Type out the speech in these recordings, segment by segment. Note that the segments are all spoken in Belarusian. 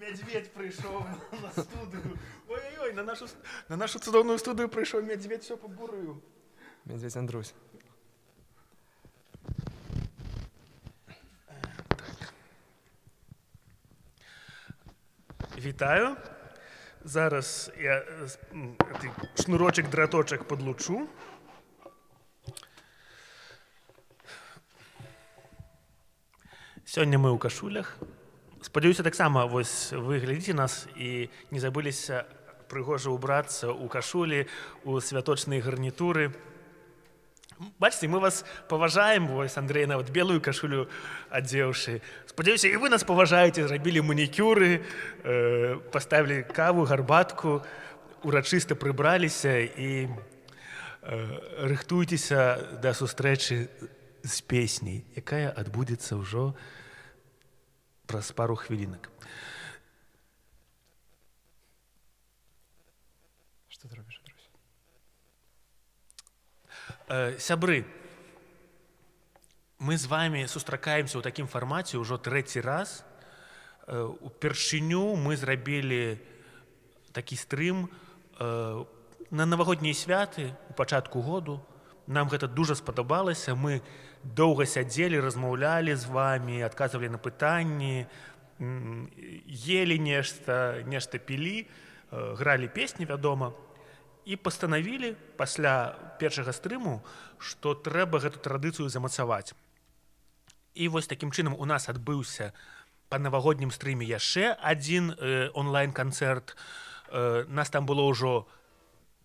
Медведь прийшов на студію. Ой-ой-ой, на нашу цудовну студію прийшов медведь, все побурив. Медведь Андрусь. Вітаю. Зараз я шнурочок-драточок подлучу. Сёння мы ў кашулях. Спадзяюся, таксама вось вы глядзіце нас і не забыліся прыгожа ўбрацца ў кашулі, у святочныя гарнітуры. Бачыце, мы вас паважаем, вось Андрэй нават белую кашулю адзеўшы. Спадзяюся, і вы нас паважаеце, зрабілі манікюры, паставілі каву, гарбатку, урачыста прыбраліся і рыхтуйцеся да сустрэчы з песняй, якая адбудзецца ўжо праз пару хвілінак. Што ты робіш, Андрусь? Сябры, мы з вами сустракаемся ў такім фармаце ўжо трэці раз. Упершыню мы зрабілі такі стрым на навагоднія святы у пачатку году. Нам гэта дужа спадабалася. Мы доўга сядзелі, размаўлялі з вамі, адказвалі на пытанні, елі нешта пілі, гралі песні, вядома. І пастанавілі пасля першага стрыму, што трэба гэту традыцыю замацаваць. І вось такім чынам у нас адбыўся па навагоднім стрыме яшчэ адзін онлайн-канцэрт. Нас там было ўжо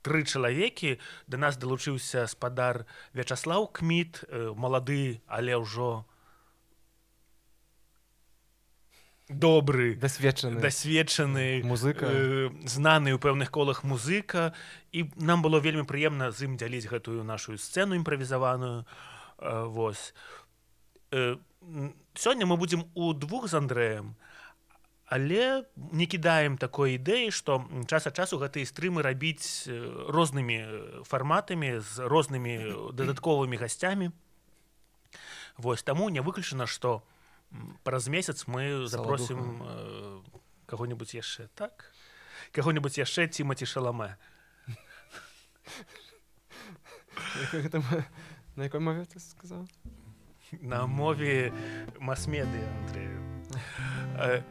3 чалавекі. Да нас далучыўся спадар Вячаслаў Кміт, малады, але ўжо добры, дасведчаны музыка, знаны ў пэўных колах музыка. І нам было вельмі прыемна з ім дзяліць гэтую нашу сцэну імправізаваную. Вось. Сёння мы будзем удвух з Андрэем, але не кідаем такой ідэі, што час ад часу гэтыя стрымы рабіць рознымі фарматамі, з рознымі дадатковымі гасцямі. Вось, таму не выключана, што праз месяц мы запросім каго-небудзь яшчэ, так? Каго-небудзь яшчэ Тимати Шаламе. На якой мове ты сказаў? На мове мас-медыа, Андрэю.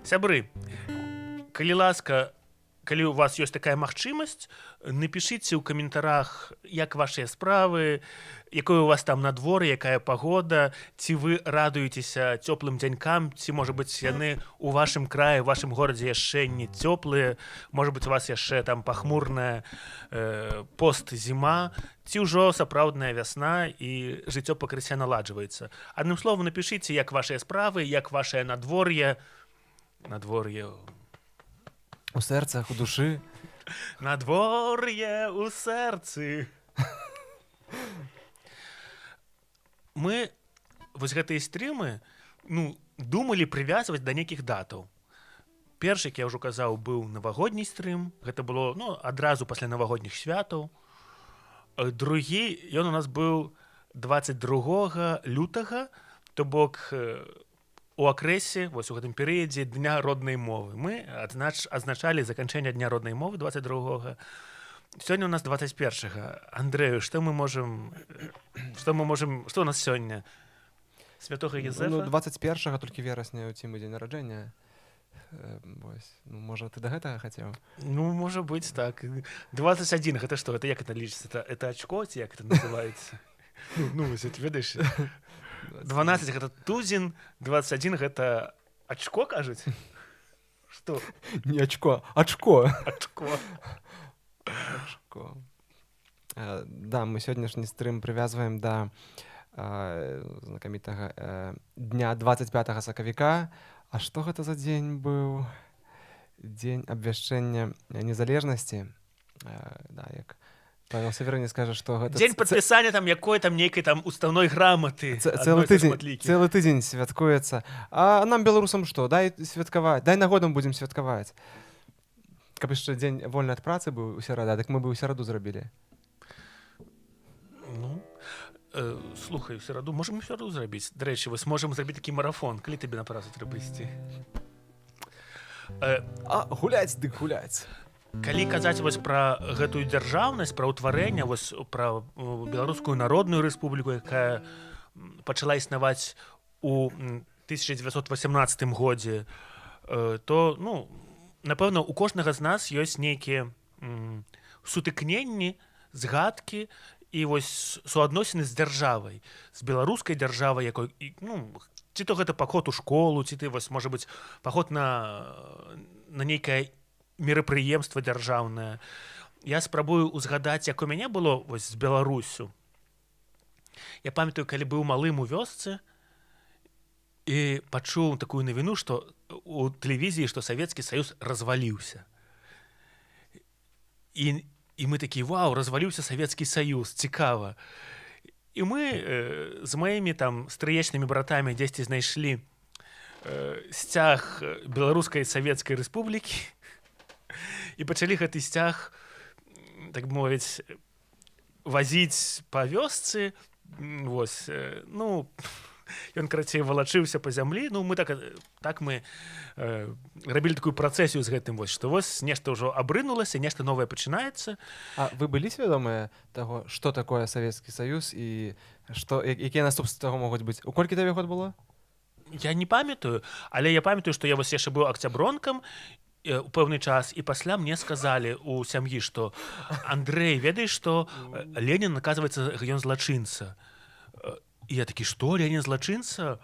Сябры, калі ласка, калі у вас ёсць такая магчымасць, напішыце ў каментарах, як вашыя справы, якое у вас там надвор'е, якая пагода, ці вы радуецеся цёплым дзянькам, ці, можа быць, яны ў вашым краі, у вашым горадзе яшчэ не цёплыя, можа быць, у вас яшчэ там пахмурная пост-зіма, ці ўжо сапраўдная вясна і жыццё пакрысе наладжваецца. Адным словам, напішыце, як вашыя справы, як вашае надвор'е, у сэрцах, у душы. Надвор'е у сэрцы. Мы вось гэтыя стрымы думалі прывязваць да нейкіх датаў. Першы, як я ўжо казаў, быў навагодні стрым. Гэта было адразу пасля навагодніх святаў. Другі, ён у нас быў 22 лютага, то бок у акрэсе, вось у гэтым перыядзе Дня роднай мовы. Мы адзначалі заканчэнне Дня роднай мовы 22-го. Сёння у нас 21-го. Андрэю, што у нас сёння? Святога Езэфа? 21-го, толькі верасня, у Цімы дзень нараджэння. Можа, ты да гэтага хацеў? Можа быць, так. 21, гэта што? Гэта як это лічыцца? Это ачко, ці як это называецца? Ведаеш? 12 гэта тузін, 21 гэта ачко, кажуць? Што? Не ачко, ачко. Ачко. Да, мы сённяшні стрым прывязваем да знакамітага дня 25 сакавіка. А што гэта за дзень быў? Дзень абвяшчэння незалежнасці. Да, як Павел Северыне скажа, што гэта... Дзень падпісання там якой там нейкай там уставной граматы. Цэлы тыдзень святкуецца. А нам, беларусам, што? Дай святкаваць. Дай нагодам будзем святкаваць. Каб яшчэ дзень вольны ад працы быў у сераду, так мы бы ў сераду зрабілі. Слухай, у сераду можам у сераду зрабіць. Дарэчы, вось можам зрабіць такі марафон, калі табе на працу трэба ісці. А гуляць дык гуляць. Калі казаць вось пра гэтую дзяржаўнасць, пра ўтварэнне, вось пра Беларускую Народную Рэспубліку, якая пачала існаваць у 1918 годзе, то, ну, напэўна, у кожнага з нас ёсць нейкія сутыкненні, згадкі і вось суадносіны з дзяржавай, з беларускай дзяржавай, якой, ну, ці то гэта паход у школу, ці ты вось, можа быць, паход на нейкае мерапрыемства дзяржаўнае. Я спрабую узгадаць, як у мяне было вось з Беларусю. Я памятаю, калі быў малым у вёсцы і пачуў такую навіну, што у тэлевізіі, што Савецкі Саюз разваліўся. І мы такі: вау, разваліўся Савецкі Саюз, цікава. І мы з маімі там стрыечнымі братамі дзесьці знайшлі сцяг Беларускай Савецкай Рэспублікі і пачалі гэты сцяг, так мовіць, вазіць па вёсцы. Вось, ну, ён, карацей, валачыўся па зямлі. Ну, мы так мы рабілі такую працэсію з гэтым, вось, што вось нешта ўжо абрынулася, нешта новае пачынаецца. А вы былі свядомыя таго, што такое Савецкі Саюз і якія наступствы таго могуць быць? У колькі табе год было? Я не памятаю, але я памятаю, што я вось яшчэ быў акцябронкам у пэўны час, і пасля мне сказалі ў сям'і, што: Андрэй, ведаеш, што Ленін, аказваецца, ён злачынца. І я такі: што, Ленін злачынца?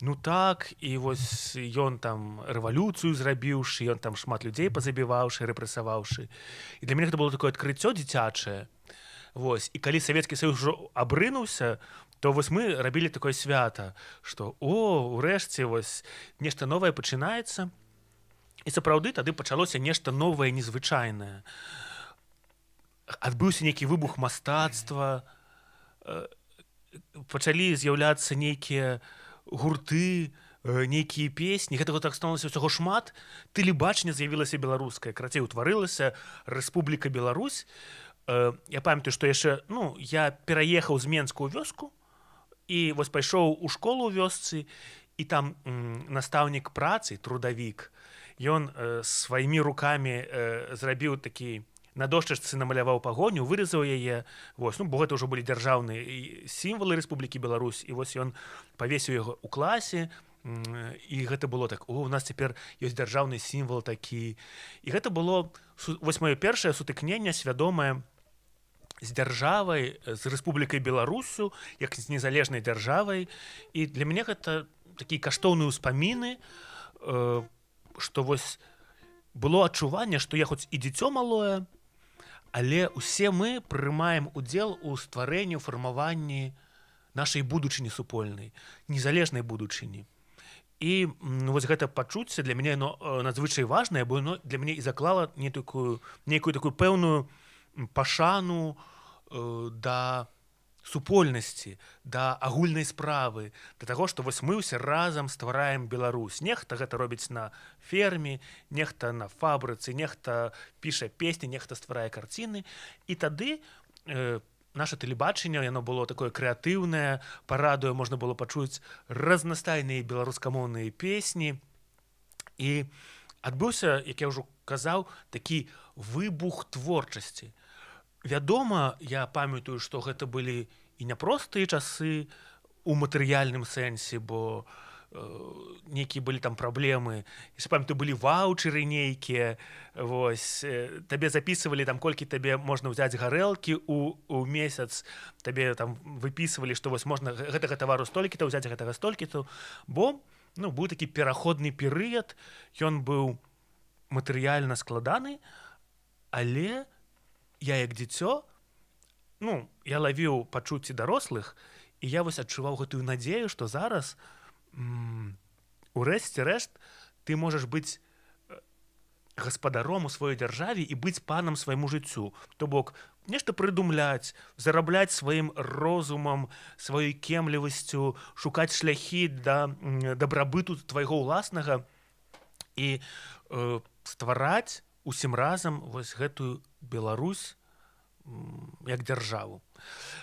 Ну так, і вось ён там рэвалюцыю зрабіўшы, ён там шмат людзей пазабіваўшы, рэпрэсаваўшы. І для мяне гэта было такое адкрыццё дзіцячае. Вось, і калі Савецкі Саюз ужо абрынуўся, то вось мы рабілі такое свята, што урэшце вось нешта новае пачынаецца. І сапраўды тады пачалося нешта новае, незвычайнае. Адбыўся нейкі выбух мастацтва, пачалі з'яўляцца нейкія гурты, нейкія песні. Гэтага так становілася ўсяго шмат. Тэлебачанне з'явілася беларускае, карацей, утварылася Рэспубліка Беларусь. Я памятаю, што яшчэ, ну, я пераехаў з Менска ў вёску і вось пайшоў у школу ў вёсцы, і там настаўнік працы, трудавік, ён сваімі рукамі зрабіў такі, на дошчачцы намаляваў пагоню, выразаў яе, вось, ну, бо гэта ўжо былі дзяржаўныя сімвалы Рэспублікі Беларусь, і вось ён павесіў яго ў класе, і гэта было так: у нас цяпер ёсць дзяржаўны сімвал такі. І гэта было вось маё першае сутыкненне свядомае з дзяржавай, з Рэспублікай Беларусю, як з незалежнай дзяржавай. І для мяне гэта такія каштоўныя ўспаміны, што вось было адчуванне, што я хоць і дзіцё малое, але ўсе мы прымаем удзел у стварэнні, у фармаванні нашай будучыні супольнай, незалежнай будучыні. І вось гэта пачуцце для мяне надзвычай важнае, бо оно для мяне і заклала нейкую такую пэўную пашану да супольнасці, да агульнай справы, да таго, што вось мы ўсе разам ствараем Беларусь. Нехта гэта робіць на ферме, нехта на фабрыцы, нехта піша песні, нехта стварае карціны. І тады наша тэлебачанне, яно было такое крэатыўнае, па радыё можна было пачуць разнастайныя беларускамоўныя песні. І адбыўся, як я ўжо казаў, такі выбух творчасці. Вядома, я памятаю, што гэта былі і няпростыя часы у матэрыяльным сэнсе, бо нейкія былі там праблемы. Я памятаю, былі ваўчары нейкія, вось, табе запісывалі там, колькі табе можна ўзяць гарэлкі у месяц, табе там выпісывалі, што вось можна гэтага тавару столькі-то ўзяць, гэтага столькі-то, бо, ну, быў такі пераходны перыяд, ён быў матэрыяльна складаны, але я як дзіцё, ну, я лавіў пачуцці дарослых, і я вось адчуваў гэтую надзею, што зараз урэшце рэшт ты можаш быць гаспадаром у сваёй дзяржаве і быць панам свайму жыццю. То бок нешта прыдумляць, зарабляць сваім розумам, сваёй кемлівасцю, шукаць шляхі да дабрабыту твайго ўласнага і ствараць усім разам вось гэтую Беларусь як дзяржаву.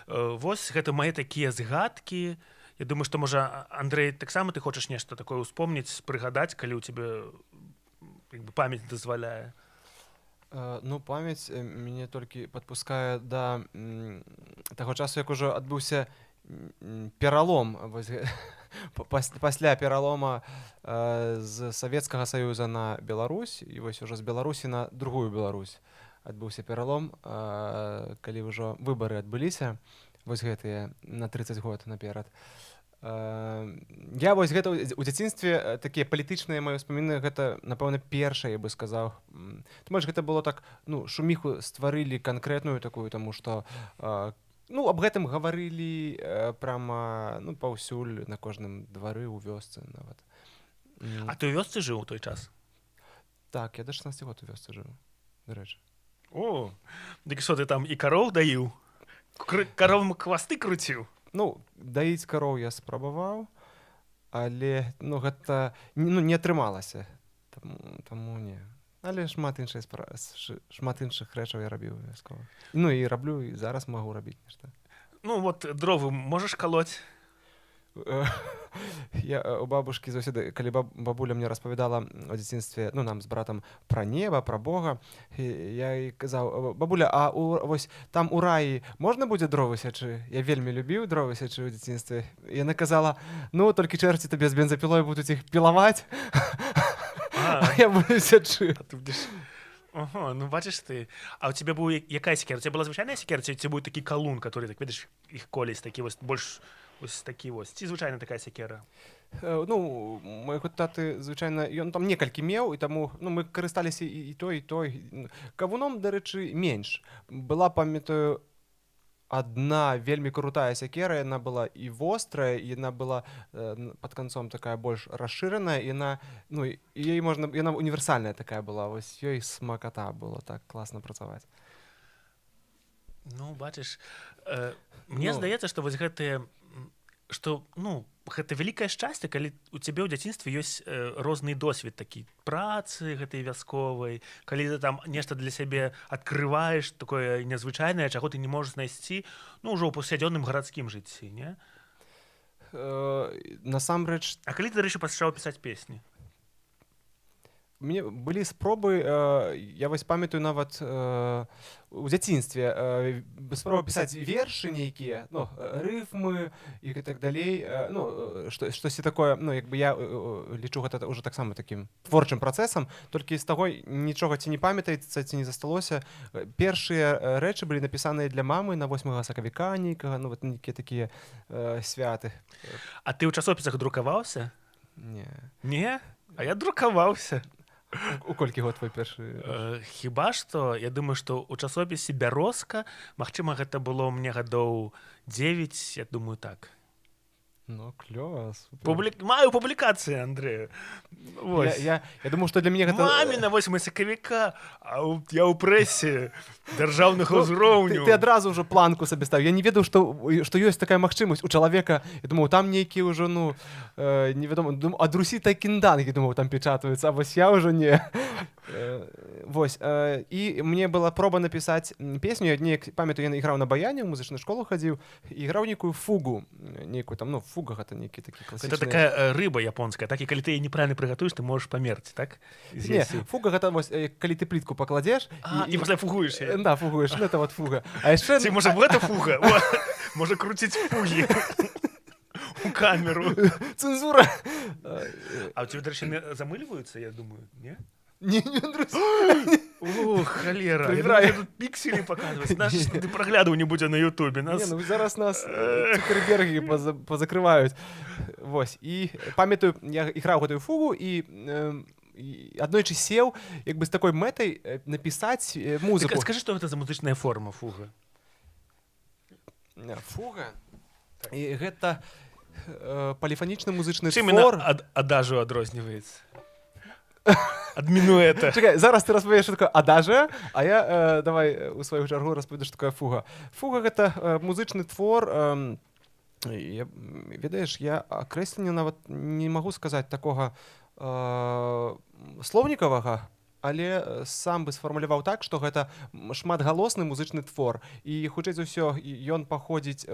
Вось гэта мае такія згадкі. Я думаю, што, можа, Андрэй, таксама ты хочаш нешта такое ўспомніць, прыгадаць, калі ў цябе як бы памяць дазваляе. Ну, памяць мяне толькі падпускае да таго часу, як ужо адбыўся пералом вось, пасля пералома з Савецкага Саюза на Беларусь і вось ужо з Беларусі на другую Беларусь адбыўся пералом, калі ўжо выбары адбыліся вось гэтыя на 30 год наперад. Я вось гэта у дзяцінстве такія палітычныя мае ўспаміны, гэта напэўна першае, я бы сказаў. Ты можаш, гэта было так, ну, шуміху стварылі канкрэтную такую, таму што ну, аб гэтым гаварылі прама, ну, паўсюль на кожным двары ў вёсцы нават. А ты ў вёсцы жыў у той час? Так, я да 16 год у вёсцы жыў, дарэчы. О, дык што ты там і кароў даіў? Каровам хвасты круціў? Ну, даіць кароў я спрабаваў, але ну, гэта ну, не атрымалася. Таму не. Але шмат іншых рэчаў я рабіў абавязкова. Ну і раблю, і зараз магу рабіць нешта. Ну, вот дровы можаш калоць? Я у бабушкі заўсёды, калі бабуля мне распавядала у дзяцінстве, ну, нам з братам пра неба, пра Бога, я ёй казаў: бабуля, а вось там у раі можна будзе дровы сячы? Я вельмі любіў дровы сячы ў дзяцінстве. Яна казала: ну, толькі чэрці табе з бензапілой будуць іх пілаваць, а я буду сячы. Ага, ну бачиш ти. А у тебе була яка секера? У тебе була звичайна секера, чи це був такий калун, який, так, видиш, їх колись такі ось, більш ось такі ось. Ці звичайна така секера? Ну, майго таты, звычайна, ён там некалькі меў, і таму ну, мы карысталіся і той, і той. Кавуном, дарэчы, менш. Была, памятаю, адна вельмі крутая сякера, яна была і вострая, і яна была пад канцом такая больш расшыраная, і яна, ну, ёй можна, яна універсальная такая была, вось ёй смаката было так класна працаваць. Ну, бачиш, мне здаецца, што вось гэтыя, што, ну, гэта вялікае шчасце, калі у цябе ў дзяцінстве ёсць розны досвед такі працы гэтай вясковай, калі ты там нешта для сябе адкрываеш такое незвычайнае, чаго ты не можаш знайсці, ну, ўжо ў паўсядзённым гарадскім жыцці, не? Насамрэч... А калі ты, дарэчы, пачаў пісаць песні? Мне былі спробы, я вось памятаю нават у дзяцінстве, спробы пісаць вершы нейкія, ну, рыфмы і так далей, ну, штосьці такое, ну, як бы я лічу гэта ўжо таксама такім творчым працэсам, толькі з таго нічога ці не памятаецца, ці не засталося. Першыя рэчы былі напісаныя для мамы на 8 сакавіка нейкага, ну, вот нейкія такія святы. А ты ў часопісах друкаваўся? Не. Не? А я друкаваўся. У колькі год твой першы? Хіба што, я думаю, што ў часопісе «Бярозка», магчыма, гэта было мне гадоў 9, я думаю, так. Ну, клёва, супер. Маю публікацыі, Андрэю. Я думаю, што для мяне гэта... Маме на 8 сакавіка, а я ў прэсе дзяржаўнага ўзроўню. Ты адразу ўжо планку сабе стаў. Я не ведаў, што ёсць такая магчымасць у чалавека. Я думаў, там нейкі ўжо, ну, невядома, ад Русі тайкіндан, я думаў, там печатаюцца, а вось я ўжо не. Вось. І мне была проба напісаць песню. Я неяк, памятаю, я іграў на баяне, ў музычную школу хадзіў, і іграў нейкую фугу, нейкую там, ну, фуга гэта нейкі такі класічны. Гэта такая рыба японская, так? І калі ты яе неправільна прыгатуеш, ты можаш памерці, так? Не, фуга гэта вось, калі ты плітку пакладзеш... І пасля фугуеш яе. Да, фугуеш, ну, это вот фуга. А яшчэ... Ці, можа, гэта фуга? Можа круціць фугі у камеру. Цэнзура! А у тебе, дарэчы, замыліваюцца, я думаю, не? Не, друзі. Ох, халера. Я думаю, тут пікселі паказваць. Наш праглядаў не будзе на Ютубе. Не, ну зараз нас Цукербергі позакрываюць. Вось. І памятаю, я іграў гэтую фугу і аднойчы сеў, як бы з такой мэтай напісаць музыку. Скажы, што гэта за музычная форма фуга? Фуга? І гэта поліфанічны музычны твор. Чым яна адажу адрозніваецца? Ад мінуэта. Чакай, зараз ты распавеш, што такое адажа, а я давай у сваю чаргу распаведу, што такое фуга. Фуга гэта музычны твор, ведаеш, я акрэслення нават не магу сказаць такога слоўнікавага, але сам бы сфармуляваў так, што гэта шматгалосны музычны твор. І хутчэй за ўсё ён паходзіць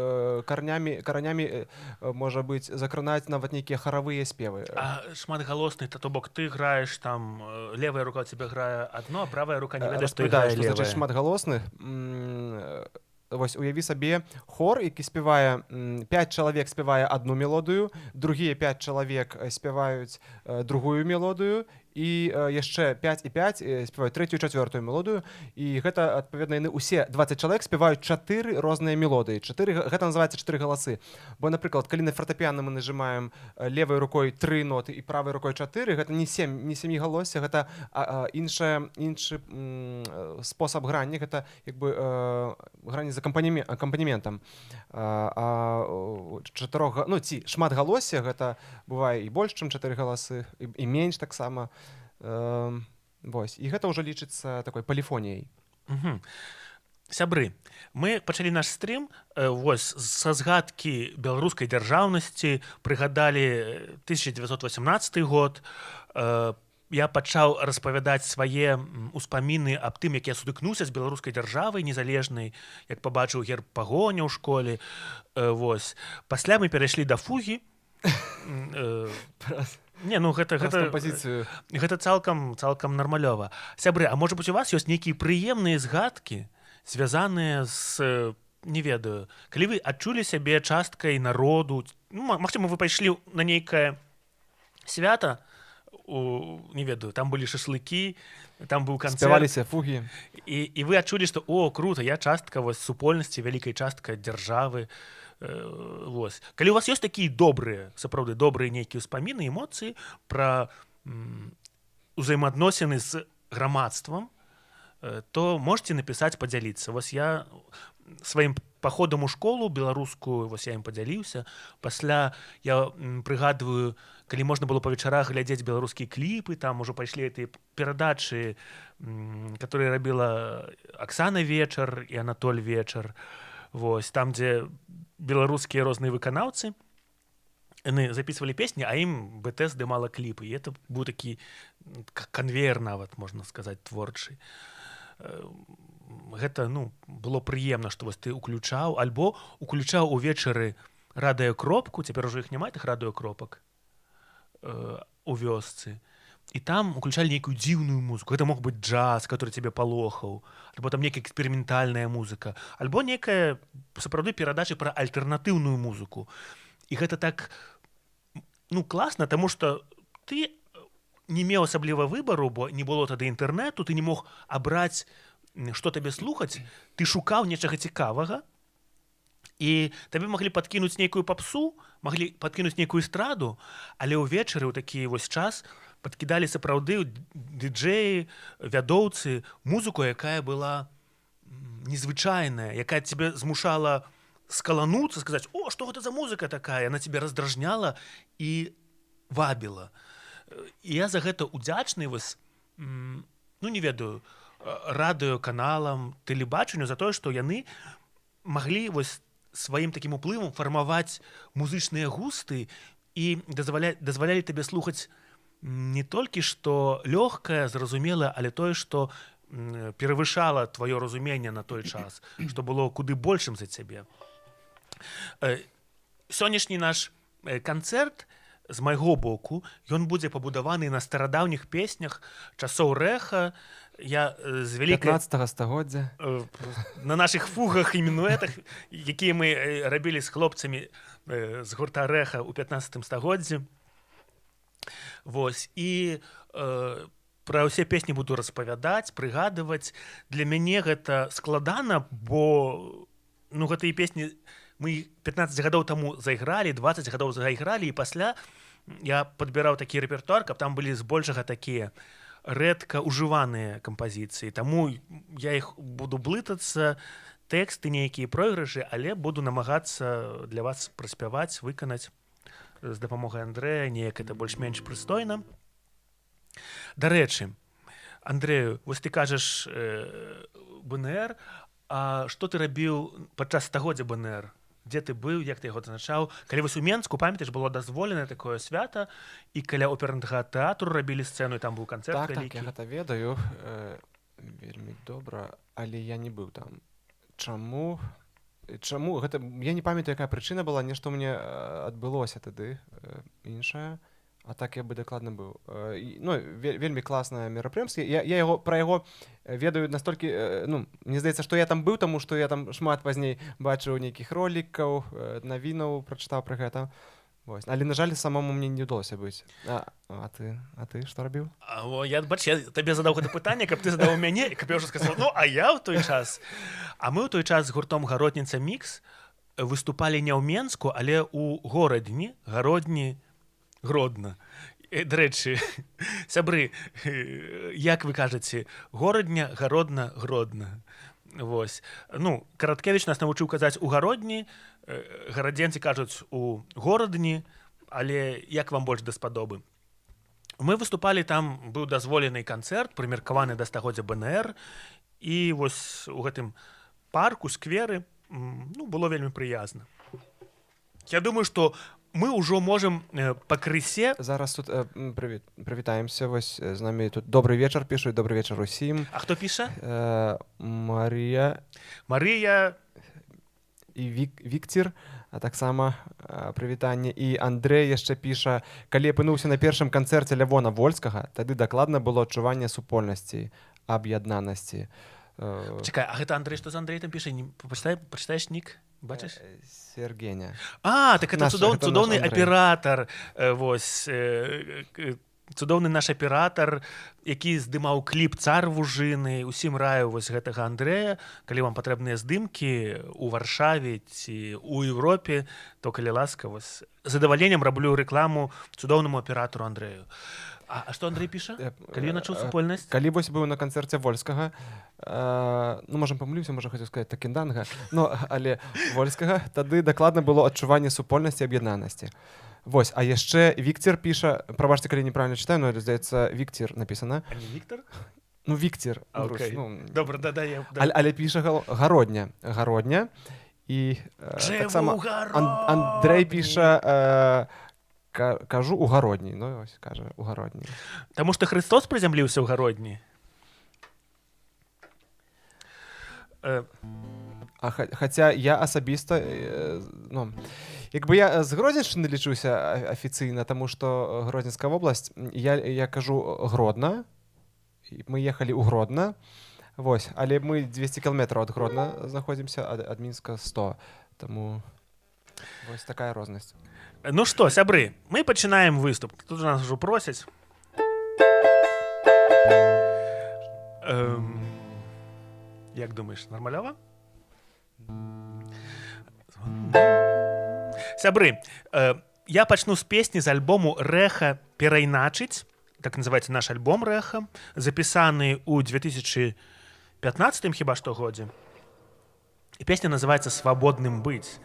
каранямі, можа быць, закранаць нават нейкія харавыя спевы. А шматгалосны, то бок ты граеш там, левая рука у тебя грае адно, а правая рука не ведае, што Распавядаю, іграе што значыць левая. шматгалосны. Вось уяві сабе хор, які спявае 5 чалавек спявае адну мелодыю, другія 5 чалавек спяваюць другую мелодыю, і яшчэ 5 і 5 спяваюць трэцюю, чацвёртую мелодыю, і гэта адпаведна яны усе 20 чалавек спяваюць 4 розныя мелодыі. Гэта называецца 4 галасы. Бо, напрыклад, калі на фартэпіяна мы нажимаем левай рукой 3 ноты і правай рукой 4, гэта не 7 галосся, гэта іншы спосаб грання, гэта як бы грання з акампанементам. Ці шматгалоссе гэта бывае і больш, чым 4 галасы, і менш таксама. Вось. І гэта ўжо лічыцца такой паліфоніяй. Сябры, мы пачалі наш стрым вось са згадкі беларускай дзяржаўнасці, прыгадалі 1918 год. Я пачаў распавядаць свае ўспаміны аб тым, як я сутыкнуўся з беларускай дзяржавай незалежнай, як пабачыў герб пагоня ў школе. Вось. Пасля мы перайшлі да фугі. Не, ну гэта цалкам нармалёва. Сябры, а можа быць, у вас ёсць нейкія прыемныя згадкі, звязаныя з, не ведаю, калі вы адчулі сябе часткай народу, магчыма, вы пайшлі на нейкае свята, не ведаю, там былі шашлыкі, там быў канцэрт. Спяваліся фугі. І вы адчулі, што, крута, я частка супольнасці, вялікай частка дзяржавы. Вось. Калі у вас ёсць такія добрыя, сапраўды добрыя нейкія ўспаміны, эмоцыі пра ўзаемаадносіны з грамадствам, то можете напісаць, падзяліцца. Вось я сваім паходам у школу беларускую, вось я ім падзяліўся. Пасля я прыгадваю, калі можна было па вечарах глядзець беларускія кліпы, там ужо пайшлі гэтыя перадачы, которые рабіла Аксана Вечар і Анатоль Вечар. Вось, там, дзе беларускія розныя выканаўцы, яны записывалі песні, а ім БТ здымала кліпы. І это быў такі канвеер нават, можна сказаць, творчы. Гэта, было прыемна, што вось ты уключаў, альбо уключаў увечары радыёкропку, цяпер ужо іх няма, тых радыёкропак у вёсцы. І там уключалі нейкую дзіўную музыку. Гэта мог быць джаз, который тебе палохаў, альбо там нейкая эксперыментальная музыка, альбо нейкая сапраўды перадача пра альтэрнатыўную музыку. І гэта так класна, таму што ты не меў асабліва выбару, бо не было тады інтэрнэту, ты не мог абраць, што табе слухаць, ты шукаў нечага цікавага, і табе маглі падкінуць нейкую папсу, маглі падкінуць нейкую эстраду, але ўвечары ў такі вось час падкідалі сапраўды дыджэі, вядоўцы, музыку, якая была незвычайная, якая цябе змушала скалануцца, сказаць: «О, што гэта за музыка такая?» Яна цябе раздражняла і вабіла. І я за гэта удзячны не ведаю, радыёканалам, тэлебачанню за тое, што яны маглі сваім такім уплывам фармаваць музычныя густы і дазвалялі табе слухаць не толькі што лёгкае, зразумелае, але тое, што перавышала тваё разуменне на той час, што было куды большым за цябе. Сённяшні наш канцэрт, з майго боку, ён будзе пабудаваны на старадаўніх песнях часоў рэха. Я з вялікай 15 стагоддзя. На нашых фугах і мінуэтах, якія мы рабілі з хлопцамі з гурта рэха ў 15 стагоддзі. Вось, і пра ўсе песні буду распавядаць, прыгадваць. Для мяне гэта складана, бо гэтыя песні мы 15 гадоў таму зайгралі, 20 гадоў зайгралі, і пасля я падбіраў такі рэпертуар, каб там былі збольшага такія рэдка ўжываныя кампазіцыі. Таму я іх буду блытацца, тэксты нейкія пройгрышы, але буду намагацца для вас праспяваць, выканаць з дапамогай Андрэя, неяк это больш-менш прыстойна. Дарэчы, Андрэю, вось ты кажаш БНР, а што ты рабіў падчас стагоддзя БНР? дзе ты быў, як ты яго адзначаў. Калі вось у Менску, памятаеш, было дазволенае такое свята, і каля опернага тэатру рабілі сцэну, і там быў канцэрт Так, вялікі. я гэта ведаю. Вельмі добра, але я не быў там. Чаму? Гэта я не памятаю, якая прычына была, нешта мне адбылося тады іншае. А так я бы дакладна быў. Ну, вельмі класнае мерапрыемства. Я пра яго ведаю настолькі, ну, мне здаецца, што я там быў, таму што я там шмат пазней бачыў нейкіх ролікаў, навінаў, прачытаў пра гэта. Вось. Але, на жаль, самому мне не ўдалося быць. А ты што рабіў? Я табе задаў гэта пытанне, каб ты задаў мяне, і каб я ўжо сказаў, ну, а я ў той час. А мы ў той час з гуртом «Гародніца Мікс» выступалі не ў Менску, але ў горадні, Гародні, Гродна. Дарэчы, сябры, як вы кажаце, горадня, Гародна, Гродна. Вось. Ну, Караткевіч нас навучыў казаць у Гародні, гарадзенцы кажуць у горадні, але як вам больш даспадобы? Мы выступалі, там быў дазволены канцэрт, прымеркаваны да стагоддзя БНР, і вось у гэтым парку, скверы, ну, было вельмі прыязна. Я думаю, што мы ўжо можам пакрысе... Зараз тут прывітаемся, вось з намі тут добрый вечар пішуць, добрый вечар усім. А хто піша? Марыя і Вікцір, а таксама прывітанне. І Андрэй яшчэ піша: калі апынуўся на першым канцэрце Лявона Вольскага, тады дакладна было адчуванне супольнасці, аб'яднанасці. Чакай, а гэта Андрэй, што за Андрэй там піша? Пачытаеш нік? Бачыш? Сергеня. Так это цудоўны аператар, вось, цудоўны наш аператар, які здымаў кліп «Цар вужыны». Усім раю вось гэтага Андрэя. Калі вам патрэбныя здымкі ў Варшаве ці ў Еўропе, то, калі ласка, вось, з задавальненнем раблю рэкламу цудоўнаму аператару Андрэю. А што Андрэй піша? Калі ён адчуў супольнасць? Калі вось быў на канцэрце Вольскага, ну, можам памыліўся, можа хацеў сказаць Такенданга, але Вольскага, тады дакладна было адчуванне супольнасці, аб'яднанасці. Вось, а яшчэ Вікцір піша, прабачце, калі неправільна чытаю, но, здаецца, Вікцір напісана. А не Віктор? Ну, Вікцір. Добра, да. Але піша Гародня. І таксама Андрэй піша... Кажу у Гародні. Ну, ось, каже, у Гародні. Таму што Христос прызямліўся ў Гародні. Хаця я асабіста, ну, як бы я з Гродзеншчыны лічуся афіцыйна, таму што Гродзенская вобласць, я кажу Гродна, мы ехалі ў Гродна, вось, але мы 200 кілометраў ад Гродна знаходзімся, ад Мінска 100, таму вось такая рознасць. Ну што, сябры, мы пачынаем выступ. Тут нас ўжо просяць. Як думаеш, нармалёва? Сябры, я пачну з песні з альбому «Рэха перайначыць». Так называецца наш альбом «Рэха», запісаны ў 2015 хіба што годзе. І песня называецца «Свабодным быць».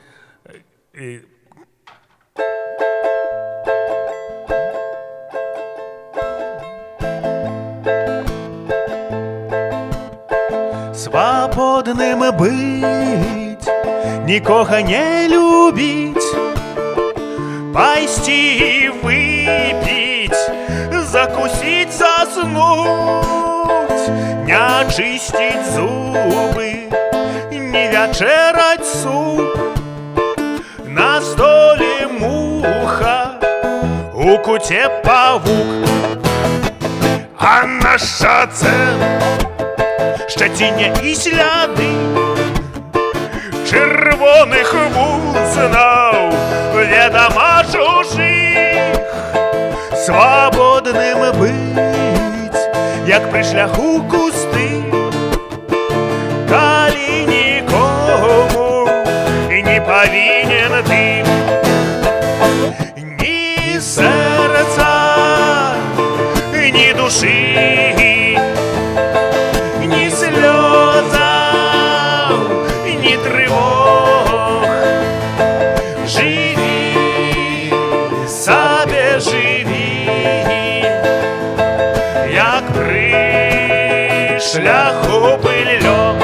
Свабодным быць, нікога не любіць, пайсці і выпіць, закусіць, заснуць, не чысціць зубы, не вячэраць суп, на столе муха, у куце павук, а на шаце шчаціне і сляды чырвоных вуснаў, ведама чужых. Свабодным быць, як пры шляху кусты, калі нікому не павінен ты. Ні сэрца, ні душы, ні слёзаў, ні трывог. Жыві, сабе жыві, як пры шляху быллём.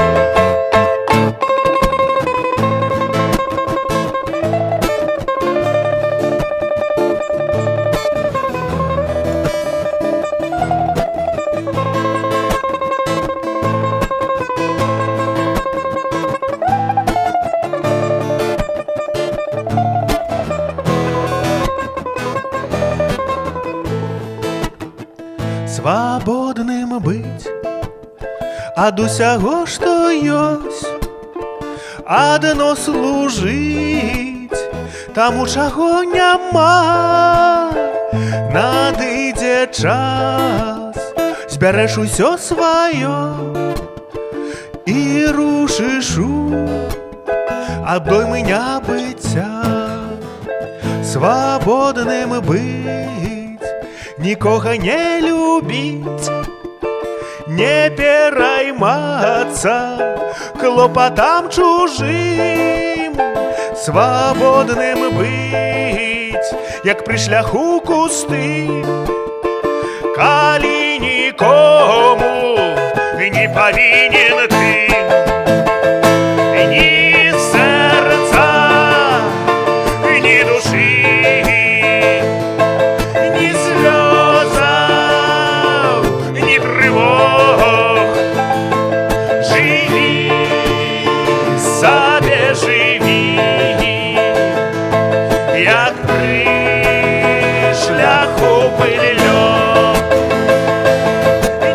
свабодным быць ад усяго, што ёсць, адно служыць таму, чаго няма. Надыдзе час, збярэш усё сваё і рушыш у абдоймы нябыцця. Свабодным быць, нікога не любіць, не пераймацца клопатам чужым. Свабодным быць, як пры шляху кусты, калі нікому не павінен ты. Ні сэрца, ні душы, ні слёзаў, ні трывог. Жыві, сабе жыві, як пры шляху пыльлёг.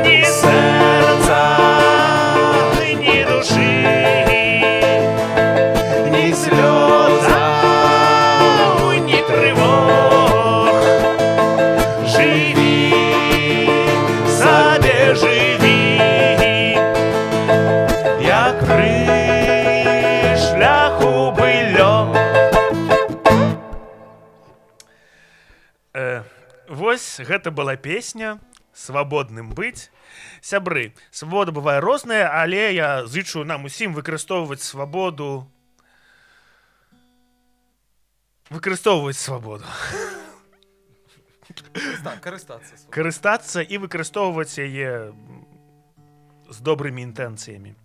Ні сэрца, ні душы, ні слёзаў, ні трывог. Жыві, сабе жыві, як пры шляху пыльлёг. Вось гэта была песня «Свабодным быць». Сябры, свабода бывае розная, але я зычу нам усім выкарыстоўваць свабоду. Выкарыстоўваць свабоду. Карыстацца і выкарыстоўваць яе з добрымі інтэнцыямі.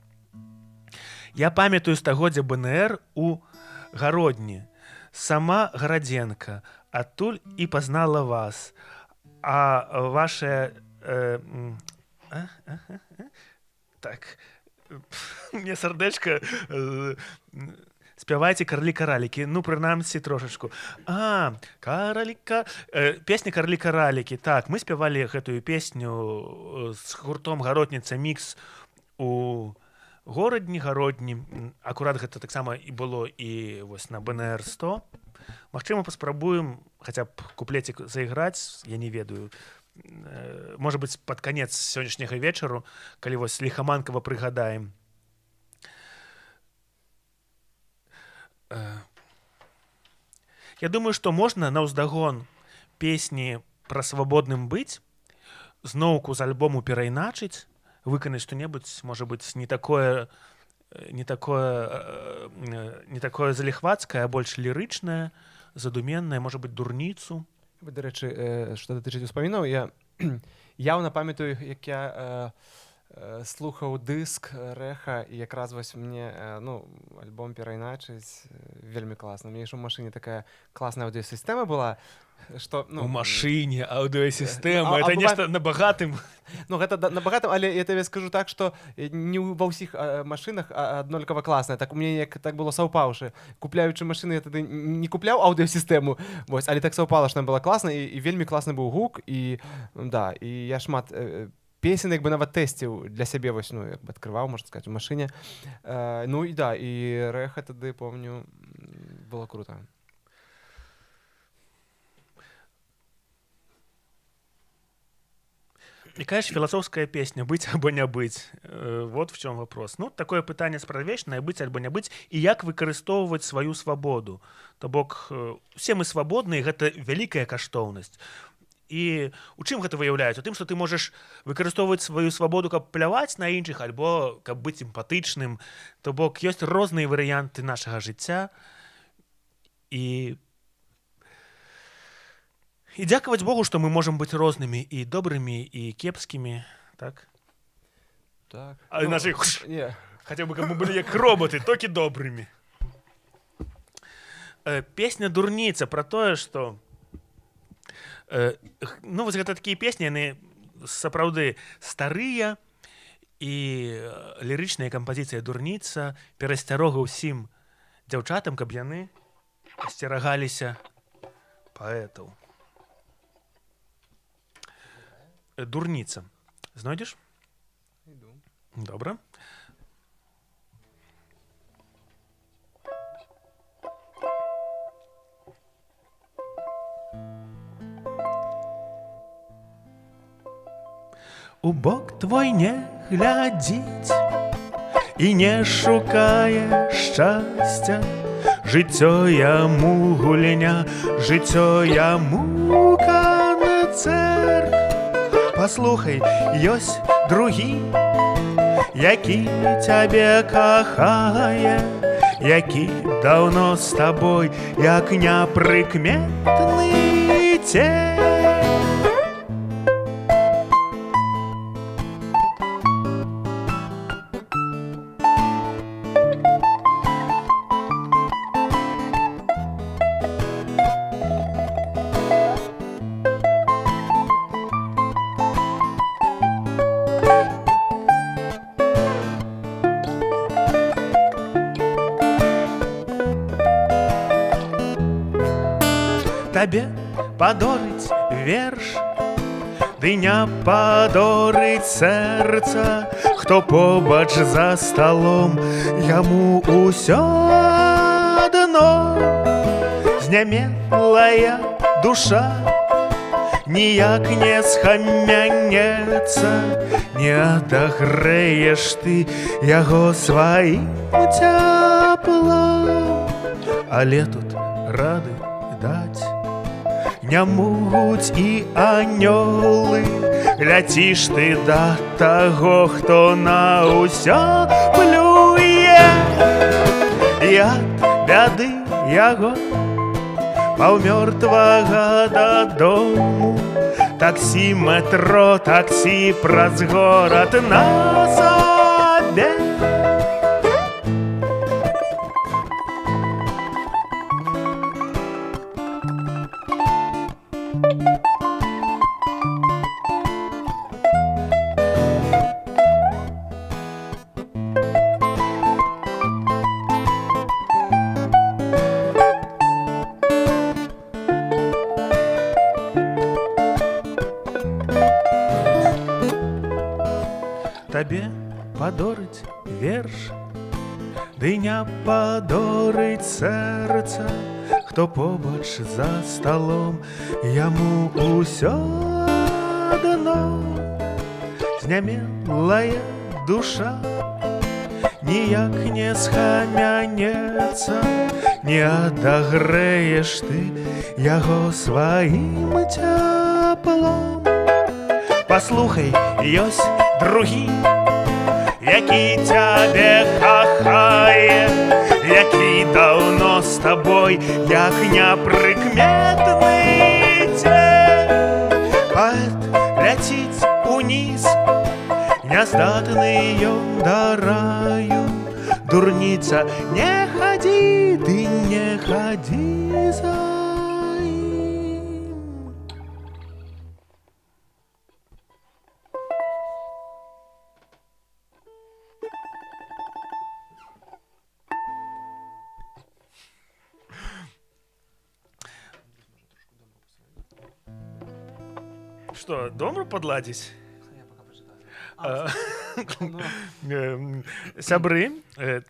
Я памятаю стагоддзя БНР у Гародні. Сама Гарадзенка. Адтуль і пазнала вас. А ваше... Так. Мне сардэчка... Спявайце «Карлі-каралікі». Ну, прынамсі, трошачку. «Караліка...» Песня «Карлі-каралікі». Так, мы спявалі гэтую песню з гуртом «Гаротніца Мікс» у горадні Гародні. Акурат гэта таксама і было і вось на БНР-100. Магчыма, паспрабуем хаця б куплецік зайграць, я не ведаю. Можа быць, пад канец сённяшняга вечару, калі вось ліхаманкава прыгадаем. Я думаю, што можна наўздагон песні пра свабодным быць зноўку з альбому перайначыць, выканаць што-небудзь, можа быць, не такое заліхвацкае, а больш лірычнае, задуменнае, можа быць, дурніцу. Дарэчы, што датычыць успамінаў, я яўна памятаю, як я слухаў дыск рэха, і якраз вось мне альбом перайначыць вельмі класна. У мяне ж у машыне такая класная аўдыёсістэма была, што... У машыне аўдыёсістэма, это нешта на багатым. Ну, гэта на багатым, але я табе скажу так, што не ва ўсіх машынах аднолькава класная. Так у мяне як так было саўпаўшы. Купляючы машыны, я тады не купляў аўдыёсістэму, вось, але так саўпала, што яна была класна, і вельмі класны быў гук, і да, і я шмат песен як бы нават тэсціў для сябе, вось, ну, як бы адкрываў, можна сказаць, у машыне. Ну, і да, і рэха тады, помню, было круто. Якая ж філасофская песня «Быць або не быць». Вот в чым вопрос. Ну, такое пытанне спрадвечнае, быць альбо не быць, і як выкарыстоўваць сваю свабоду. То бок, усе мы свабодныя, гэта вялікая каштоўнасць. І у чым гэта выяўляецца? У тым, што ты можаш выкарыстоўваць сваю свабоду, каб пляваць на іншых, альбо каб быць эмпатычным. То бок, ёсць розныя варыянты нашага жыцця. І дзякаваць Богу, што мы можам быць рознымі і добрымі, і кепскімі, так? Так. А наши... Хаця бы, каб мы былі як роботы, толькі добрымі. Песня «Дурніца» пра тое, што... Ну, вось гэта такія песні, яны сапраўды старыя, і лірычная кампазіцыя «Дурніца» перасцярога ўсім дзяўчатам, каб яны асцерагаліся паэтаў. Дурніца. Знойдзеш? Іду. Добра. У бок твой не глядзіць і не шукае шчасця. Жыццё яму гульня, жыццё яму канцэрт. Паслухай, ёсць другі, які цябе кахае, які даўно з табой, як непрыкметны цень. Табе падорыць верш, ды не падорыць сэрца. Хто побач за сталом, яму ўсё адно. Знямелая душа ніяк не схамянецца, не адагрэеш ты яго сваім цяплом. Але тут рады даць не могуць і анёлы. Ляціш ты да таго, хто на ўсё плюе, і ад бяды яго паўмёртвага дадому. Таксі, метро, таксі праз горад на сабе. Табе падорыць верш, ды не падорыць сэрца. Хто побач за сталом, яму ўсё адно. Знямелая душа ніяк не схамянецца, не адагрэеш ты яго сваім цяплом. Паслухай, ёсць другі, які цябе кахае, які даўно з табой, як непрыкметны цень. Паэт ляціць уніз, няздатны ён да раю. Дурніца, не хадзі, ты не хадзі за ім. Что, домру подладить? Сябры,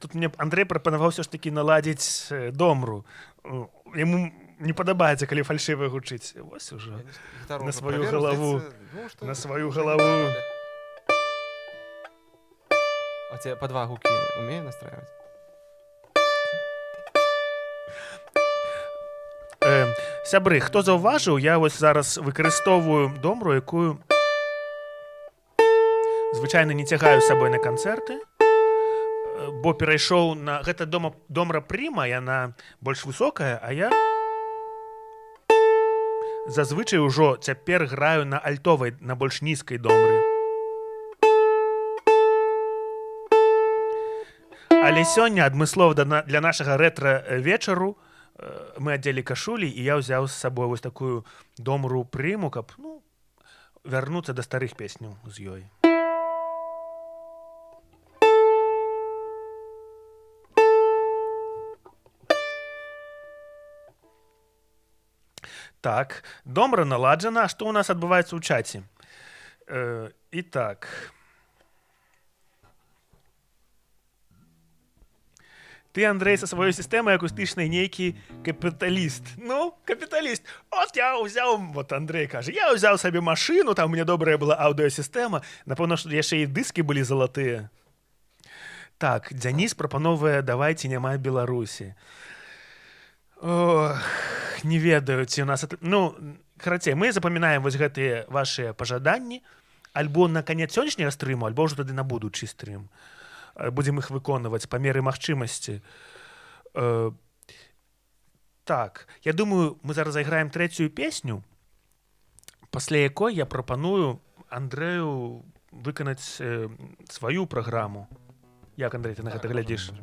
тут мне Андрей прапанаваў все ж таки наладзіць домру. Яму не падабаецца, калі фальшывая гучыць. Вось ужо на сваю галаву. На сваю галаву. А тебе по два гуки умею настраивать? Сябры, хто заўважыў, я вось зараз выкарыстоўваю домру, якую звычайна не цягаю з сабой на канцэрты, бо перайшоў на... Гэта домра прыма, яна больш высокая, а я зазвычай ужо цяпер граю на альтовай, на больш нізкай домры. Але сёння адмыслова для нашага рэтра-вечару мы адзелі кашулі, і я ўзяў з сабой вось такую домру прыму, каб вярнуцца да старых песняў з ёй. Так, домра наладжана. А што ў нас адбываецца ў чаце? Итак. Ты, Андрей, со сваёй сістэмай акустычнай нейкі капіталіст. Ну, капіталіст. От я ўзяў, вот Андрей кажа, я ўзяў сабе машыну, там у меня добрая была аўдыёсістэма, напэўна, што яшчэ і дыскі былі залатыя. Так, Дзяніс прапановвае «Давайце, няма Беларусі». Ох, не ведаю, ці у нас... Ну, карацей, мы запамінаем вось гэтыя вашыя пажаданні, альбо на канец сённяшняга стрыму, альбо ўжо тады на будучы стрым. Будзем іх выконваць па меры магчымасці. Так, я думаю, мы зараз зайграем трэцюю песню, пасля якой я прапаную Андрэю выканаць сваю праграму. Як, Андрэй, ты на гэта глядзіш?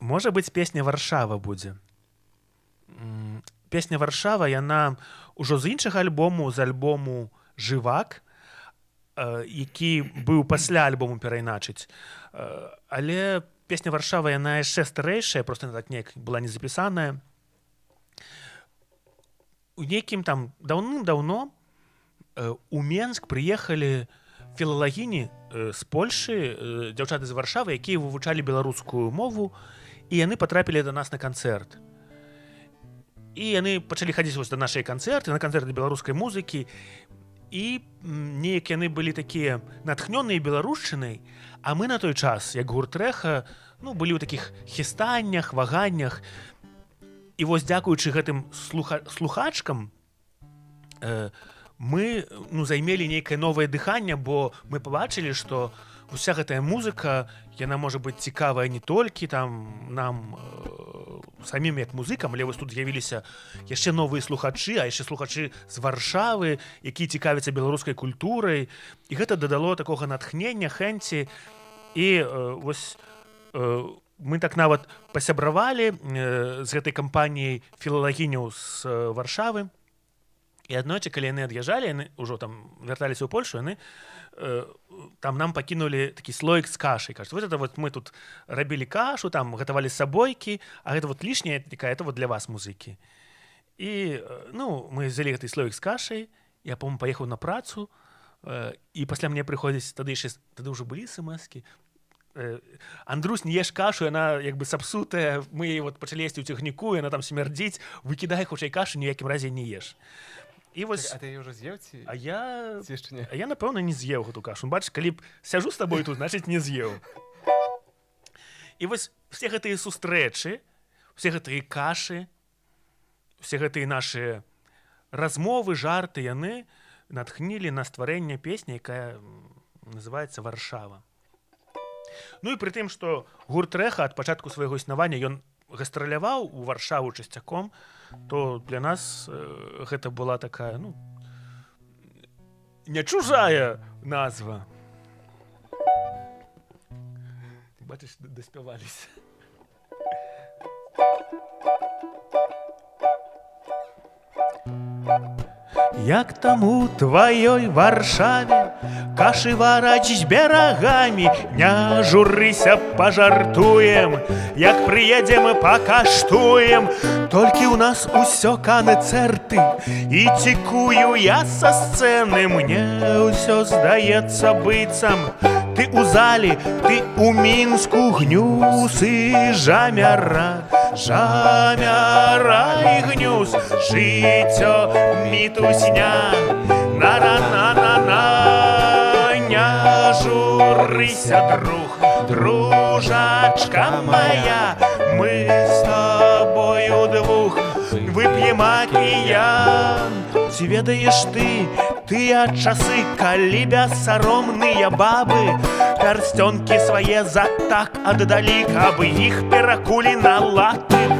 Можа быць, песня «Варшава» будзе. Песня «Варшава», яна ўжо з іншага альбому, з альбому «Жывак», які быў пасля альбому «Перайначыць». Але песня «Варшава», яна яшчэ старэйшая, проста так неяк была не запісаная. У нейкім там даўным-даўно у Менск прыехалі філалагіні з Польшы, дзяўчаты з Варшавы, якія вывучалі беларускую мову, і яны патрапілі да нас на канцэрт. І яны пачалі хадзіць вось да нашай канцэрты, на канцэрты беларускай музыкі, і неяк яны былі такія натхнёныя беларушчынай, а мы на той час, як гурт Рэха, ну, былі ў такіх хістаннях, ваганнях. І вось дзякуючы гэтым слухачкам мы займелі нейкае новае дыханне, бо мы пабачылі, што уся гэтая музыка, яна можа быць цікавая не толькі там нам самім як музыкам, але вось тут з'явіліся яшчэ новыя слухачы, а яшчэ слухачы з Варшавы, якія цікавяцца беларускай культурай. І гэта дадало такога натхнення, хэнці. І вось мы так нават пасябравалі з гэтай кампаніяй філалагіняў з Варшавы. І аднойчы, калі яны ад'язджалі, яны ўжо там вярталіся ў Польшу, яны там нам пакінулі такі слоік з кашай. Кажуць, вот это вот мы тут рабілі кашу, там гатавалі сабойкі, а гэта вот лішняя, это вот для вас, музыкі. І, ну, мы взялі гэты слоік з кашай, я, по-моему, паехаў на працу, і пасля мне прыходзіць, тады ўжо былі смс-кі, Андрусь, не еш кашу, яна як бы сапсутая, мы яе вот пачалі есці ў цягніку, яна там смярдзіць, выкідай хутчэй кашу, ніякім разе не еш. І вось... А ты яе ўжо з'еў ці? А я... Ці яшчэ не? А я, напэўна, не з'еў гэту кашу. Бачыш, калі б сяжу з табой тут, значыць, не з'еў. І вось все гэтыя сустрэчы, все гэтыя кашы, все гэтыя нашы размовы, жарты, яны натхнілі на стварэнне песні, якая называецца «Варшава». Ну і пры тым, што гурт Рэха ад пачатку свайго існавання ён гастраляваў у Варшаву часцяком, то для нас гэта была такая, ну, не чужая назва. Бачыш, даспяваліся. Як там у тваёй Варшаве кашы вараць з берагамі, не журыся, пажартуем, як прыедзем, пакаштуем. Толькі ў нас усё канцэрты, і цікую я са сцэны, мне ўсё здаецца быццам ты ў зале, ты ў Мінску, гнюс і жамяра, жамяра і гнюс, жыццё мітусня, на-на-на-на-на. Не журыся, друг, дружачка моя, мы с тобою двух выпьем океан. Ці ведаеш ты, тыя часы, калі бессаромныя бабы пярсцёнкі свае за так аддалі, каб іх перакулі на латы.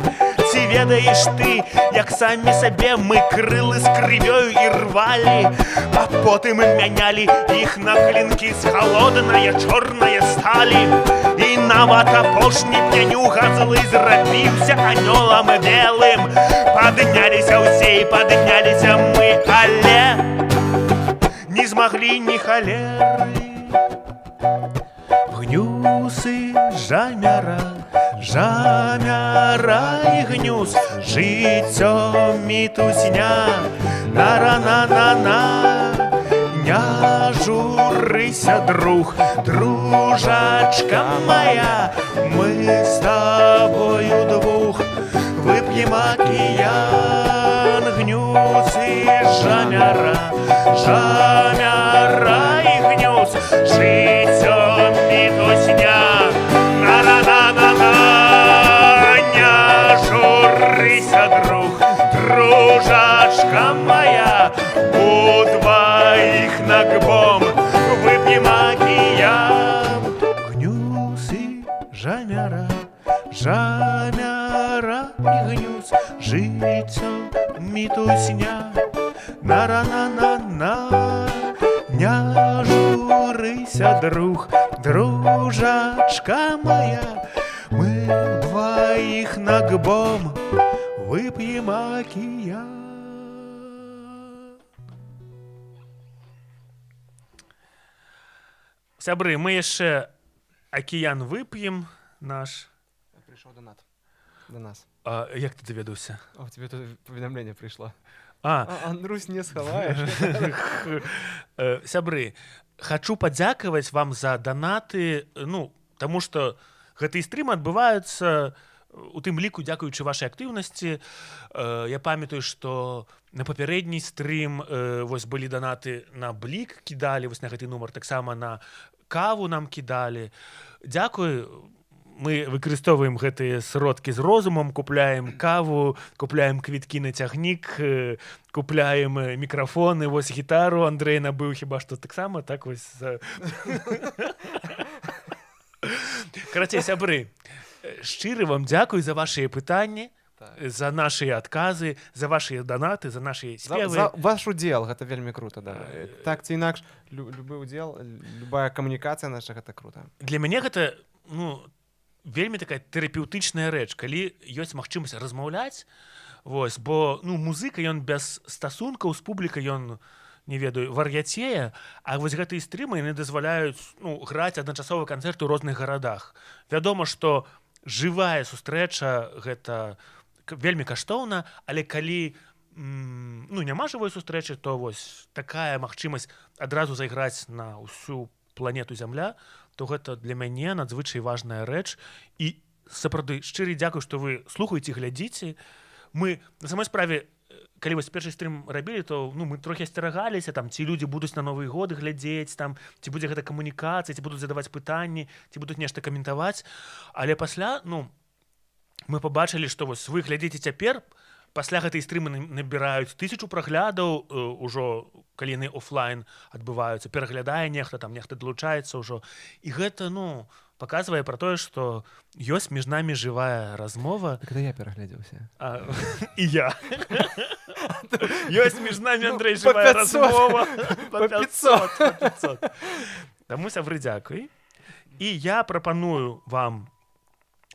Ці ведаеш ты, як самі сабе мы крылы з крывёю і рвалі, а потым мянялі іх на клінкі з халоднае чорнае сталі. І нават апошні пнянюга злы зрабіўся анёлам белым. Падняліся ўсе і падняліся мы, але не змаглі ні халеры. Гнюсы, жамяра, жамяра і гнюс, жыццё мітусня, на-ра-на-на-на. Не журыся, друг, дружачка моя, мы с тобою двух выпьем океан, гнюс и жамяра, жамяра и гнюс, жыццё мітусня, на-ра-на-на-на. Не журыся, друг, дружачка моя, удвоих нагбом выпьем океан. Гнюс и жамяра, жамяра и гнюс, жыццё мітусня, на-ра-на-на-на. Не журыся, друг, дружачка моя, мы двоих нагбом выпьем океан. Сябры, мы яшчэ акіян вып'ем наш. Пришел донат до нас. А як ты даведаўся? О, тебе тут поведомление пришло. А, Андрусь, не схаваешь. сябры, хачу падзякаваць вам за данаты, ну, таму што гэтыя стрымы адбываюцца у тым ліку дзякуючы вашай актыўнасці. Я памятаю, што на папярэдні стрым вось былі данаты на блік кідалі, вось на гэты нумар, таксама на каву нам кідалі. Дзякуй. Мы выкарыстоўваем гэтыя сродкі з розумам, купляем каву, купляем квіткі на цягнік, купляем мікрафоны, вось гітару Андрэй набыў хіба што таксама, так вось. Карацей, сябры, шчыры вам дзякуй за вашыя пытанні, за нашыя адказы, за вашыя данаты, за нашыя спевы. За ваш удзел, гэта вельмі круто, да. Так ці інакш, любы удзел, любая камунікацыя наша, гэта круто. Для мяне гэта, ну, вельмі такая тэрапеўтычная рэч, калі ёсць магчымасць размаўляць, вось, бо, ну, музыка, ён без стасункаў з публікай, ён, не ведаю, вар'яцее, а вось гэтыя стрымы, яны дазваляюць, ну, граць адначасовы канцэрт у розных гарадах. Вядома, што жывая сустрэча гэта вельмі каштоўна, але калі, ну, няма жывой сустрэчы, то вось такая магчымасць адразу зайграць на ўсю планету Зямля, то гэта для мяне надзвычай важная рэч. І сапраўды шчыры дзякуй, што вы слухаеце, глядзіце. Мы на самой справе, калі вось першы стрым рабілі, то, ну, мы трохі асцерагаліся, там, ці людзі будуць на Новы год глядзець, там, ці будзе гэта камунікацыя, ці будуць задаваць пытанні, ці будуць нешта каментаваць. Але пасля, ну, мы пабачылі, што вось вы глядзіце цяпер, пасля гэтай стрымы набіраюць 1000 праглядаў, ужо калі яны офлайн адбываюцца, пераглядае нехта, там нехта далучаецца ўжо. І гэта, ну, паказвае пра тое, што ёсць між намі жывая размова. Когда я пераглядзеўся. І я. Ёсць між намі, Андрэй, жывая размова. Па 500. Таму, сябры, дзякуй. І я прапаную вам,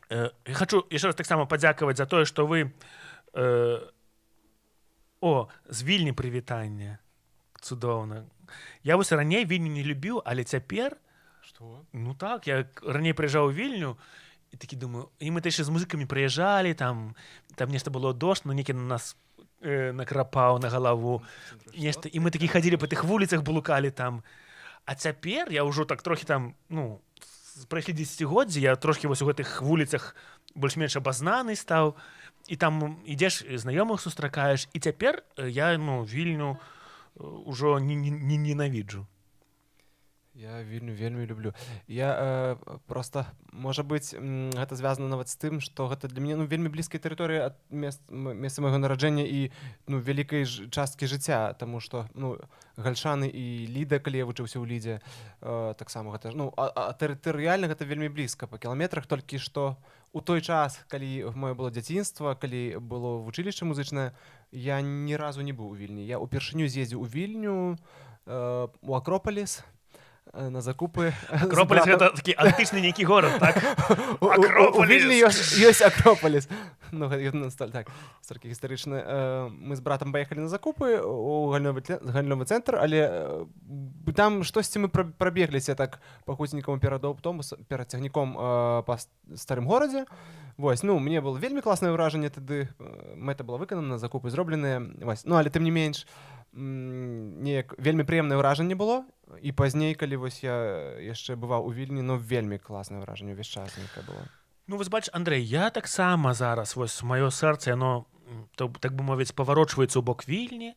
я хачу яшчэ раз таксама падзякаваць за тое, што вы з Вільні прывітанне. Цудоўна. Я вось раней Вільню не любіў, але цяпер... Што? Ну так, я раней прыязджаў у Вільню, і такі думаю, і мы яшчэ з музыкамі прыязджалі, там нешта было дождж, но некі на нас накрапаў на галаву. Нешта, і мы такі хадзілі па тых вуліцах, блукалі там. А цяпер я ўжо так трохі там, ну, прайшлі 10-годдзі, я трошкі вось у гэтых вуліцах больш-менш абазнаны стаў, і там ідзеш, знаёмых сустракаеш, і цяпер я, ну, Вільню ўжо не ненавіджу. Я Вільню вельмі люблю. Я просто, можа быць, гэта звязана нават з тым, што гэта для мяне, ну, вельмі блізкая тэрыторыя ад месца майго нараджэння і, ну, вялікай часткі жыцця, таму што, ну, Гальшаны і Ліда, калі я вучыўся ў Лідзе, таксама гэта, ну, а тэрытарыяльна гэта вельмі блізка па кіламетрах, толькі што у той час, калі маё было дзяцінства, калі было вучылішча музычнае, я ні разу не быў у Вільні. Я ўпершыню з'ездзіў у Вільню, у Акропаліс, на закупы. Акропаліс — гэта такі антычны нейкі горад, так? У Вільні ёсць Акропаліс. Ну, так, столькі гістарычны. Мы з братам паехалі на закупы у гандлёвы цэнтр, але там штосьці мы прабегліся так па хуценькаму перад цягніком па старым горадзе. Вось, ну, мне было вельмі класнае ўражанне тады, мэта была выканана, закупы зробленыя. Вось, ну, але тым не менш, неяк вельмі прыемнае ўражанне было. І пазней, калі вось я яшчэ бываў у Вільні, ну, вельмі класнае ўражанне ўвесь час нейкае было. Ну, вось бач, Андрэй, я таксама зараз, вось маё сэрца, яно, так бы мовіць, паварочваецца ў бок Вільні.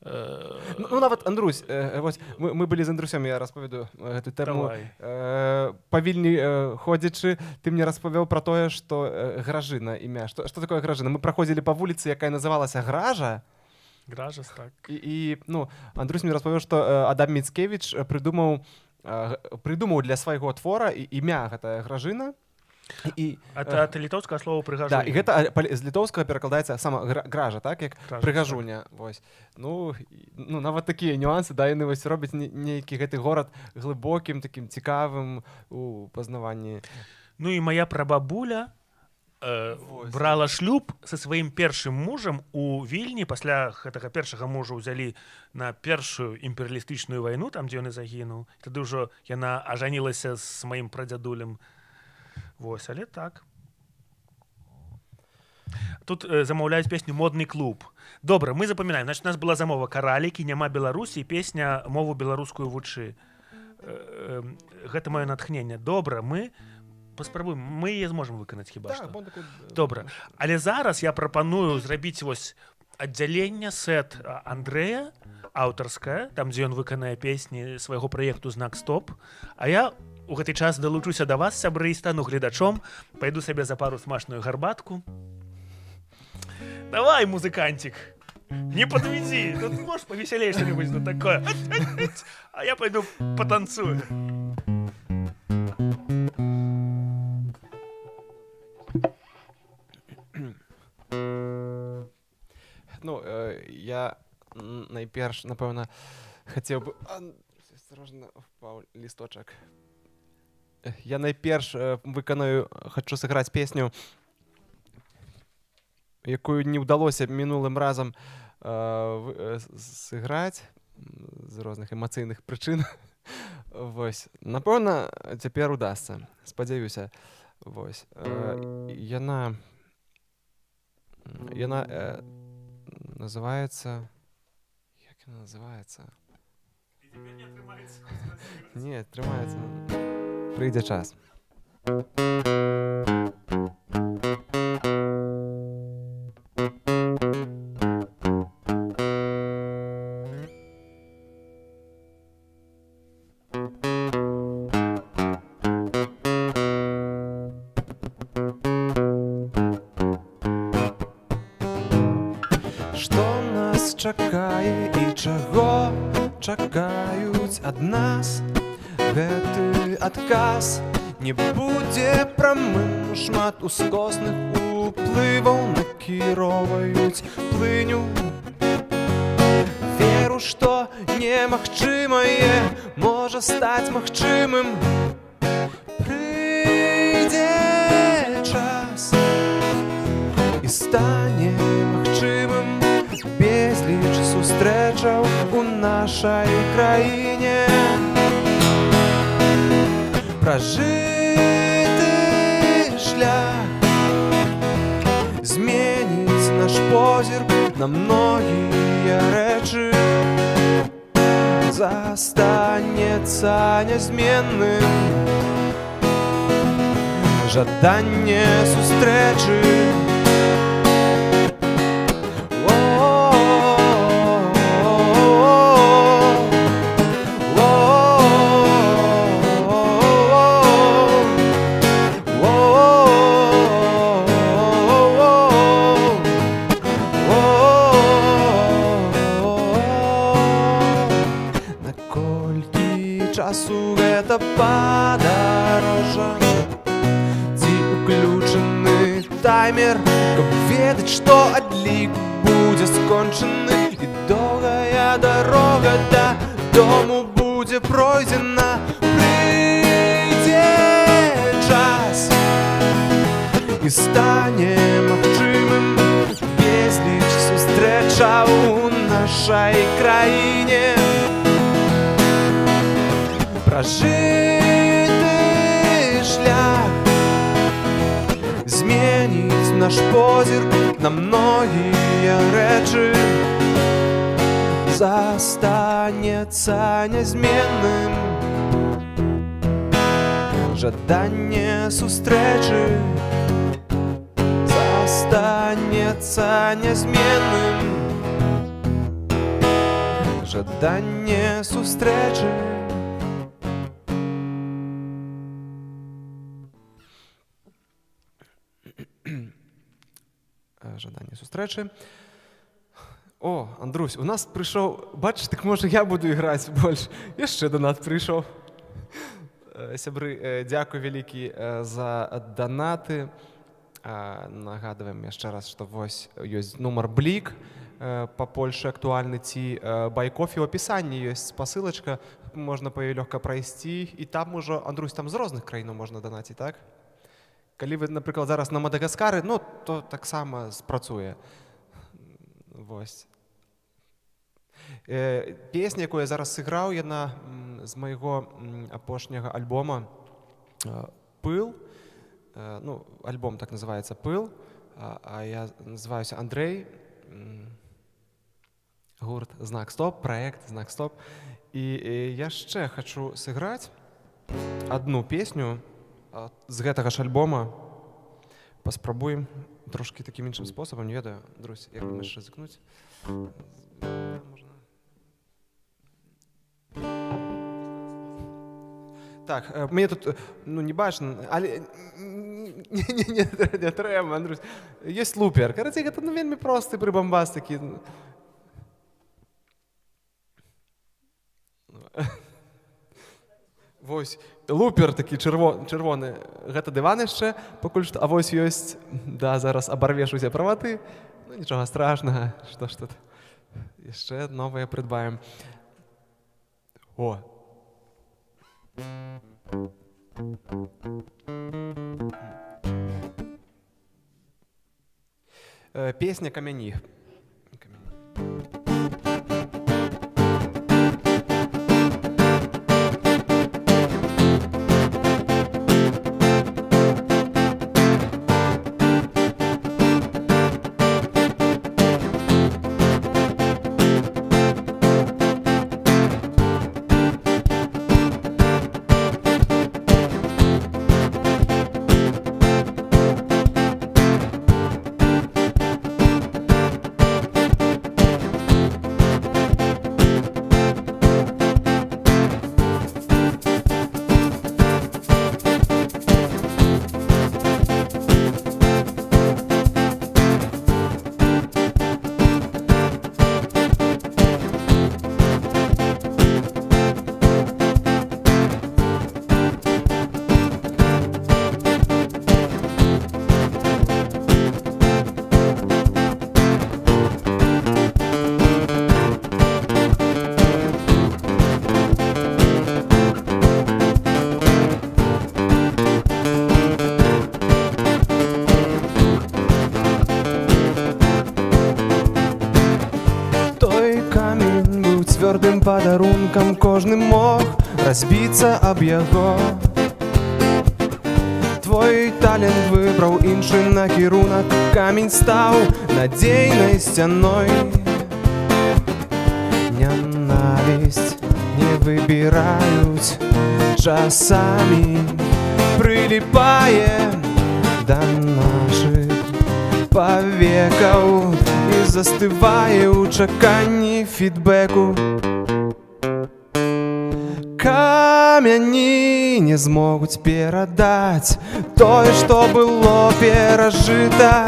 Ну, нават, Андрусь, вось, мы былі з Андрусем, я распаведу гэту тэму. Па Вільні ходзячы, ты мне распавёў пра тое, што Гражына імя. Што такое Гражына? Мы праходзілі па вуліцы, якая называлася Гража. Гражас, так. І ну, Андрусь мне распавёў, што Адам Міцкевіч прыдумаў для свайго твора імя гэтая Гражына. Ад літоўскага слова прыгажуня. Да, і гэта з літоўскага перакладаецца сама гража, так, як прыгажуня. Вось. Ну, нават такія нюансы, да, яны вось робяць нейкі гэты горад глыбокім, такім цікавым у пазнаванні. Ну і мая прабабуля брала шлюб са сваім першым мужам у Вільні. Пасля гэтага першага мужа ўзялі на першую імперыялістычную вайну, там, дзе ён і загінуў. Тады ўжо яна ажанілася з маім прадзядулем. Вось, але так. Тут замаўляюць песню «Модны клуб». Добра, мы запамінаем. Значит, у нас была замова «Каралікі», «Няма Беларусі» і песня «Мову беларускую вучы». Гэта маё натхненне. Добра, мы паспрабуем. Мы яе зможам выканаць хіба што. Добра. Але зараз я прапаную зрабіць вось аддзяленне сет Андрэя, аўтарскае, там, дзе ён выканае песні свайго праекту «Знак Стоп». А я у гэты час далучуся да вас, сябры, і стану гледачом, пайду сабе за пару смачную гарбатку. Давай, музыкантик, не подведи, тут можешь повеселее что-нибудь тут такое. А я пойду потанцую. Ну, я найперш, напэўна, хацеў бы... Осторожно, впаў лісточак. Я найперш хачу сыграць песню, якую не ўдалося мінулым разам сыграць з розных эмацыйных прычын. Вось. Напэўна, цяпер удасца. Спадзяюся. Вось. Яна называецца... Як яна называецца? Не, трымаецца. Прыйдзе час. Што нас чакае і чаго чакаюць ад нас? Гэты адказ не будзе прамым, шмат ускосных уплываў накіроўваюць плыню. Веру, што немагчымае можа стаць магчымым. Прыйдзе час і стане магчымым безліч сустрэчаў у нашай краіне. Пражыты шлях зменіць наш позірк на многія рэчы. Застанецца нязменным жаданне сустрэчы. Часу гэта падарожжа, ці уключаны таймер, каб ведаць, што адлік будзе скончаны і доўгая дарога да дому будзе пройдзена. Прыйдзе час і стане магчымым безліч сустрэчаў у нашай краіне. Пражыты шлях зменіць наш позірк на многія рэчы. Застанецца нязменным жаданне сустрэчы. Застанецца нязменным жаданне сустрэчы. Жаданне сустрэчы. О, Андрусь, у нас прыйшоў, бачыш, так можа я буду іграць больш. Яшчэ донат прыйшоў. Сябры, дзякуй вялікі за данаты. Нагадваем яшчэ раз, што вось ёсць нумар Блік, па Польшы актуальны, ці Байкофі. У апісанні ёсць спасылачка, можна па ёй лёгка прайсці, і там ужо, Андрусь, там з розных краінаў можна данаціць, так? Калі вы, напрыклад, зараз на Мадагаскары, ну, то таксама спрацуе. Вось. Песня, якую я зараз сыграў, яна з майго апошняга альбома «Пыл». Ну, альбом так называецца «Пыл», а я называюся Андрэй. Гурт «Знак Стоп», праект «Знак Стоп». І яшчэ хачу сыграць адну песню з гэтага ж альбома. Паспрабуем трошки таким іншым спосабам, не ведаю. Друзі, як думаеш, ризикнуць? Так, мені тут, ну, не бачно, але не трэба, Андрусь. Ёсць лупер. Карацей, гэта, ну, вельмі просты прыбамбас такі. Вось, лупер такі чырвоны. Гэта дыван яшчэ пакуль што. А вось ёсць, да, зараз абарвеш усе праваты. Ну, нічога страшнага. Што ж тут? Яшчэ новае прыдбаем. О! Песня «Камяні». Цвёрдым падарункам кожны мог разбіцца аб яго. Твой талент выбраў іншы накірунак, камень стаў надзейнай сцяной. Нянавісць не выбіраюць, часамі прыліпае да нашых павекаў і застывае ў чаканні фідбэку. Камяні не змогуць перадаць тое, што было перажыта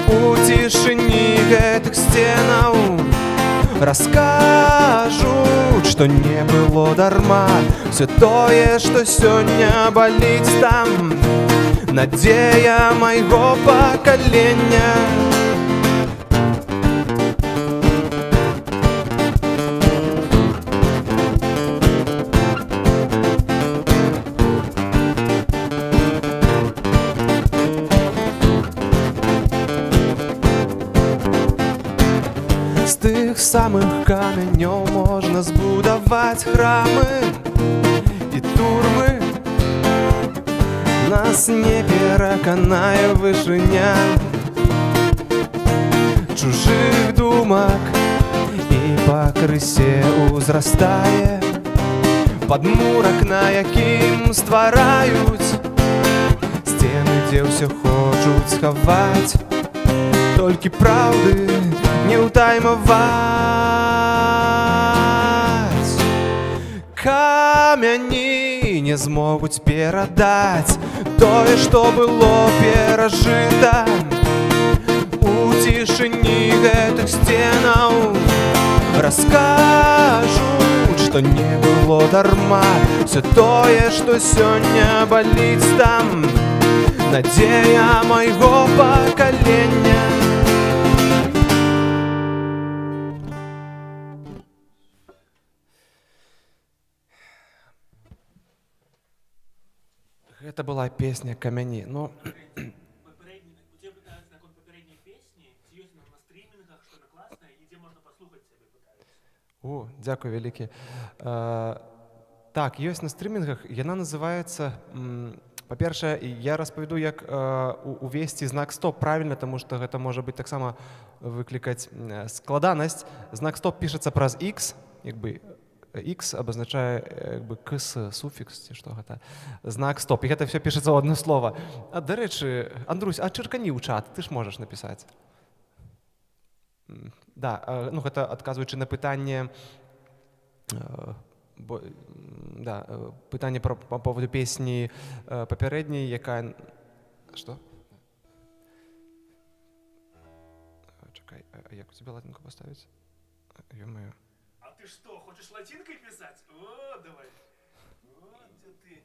у цішыні гэтых сценаў. Раскажуць, што не было дарма всё тое, што сёння баліць там. Надзея майго пакалення. тых самых камянёў можна збудаваць храмы і турмы. Нас не пераканае вышыня чужых думак і пакрысе ўзрастае падмурак, на якім ствараюць сцены, дзе ўсё хочуць схаваць, толькі праўды не ўтаймаваць. Камяні не змогуць перадаць тое, што было перажыта у цішыні гэтых сценаў. Раскажуць, што не было дарма всё тое, што сёння баліць там. Надзея майго пакалення. Гэта была песня «Камяні». Ну, о, дзякуй вялікі. Так, ёсць на стрімінгах. Яна называецца, па-першае, я распавяду, як увесці знак «Стоп» правільна, таму што гэта можа быць таксама выклікаць складанасць. Знак «Стоп» пішацца праз X, як бы X абазначае як бы кс, суфікс ці што гэта. Знак «Стоп». І гэта ўсё пішацца ў адно слова. А, дарэчы, Андрусь, а чыркані ў чат, ты ж можаш напісаць. Да, ну гэта адказваючы на пытанне, да, пытанне па поводу песні папярэдняй, якая... Што? Чакай, а як у цябе латынку паставіць? Ё-моё. А ты что, хочешь латинкой писать? О, давай. Вот ты.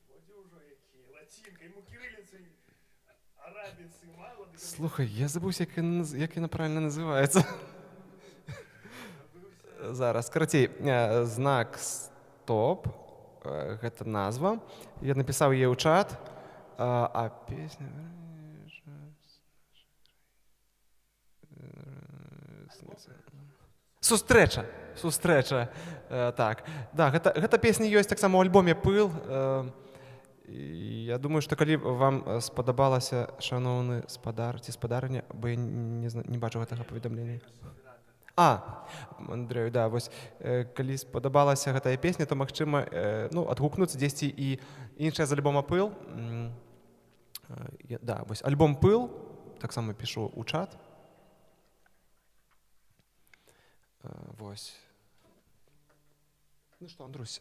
Вот уже какие. Латинкой, ему кириллицей, арабицей мало. Слухай, я забыўся, як яна правильно называецца. Зараз, карацей, знак «Стоп», гэта назва. Я напісаў яе ў чат, а песня... Сустрэча. Так. Да, гэта песня ёсць таксама ў альбоме «Пыл». Я думаю, што калі вам спадабалася, шаноўны спадар ці спадарыня, бо я не бачу гэтага паведамлення. Андрэю, да, вось, калі спадабалася гэтая песня, то магчыма, ну, адгукнуцца дзесьці і іншая з альбома «Пыл». Да, вось, альбом «Пыл», таксама пішу ў чат. Вось. Ну што, Андрусь,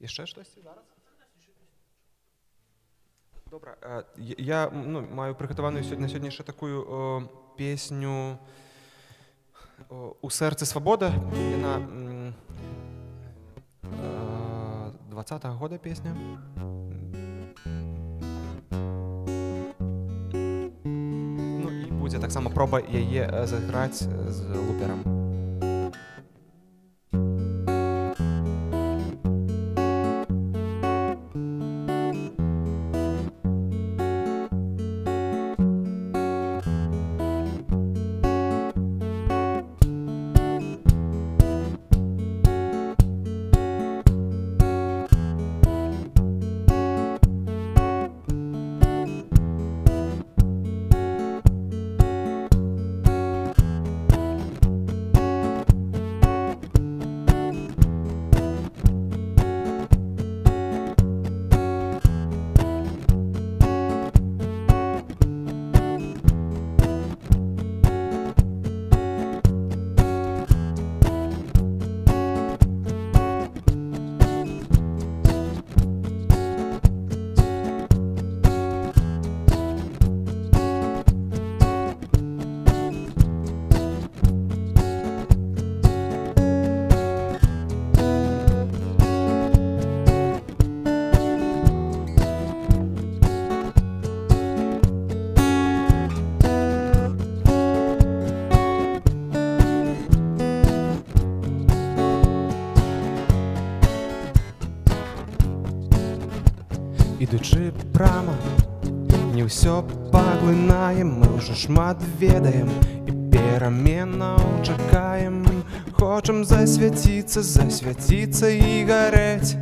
яшчэ штосьці зараз? Добра, я маю прыгатаваную на сёння яшчэ такую песню «У сэрцы свабода». Яна 20-го года песня. Ну і будзе таксама проба яе зайграць з луперам. Ідучи прямо Не ўсё паглынаем, мы ўжо шмат ведаем і пераменаў чакаем. Хочам засвяціцца, засвяціцца і гарэць.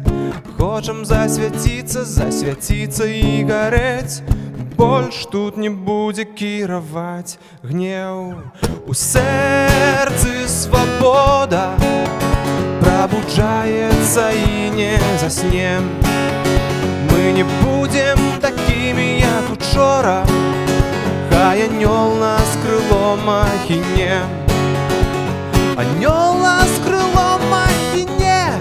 Хочам засвяціцца, засвяціцца і гарэць. Больш тут не будзе кіраваць гнеў. У сэрцы свабода прабуджаецца і не заснем. Мы не будем такімі, як учора. Хай анёл нас крылом ахіне. Анёл нас крылом ахіне.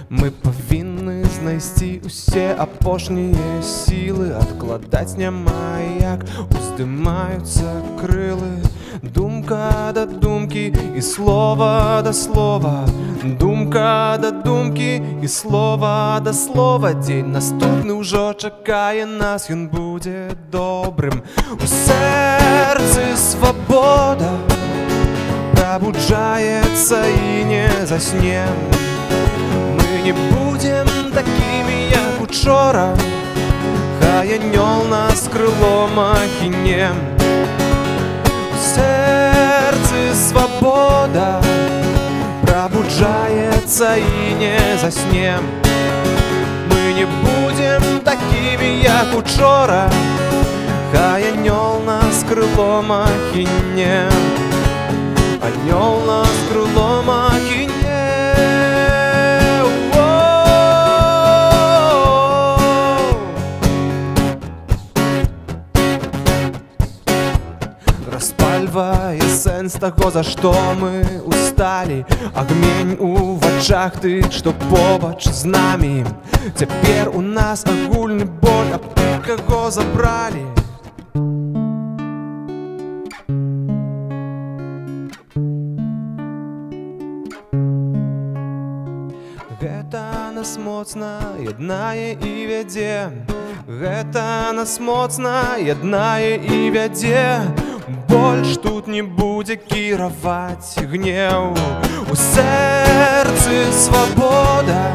Мы павінны знайсці ўсе апошнія сілы. Адкладаць няма як, уздымаюцца крылы. Думка да думкі і слова да слова. Думка да думкі і слова да слова. Дзень наступны ўжо чакае нас, ён будзе добрым. У сэрцы свабода прабуджаецца і не заснем. Мы не будем такімі, як учора. Хай анёл нас крылом ахіне. У сэрцы свабода прабуджаецца і не заснем. Мы не будем такімі, як учора. Хай анёл нас крылом ахіне. Анёл нас крылом ахіне. Распальвае сэнс таго, за што мы усталі. Агмень у вачах тых, што побач з намі. Цяпер у нас агульны боль аб тых, каго забралі. Гэта нас моцна яднае і вядзе. Гэта нас моцна яднае і вядзе. Больш тут не будзе кіраваць гнеў. У сэрцы свабода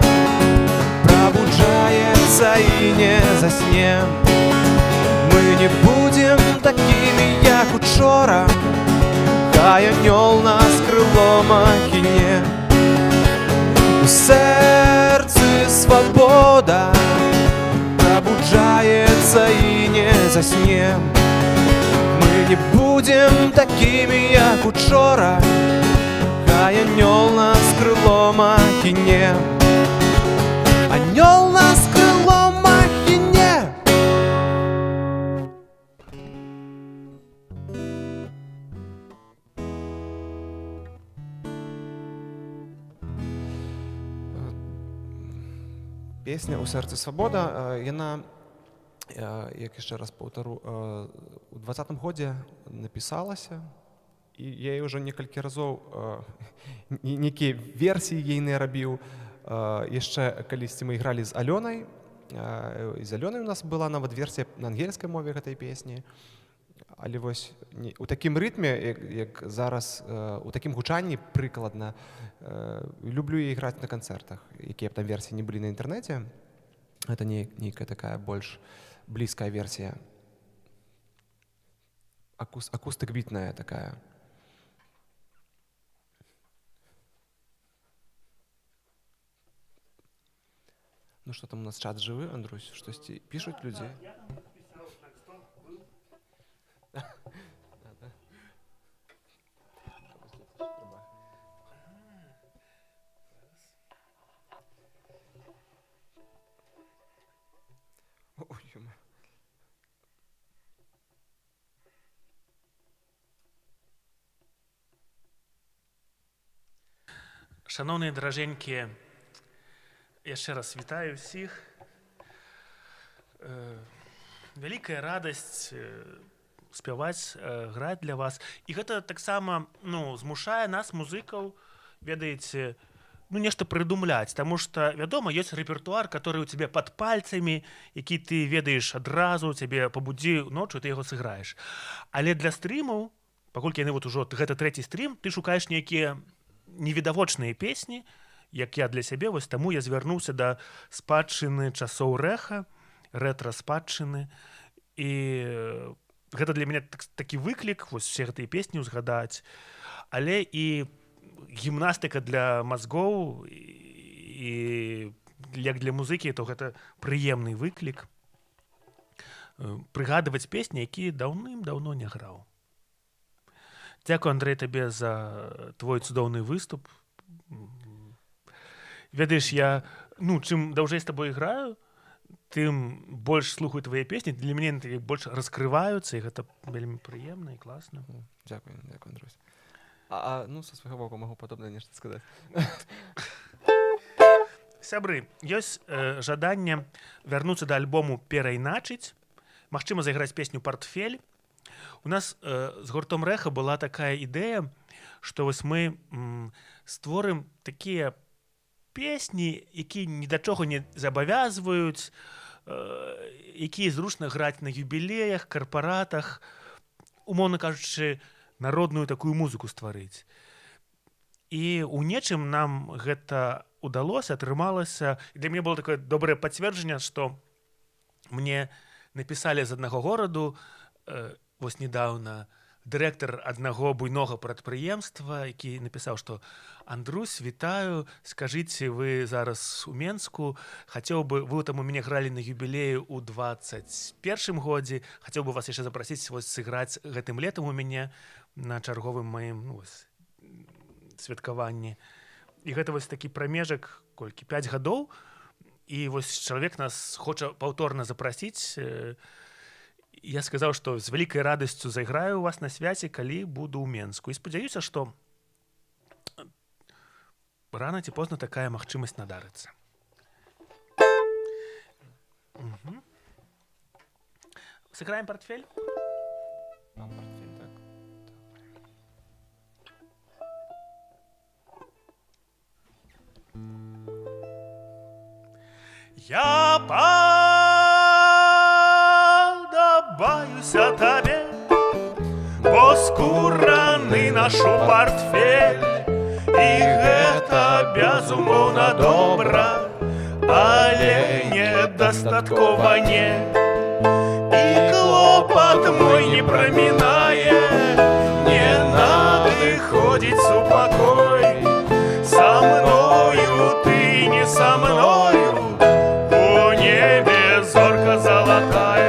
прабуджаецца і не заснем. Мы не будем такімі, як учора. Хай анёл нас крылом ахіне. У сэрцы свабода прабуджаецца і не заснем. Мы не будем такімі, як учора. Хай анёл нас крылом ахіне. Анёл нас крылом ахіне. Песня «У сэрцы свабода», яна, як яшчэ раз паўтару, у 20-м годзе напісалася, і я яе ўжо некалькі разоў нейкія версіі ейныя рабіў. Яшчэ калісьці мы ігралі з Алёнай, з Алёнай у нас была нават версія на ангельскай мове гэтай песні. Але вось у такім рытме, як зараз, у такім гучанні прыкладна, люблю я іграць на канцэртах, якія б там версіі не былі на інтэрнэце. Гэта нейкая такая больш блізкая версія. Акустык-бітная такая. Ну што там у нас чат жывы, Андрусь? Штосьці пішуць людзі? Шановныя даражэнькія, яшчэ раз вітаю ўсіх. Вялікая радасць спяваць, граць для вас. І гэта таксама змушае нас, музыкаў, ведаеце, нешта прыдумляць, таму што, вядома, ёсць рэпертуар, который у цябе пад пальцамі, які ты ведаеш адразу, цябе пабудзі ноччу, ты яго сыграеш. Але для стрымаў, паколькі яны ўжо гэта трэці стрым, ты шукаеш нейкія невідавочныя песні, як я для сябе, вось таму я звярнуўся да спадчыны часоў рэха, рэтра-спадчыны. І гэта для мяне такі выклік, вось усе гэтыя песні ўзгадаць, але і гімнастыка для мазгоў, і як для музыкі, то гэта прыемны выклік. Прыгадваць песні, якія даўным-даўно не граў. Дзякую, Андрэй, табе за твой цудоўны выступ. Ведаеш, я, чым даўжэй з табой граю, тым больш слухаю твае песні, для мяне яны больш раскрываюцца, і гэта вельмі прыемна і класна. Дзякуй, Андрусь. Са свайго боку магу падобнае нешта сказаць. Сябры, ёсць жаданне вярнуцца да альбому «Перайначыць». Магчыма, зайграць песню «Партфель». У нас з гуртом «Рэха» была такая ідэя, што вось мы створым такія песні, якія ні да чого не забавязваюць, якія зручна граць на юбілеях, карпаратах, умоўна кажучы, народную такую музыку стварыць. І ў нечым нам гэта удалося, атрымалася. І для мяне было такое добрае пацверджанне, што мне напісалі з аднаго гораду, вось недавно, дырэктар аднаго буйнога прадпрыемства, які напісаў, што «Андрусь, вітаю, скажыце, вы зараз у Менску, хацеў бы, вы там у мяне гралі на юбілею ў 21 годзе, хацеў бы вас яшчэ запрасіць сыграць гэтым летам у мяне на чарговым маім святкаванні». І гэта вось такі прамежак, 5 гадоў, і вось чалавек нас хоча паўторна запрасіць. Я сказаў, што з вялікай радасцю зайграю у вас на свяце, калі буду ў Менску. І спадзяюся, што рана ці позна такая магчымасць надарыцца. Сыграем «Партфель»? «Партфель», так. Я падабаюся табе, бо скураны нашу партфель, і гэта безумоўна добра, але недастаткова не. І клопат мой не прамінае, не надыходзіць супакой. Са мною ты не са мною, у небе зорка залатая.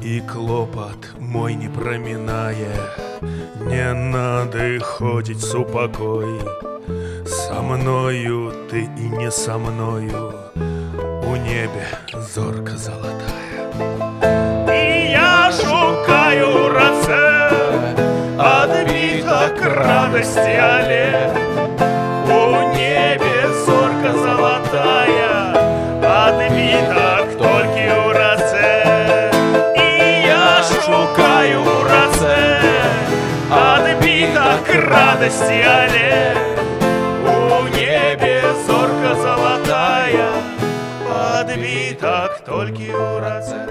І клопат мой не прамінае, не надыходзіць супакой. Са мною ты і не са мною, у небе зорка залатая. І я шукаю рацэ адбітак радасці, але у небе зорка залатая, адбітак толькі ў рацэ. Шукаю рацэ адбітак радасці, але у небе зорка залатая, адбітак толькі ў рацэ.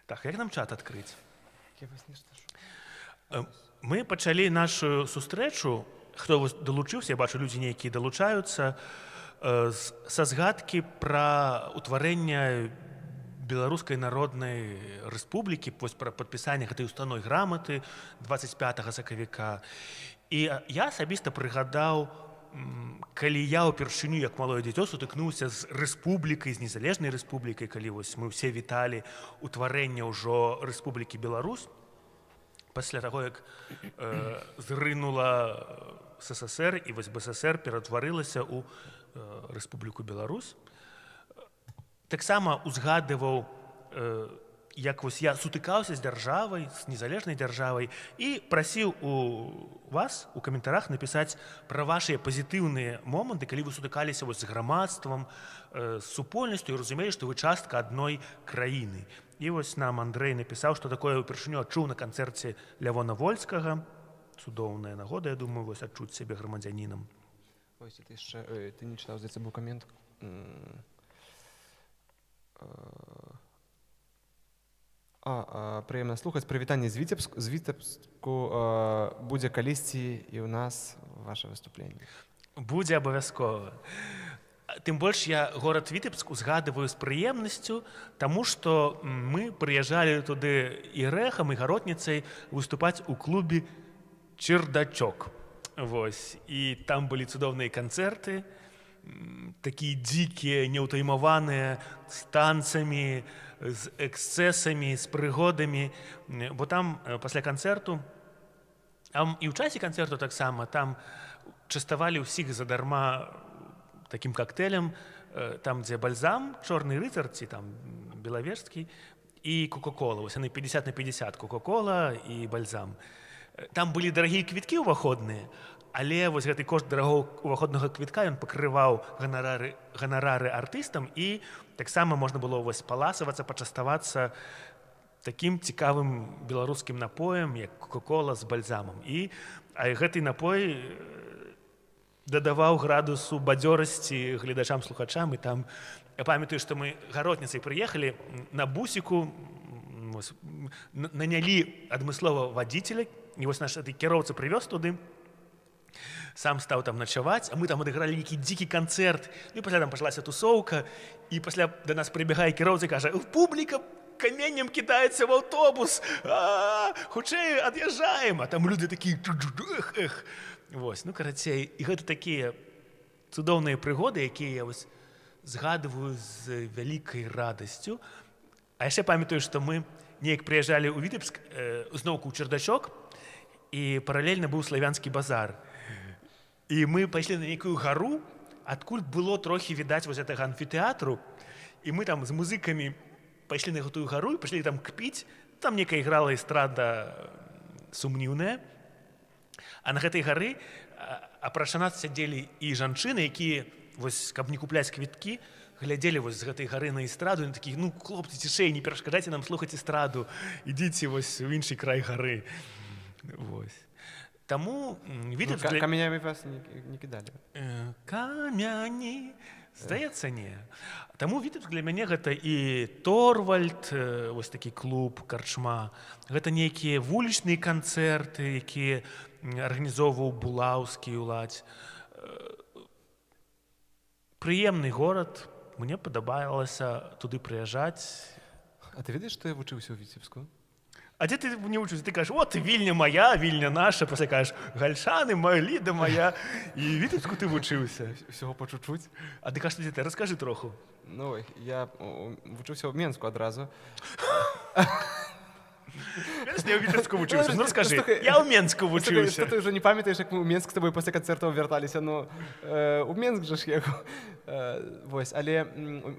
Так, як нам чат адкрыць? Мы пачалі нашу сустрэчу, хто далучыўся, я бачу, людзі нейкія далучаюцца, са згадкі пра ўтварэнне Беларускай народнай рэспублікі вось пра падпісанне гэтай уставной граматы 25 сакавіка. І я асабіста прыгадаў, калі я ўпершыню як малое дзіцё сутыкнуўся з рэспублікай, з незалежнай рэспублікай, калі вось мы ўсе віталі ўтварэнне ўжо Рэспублікі Беларусь, пасля таго, як зрынула СССР і вось БССР ператварылася ў Рэспубліку Беларусь, таксама узгадываў, як вось я сутыкаўся з дзяржавай, з незалежнай дзяржавай і прасіў у вас у каментарах напісаць пра вашыя пазітыўныя моманты, калі вы сутыкаліся вось з грамадствам, з супольнасцю і разумелі, што вы частка адной краіны. І вось нам Андрэй напісаў, што такое ўпершыню адчуў на канцэрце Лявона Вольскага. Цудоўная нагода, я думаю, вось адчуць сябе грамадзянінам. Ось, ты яшчэ, ты не чытаў, здаецца, быў камент. Прыемна слухаць. Прывітанне з Віцебску. Будзе калісьці і ў нас ваше выступленне. Будзе абавязкова. Тым больш я горад Віцебск узгадываю з прыемнасцю, таму што мы прыязджалі туды і рэхам, і гаротніцай выступаць у клубе «Чердачок». Вось. І там былі цудоўныя канцэрты, такія дзікія, неўтаймаваныя, з танцамі, з эксцэсамі, з прыгодамі. Бо там пасля канцэрту, і ў часе канцэрту таксама, там частавалі ўсіх задарма такім коктейлем, там, дзе бальзам, чорны рыцар, ці там белавежскі, і кока-кола. Вось яны 50/50, кока-кола і бальзам. Там былі дарагія квіткі ўваходныя, але вось гэты кошт дарагого ўваходнага квітка ён пакрываў ганарары артыстам, і таксама можна было вось паласавацца, пачаставацца такім цікавым беларускім напоем, як кока-кола з бальзамам. І гэты напой дадаваў градусу бадзёрасці гледачам-слухачам. І там я памятаю, што мы гаротніцай прыехалі на бусіку, нанялі адмыслова вадзіцеля, і вось наш кіроўца прывёз туды, сам стаў там начаваць, а мы там адыгралі нейкі дзікі канцэрт, і пасля там пачалася тусоўка, і пасля да нас прыбегае кіроўца і кажа: публіка каменем кідаецца ў аўтобус, хутчэй ад'язджаем, а там людзі такія эх. Вось, ну, карацей, і гэта такія цудоўныя прыгоды, якія я вось згадываю з вялікай радасцю. А яшчэ памятаю, што мы неяк прыязджалі ў Віцебск, зноўку ў Чердачок, і паралельна быў славянскі базар. І мы пайшлі на нейкую гару, адкуль было трохі відаць вось гэтага амфітэатру, і мы там з музыкамі пайшлі на гэтую гару і пашлі там кпіць. Там некая іграла эстрада сумніўная. А на гэтай гары апрача нас сядзелі і жанчыны, якія, вось, каб не купляць квіткі, глядзелі вось з гэтай гары на эстраду, і такі: ну, хлопцы, цішэй, не перашкаджайце нам слухаць эстраду, ідзіце вось у іншы край гары. Вось. Таму Віцебск... Камянямі вас не кідалі? Камяні... Здаецца, не. Таму Віцебск для мяне гэта і Торвальд, вось такі клуб, карчма, гэта нейкія вулічныя канцэрты, якія арганізоўваў Булаўскі ўладзь. Прыемны горад, мне падабалася туды прыязджаць. А ты ведаеш, што я вучыўся ў Віцебску? А дзе ты не вучыўся? Ты кажаш: от Вільня моя, Вільня наша, пасля кажаш: Гальшаны моя, Ліда моя. І Віцебску ты вучыўся. Всього по чуть-чуть. А ты кажаш, дзе ты? Раскажы троху. Ну, я вучыўся ў Менску адразу. Я ў Віцебску вучыўся. Ну, раскажы. Я ў Менску вучыўся. Ты ўжо не памятаеш, як мы ў Менск з табой пасля канцэртаў вярталіся. Ну, у Менск жа ж ехаў. Вось, але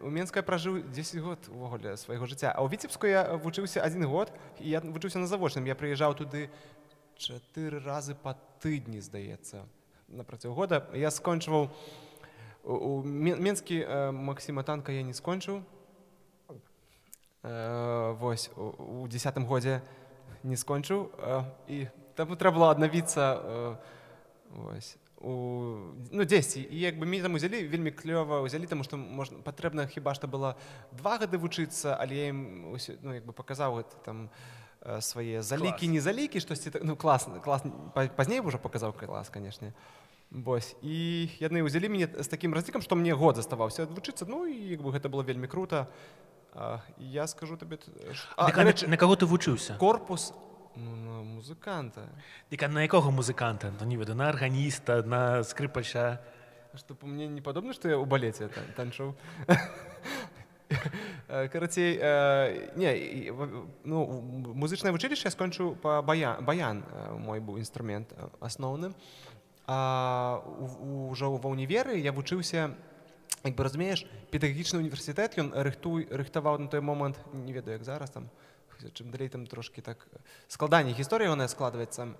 у Менску я пражыў 10 год увогуле свайго жыцця. А ў Віцебску я вучыўся 1 год, і я вучыўся на завочным. Я прыязджаў туды 4 разы па тыдні, здаецца, на працягу года. Я скончваў у Менскі Максіма Танка я не скончыў. Вось, у 10-м годзе не скончыў, і таму трэба было аднавіцца вось, ну, дзесьці. І як бы мяне там узялі, вельмі клёва узялі, таму што патрэбна хіба што было 2 гады вучыцца, але я ім, ну, як бы паказаў гэта там свае залікі, не залікі, штосьці, ну, клас, пазней ўжо паказаў клас, канешне. Вось, і яны ўзялі мяне з такім разлікам, што мне год заставаўся адвучыцца, ну, і як бы гэта было вельмі крута. Я скажу табе... Дык, на каго ты вучыўся? Корпус, ну, на музыканта. Дык, на якога музыканта? Ну, не ведаю, на арганіста, на скрыпача. Что, по мне не подобно, что я у балете танчу? Карацей, не, ну, музычнае вучылішча я скончыў па баян, мой быў інструмент асноўны. А ўжо ва ўніверы я вучыўся, як бы разумееш, педагагічны універсітэт, ён рыхтаваў на той момант, не ведаю, як зараз там, чым далей там трошкі так складаней гісторыя яна складваецца.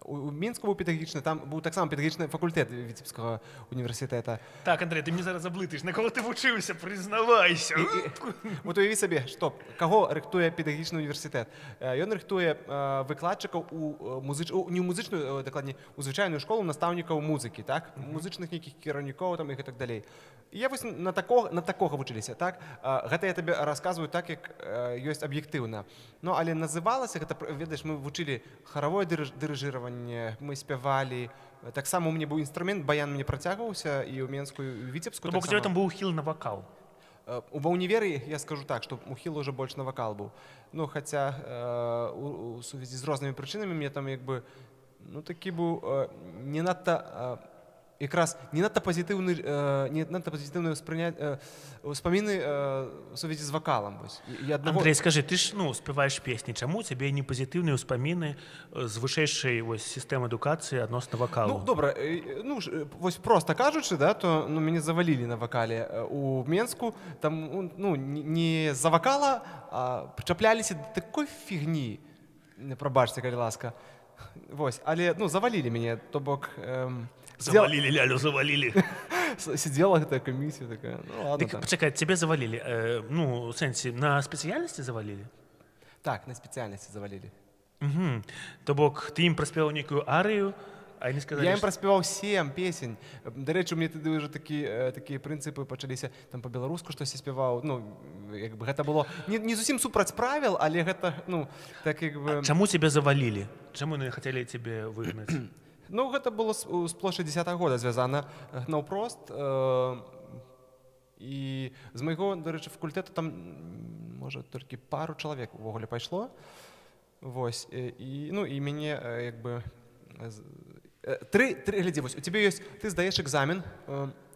У Мінску быў педагагічны, там быў таксама педагагічны факультэт Віцебскага універсітэта. Так, Андрей, ты мне зараз заблытаеш, на кого ты вучыўся, прызнавайся. Вот уяві сабе, што, каго рыхтуе педагагічны універсітэт? Ён рыхтуе выкладчыкаў не ў музычную, дакладней, у звычайную школу настаўнікаў музыкі, так? Музычных нейкіх кіраўнікоў там і гэтак далей. І я вось на такога вучыліся, так? Гэта я табе расказваю так, як ёсць аб'ектыўна. Ну, але называлася, гэта, ведаеш, мы вучылі харавое дырыжыраванне, мы спявалі. Таксама у мяне быў інструмент, баян мне працягваўся і ў Менскую, і ў Віцебскую. Бо где там быў ухіл на вакал? Ва ўніверы я скажу так, што ухіл уже больш на вакал быў. Ну, хаця у сувязі з рознымі прычынамі мне там як бы, ну, такі быў не надта якраз не надта пазітыўныя ўспаміны у сувязі з вакалам. Андрей, скажы, ты ж спяваеш песні, чаму у цябе не пазітыўныя ўспаміны з вышэйшай сістэмы адукацыі адносна вакалу? Ну, добра, ну, вось проста кажучы, да, то мяне завалілі на вакале у Менску, там, ну, не з-за вакала, а прычапляліся да такой фігні, прабачце, калі ласка. Вось, але, ну, завалілі мяне, то бок... Завалілі, лялю, завалілі. Сидела гэтая камісія такая, ну, ладно. Так, пачакай, цябе завалілі, ну, у сэнсе, на спецыяльнасці завалілі? Так, на спецыяльнасці завалілі. То бок, ты ім праспяваў нейкую арыю, а яны сказалі... Я ім праспяваў 7 песень. Дарэчы, у мяне тады ўжо такія прынцыпы пачаліся, там па-беларуску штосьці спяваў, ну, як бы гэта было не зусім супраць правіл, але гэта, ну, так як бы... Чаму цябе завалілі? Чаму яны хацелі цябе выгнаць? Ну, гэта было з плошчы 10-го года звязана наўпрост. І з майго, дарэчы, факультэта там, можа, толькі пару чалавек увогуле пайшло. Вось, і, ну, і мяне, як бы... Глядзі, вось, у цябе ёсць, ты здаеш экзамен,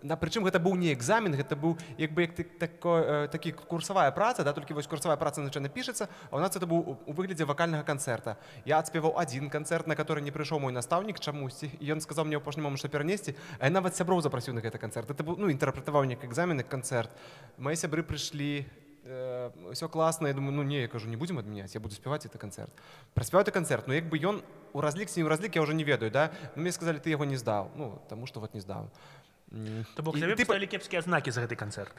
прычым гэта быў не экзамен, гэта быў як бы такі курсавая праца, да, толькі вось курсавая праца звычайна пішацца, а ў нас это быў у выглядзе вакальнага канцэрта. Я адспеваў адзін канцэрт, на который не прыйшоў мой настаўнік чамусьці, і ён сказаў мне ў апошні момант, што перанесці, а я нават сяброў запрасіў на гэты канцэрт. Это быў, ну, інтэрпрэтаваў нейкі экзамен, як канцэрт. Мае сябры прыйшлі, ўсё класна, я думаю, ну не, я кажу, не будзем адмяняць, я буду спяваць гэты канцэрт. Праспяваў гэты канцэрт, ну як бы ён у разлік ці не ў разлік, я ўжо не ведаю, да? Ну мне сказалі, ты яго не здаў, ну, таму што вот не здаў. То бок, тебе паставілі кепскія адзнакі за гэты канцэрт?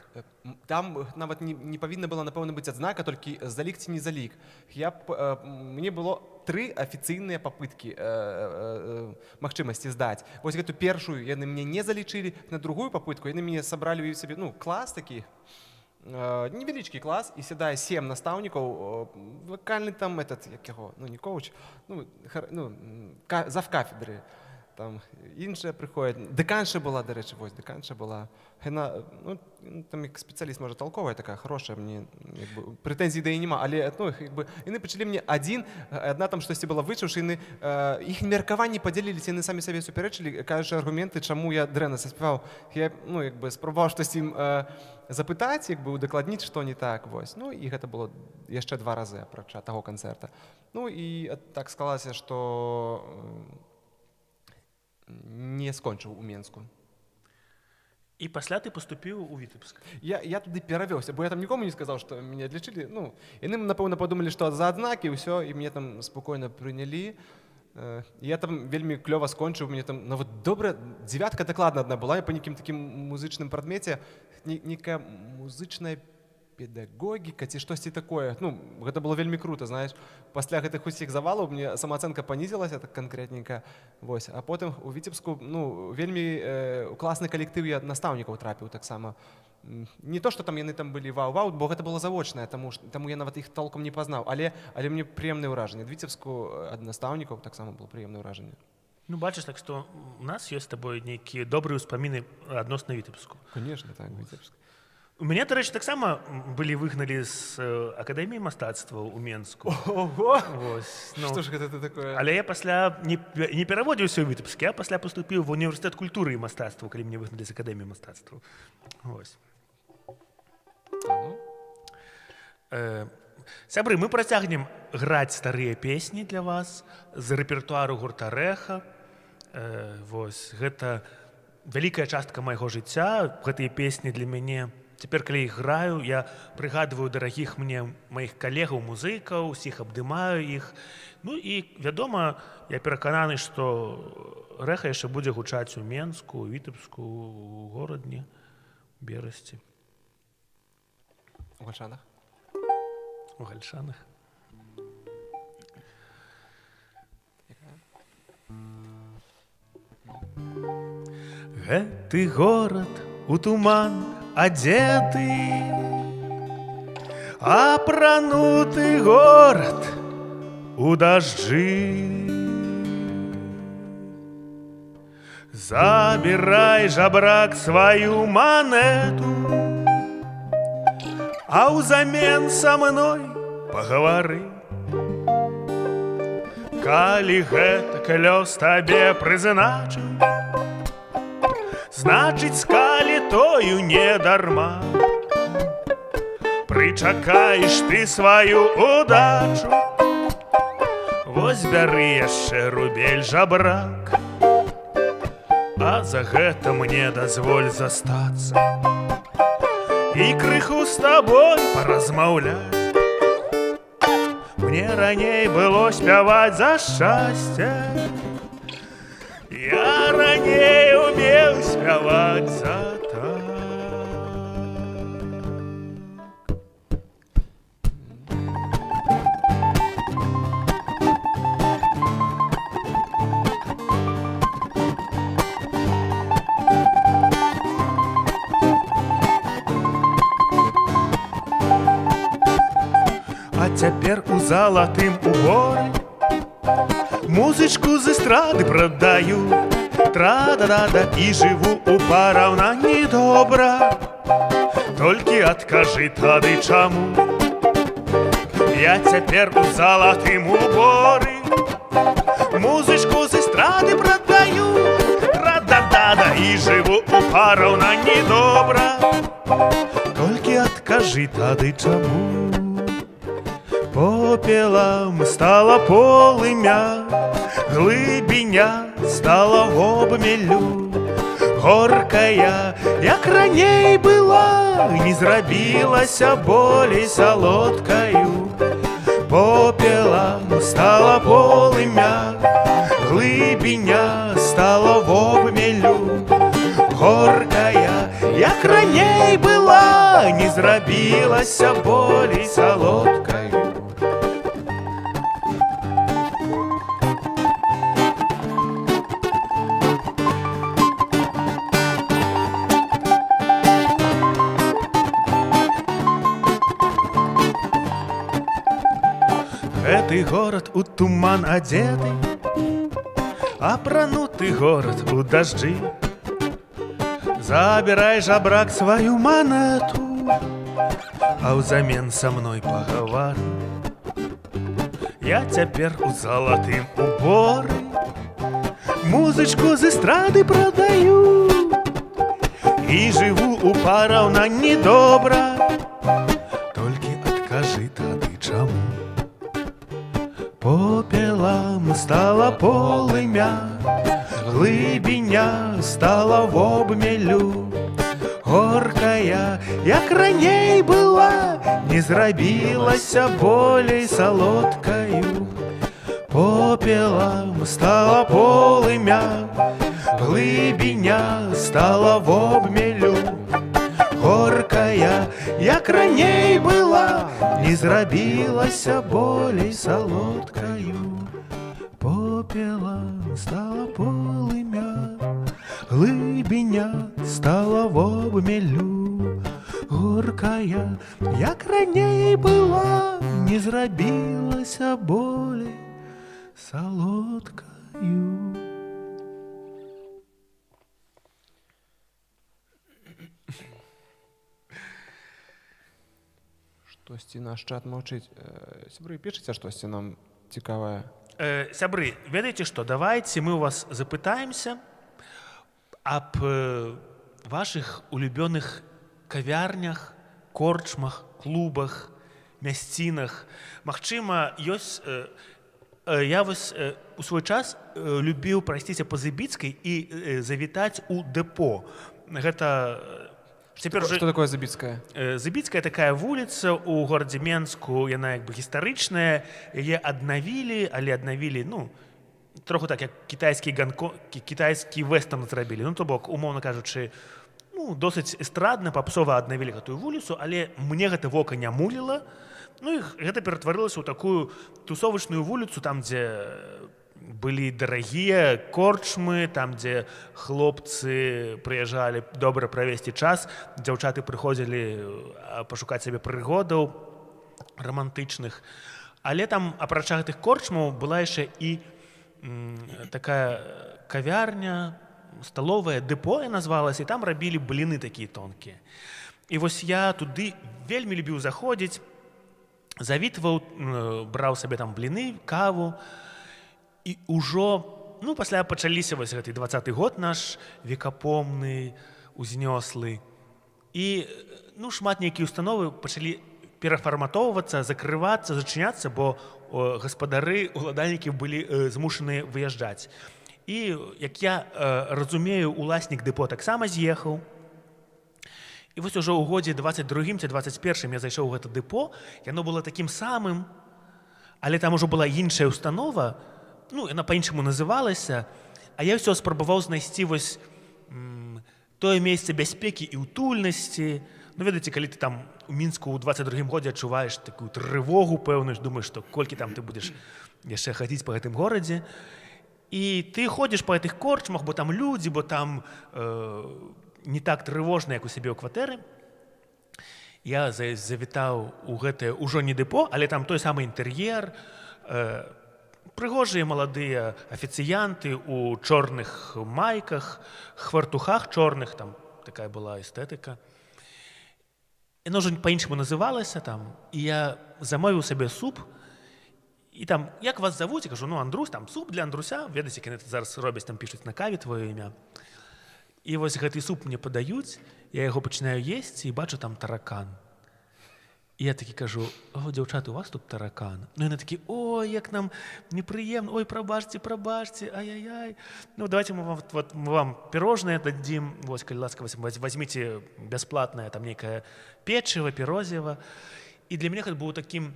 Там нават не павінна была, напэўна, быць адзнака, толькі залік ці не залік. Мне было 3 афіцыйныя папыткі магчымасці здаць. Вось гэту першую яны мне не залічылі, на другую папытку яны мяне сабралі ў сабе, ну, клас такі, невялічкі клас, і сядае 7 настаўнікаў, вакальны там, як яго, ну, не коуч, ну, завкафедры. Там іншая прыходзіць. Дэканша была, дарэчы, вось, дэканша была. Яна, ну, там як спецыяліст, можа, толковая такая, хорошая, мне, як бы, прэтэнзій да яе няма, але, ну, як бы, яны пачалі мне адна там штосьці была вычаўшы, яны, іх меркаванні падзеліліся, яны самі сабе суперэчылі, кажучы аргументы, чаму я дрэнна заспяваў. Я, ну, як бы, спрабаваў штосьці ім запытаць, як бы, удакладніць, што не так, вось. Ну, і гэта было яшчэ 2 разы апрача таго канцэрта. Ну, і так склалася, што не скончыў у Менску. І пасля ты паступіў у Віцебск? Я туды перавёўся, бо я там нікому не сказаў, што мяне адлічылі. Ну, яны, напэўна, падумалі, што за адзнакі, і ўсё, і мне там спакойна прынялі. Я там вельмі клёва скончыў, мне там нават добра, 9 дакладна адна была, я па нейкім такім музычным прадмеце, нейкая музычная педагогіка ці штосьці такое. Ну, гэта было вельмі круто, знаеш. Пасля гэтых усіх завалаў мне самаацэнка панізілася так канкрэтненька. Вось. А потым у Віцебску, ну, вельмі класны калектыў я настаўнікаў трапіў таксама. Не то, што там яны там былі вау-вау, бо гэта было завочнае, таму я нават іх толком не пазнаў, але мне прыемнае ўражанне. Ад Віцебску, ад настаўнікаў таксама было прыемнае ўражанне. Ну, бачыш, так што у нас ёсць з табой нейкія добрыя ўспаміны адносна Віцебску. Конечно, так, Віцебск. У мяне, дарэчы, таксама былі выгналі з акадэміі мастацтваў у Менску. Ого! Вось, ну, Што ж гэта такое? але я пасля не пераводзіўся ў Вітебск, я пасля паступіў ва універсітэт культуры і мастацтваў, калі мне выгналі з акадэміі мастацтваў. Вось. Сябры, мы працягнем граць старыя песні для вас з рэпертуару гурта «Рэха». Вось, гэта вялікая частка майго жыцця. Гэтыя песні для мяне. Цяпер, калі іх граю, я прыгадваю дарагіх мне маіх калегаў, музыкаў, усіх абдымаю іх. Ну і, вядома, я перакананы, што «Рэха» яшчэ будзе гучаць у Менску, у Вітебску, у горадні, у Берасці. У Гальшанах? У Гальшанах. Гэты горад у туман адзеты, апрануты горад у дажджы. Забірай, жабрак, сваю манету, а ўзамен са мной пагавары. Калі гэтак лёс табе прызначыў, значыць, калі тою не дарма. Прычакаеш ты сваю удачу, вось бяры яшчэ рубель, жабрак, а за гэта мне дазволь застацца і крыху з табой паразмаўляць. Мне раней было спяваць за шчасце, я раней умеў спяваць за так. А цяпер у залатым уборы музычку з эстрады прадаю. Тра-да-да-да, і жыву у параўнанні добра. Толькі адкажы тады чаму я цяпер у залатым уборы музычку з эстрады прадаю. Тра-да-да-да, і жыву у параўнанні добра. Толькі адкажы тады чаму попелам стала полымя, глыбіня стала обмелю. Горкая, як раней была, не зрабілася болей салодкаю. Попелам стала полымя, глыбіня стала обмелю. Горкая, як раней была, не зрабілася болей салодкаю. Гэты горад у туман адзеты, апрануты горад у дажджы. Забірай, жабрак, сваю манету, а ўзамен са мной пагавары. Я цяпер у залатым уборы музычку з эстрады прадаю і жыву у параўнанні добра. Толькі адкажы тады чаму попелам стала полымя, глыбіня стала обмелю. Горкая, як раней была, не зрабілася болей салодкаю. Попелам стала полымя, глыбіня стала обмелю. Горкая, як раней была, не зрабілася болей салодкаю. Попелам стала полымя, глыбіня стала обмелю. Горкая, як раней была, не зрабілася болей салодкаю. Штосьці наш чат маўчыць. Сябры, пішыце штосьці нам цікавае. Сябры, ведаеце што, давайце мы ў вас запытаемся аб вашых улюбёных кавярнях, корчмах, клубах, мясцінах. Магчыма, ёсць... Я вось у свой час любіў прайсціся па Забіцкай і завітаць у дэпо. Гэта... Што такое Забіцкая? Забіцкая такая вуліца ў горадзе Менску, яна як бы гістарычная, яе аднавілі, але аднавілі, троху так, як кітайскі вэстэрн зрабілі. То бок, умоўна кажучы, досыць эстрадна, папсова аднавілі гэтую вуліцу, але мне гэта вока не муліла. І гэта ператварылася ў такую тусовачную вуліцу, там, дзе былі дарагія корчмы, там, дзе хлопцы прыязджалі добра правесці час, дзяўчаты прыходзілі пашукаць сабе прыгодаў рамантычных. Але там, апрача гэтых корчмаў, была яшчэ і такая кавярня, сталовая, дэпо назвалася, і там рабілі бліны такія тонкія. І вось я туды вельмі любіў заходзіць, завітваў, браў сабе там бліны, каву, і ўжо, пасля пачаліся вось гэты 20-й год наш векапомны, узнёслы. І, шмат нейкія установы пачалі перафарматоўвацца, закрывацца, зачыняцца, бо гаспадары, уладальнікі былі змушаны выязджаць. І, як я разумею, уласнік дэпо таксама з'ехаў. І вось ужо ў годзе 22-м ці 21-м я зайшоў у гэта дэпо, яно было такім самым, але там ужо была іншая установа, яна па-іншаму называлася, а я ўсё спрабаваў знайсці вось тое месца бяспекі і утульнасці. Ведаеце, калі ты там у Мінску ў 22-м годзе адчуваеш такую трывогу пэўную, думаеш, што колькі там ты будзеш яшчэ хадзіць па гэтым горадзе. І ты ходзіш па гэтых корчмах, бо там людзі, бо там не так трывожна, як у сябе ў кватэры. Я завітаў у гэтае ўжо не дэпо, але там той самы інтэр'ер, прыгожыя маладыя афіцыянты ў чорных майках, хвартухах чорных, там такая была эстэтыка. Яно ўжо па-іншаму называлася там, і я замовіў сабе суп, і там, як вас завуць? Я кажу, Андрусь, там суп для Андруся, ведаеце, яны зараз робяць, там пішуць на каве твоё імя. І вось гэты суп мне падаюць, я яго пачынаю есці і бачу там таракан. І я такі кажу, дзяўчаты, у вас тут таракан. Яны такі, ой, як нам непрыемна, ой, прабачце, ай-яй-яй. Давайте мы вам пирожное дадзім, вось, калі ласка, возьмите бясплатнае, там нейкае печыва, пірозіва. І для мяне гэта быў такім,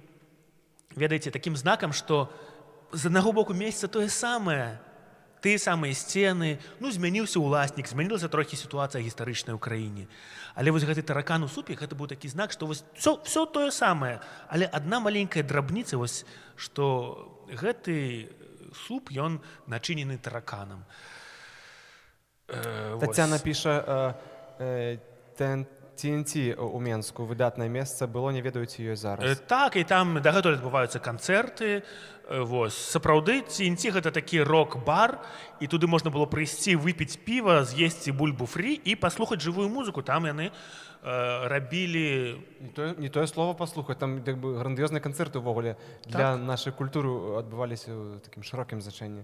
ведаеце, такім знакам, што з аднаго боку месяца тое самае, тыя самыя сцены, змяніўся ўласнік, змянілася трохі сітуацыя гістарычная ў краіне. Але вось гэты таракан у супе, гэта быў такі знак, што вось все тое самае, але адна маленькая драбніца, вось, што гэты суп, ён начынены тараканам. Тацяна піша, TNT у Менску, выдатнае месца, было, не ведаюць ёй зараз. Так, і там дагэтуль адбываюцца канцэрты. Сапраўды, TNT гэта такі рок-бар, і туды можна было прыйсці, выпіць піва, з'есці бульбу фрі і паслухаць жывую музыку. Там яны рабілі... Не тое слова паслухаць, там грандыёзныя канцэрты ўвогуле для нашай культуры адбываліся ў такім шырокім значэнні.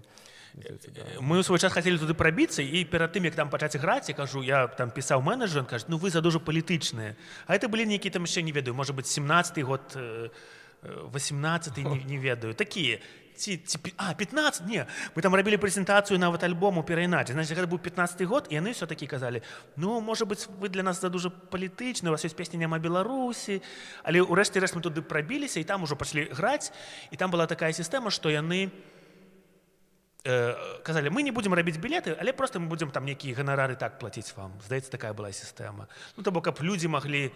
Мы ў свой час хацелі туды прабіцца, і перад тым, як там пачаць граць, я кажу, я там пісаў менеджер, ён кажа, вы задужа палітычныя. А гэта былі нейкія там яшчэ, не ведаю, можа быць, 17-й год, 18-й, не ведаю, такія. 15? Не, мы там рабілі прэзентацыю нават альбому «Перайначы». Значит, гэта быў 15-й год, і яны ўсё-такі казалі, можа быць, вы для нас задужа палітычны, у вас ёсць песня «Няма Беларусі», але ўрэшце рэшт мы туды прабіліся, і там ужо пачалі граць, і там была такая сістэма, што яны казалі, мы не будзем рабіць білеты, але проста мы будзем там нейкія ганарары так плаціць вам. Здаецца, такая была сістэма. То бок, каб людзі маглі,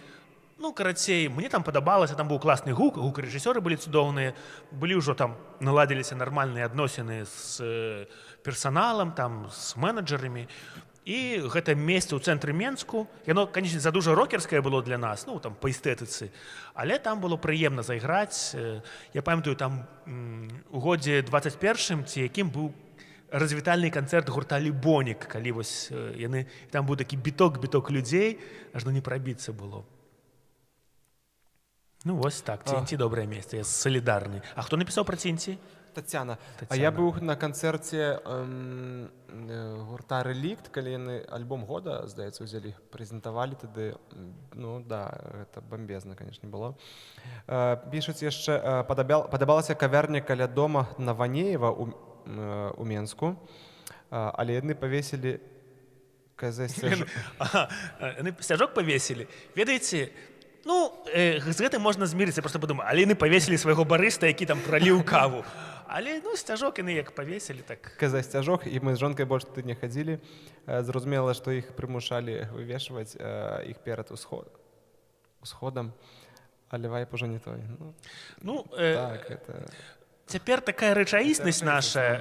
карацей, мне там падабалася, там быў класны гук, гукарэжысёры былі цудоўныя, былі ўжо там, наладзіліся нармальныя адносіны з персаналам, там, з менеджерамі. І гэта месца ў цэнтры Менску, яно, канечне, задужа рокерскае было для нас, там, па эстэтыцы, але там было прыемна зайграць. Я памятаю, там у годзе 21-м, ці якім быў развітальны канцэрт гурта «Лібонік», калі вось яны, там быў такі біток людзей, ажно не прабіцца было. Ну, вось так, TNT добрае месца, я салідарны. А хто напісаў пра TNT? Тацяна. А Тацяна. я быў на канцэрце гурта «Рэлікт», калі яны альбом года, здаецца, узялі, прэзентавалі тады. Ну, да, гэта бамбезна, канешне, было. Пішуць яшчэ, падабалася кавярня каля дома на Ванеева у Менску, але яны павесілі сцяжок. Яны сцяжок павесілі. Ведаеце, ну, з гэтым можна змірыцца, проста падумаю, але яны павесілі свайго барыста, які там праліў каву. Але, ну, сцяжок яны як павесілі, так. Сцяжок, і мы з жонкай больш туды не хадзілі. Зразумела, што іх прымушалі вывешваць іх перад усходам, але вайп ужо не той. Ну, Так, это... Цяпер такая рэчаіснасць наша,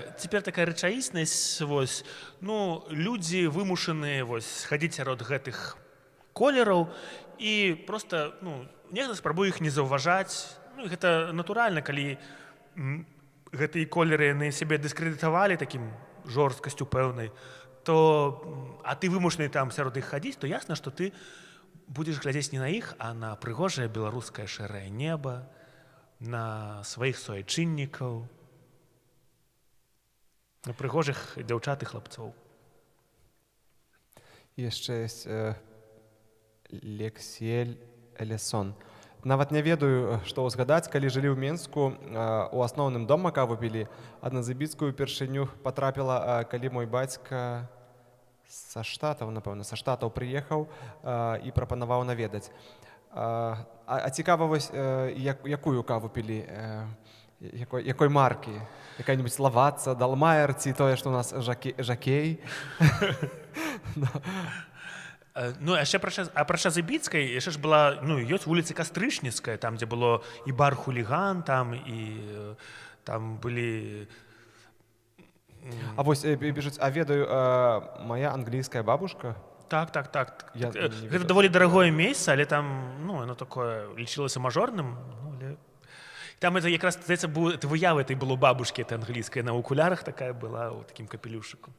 вось, ну, людзі вымушаныя вось хадзіць сярод гэтых колераў і проста, ну, нехта спрабуе іх не заўважаць. Ну, гэта натуральна, калі гэтыя колеры яны сябе дыскрэдытавалі такім жорсткасцю пэўнай, то, а ты вымушаны там сярод іх хадзіць, то ясна, што ты будзеш глядзець не на іх, а на прыгожае беларускае шэрае неба, на сваіх суайчыннікаў, на прыгожых дзяўчат і хлапцоў. Яшчэ ёсць Лексіэль Элесон. Нават не ведаю, што ўзгадаць, калі жылі ў Менску, у асноўным дома каву пілі, а на Забіцкую упершыню патрапіла, калі мой бацька са Штатаў, напэўна, са Штатаў прыехаў і прапанаваў наведаць. А цікава вось, якую каву пілі, якой маркі? Якая-нибудь Лавацца, Далмайер, ці тое, што ў нас Жакей? Ну, яшчэ апрача Забіцкай, яшчэ ж была, ну, ёсць вуліца Кастрычніцкая, там, дзе было і бар «Хуліган», там, і там былі... А вось, пішуць, а ведаю, мая англійская бабушка? Так. Гэта даволі дарагое месца, але там, ну, оно такое лічылася мажорным. Там это якраз, здаецца, выява этой было бабушкі, это англійская, на окулярах такая была, у такім капелюшыку.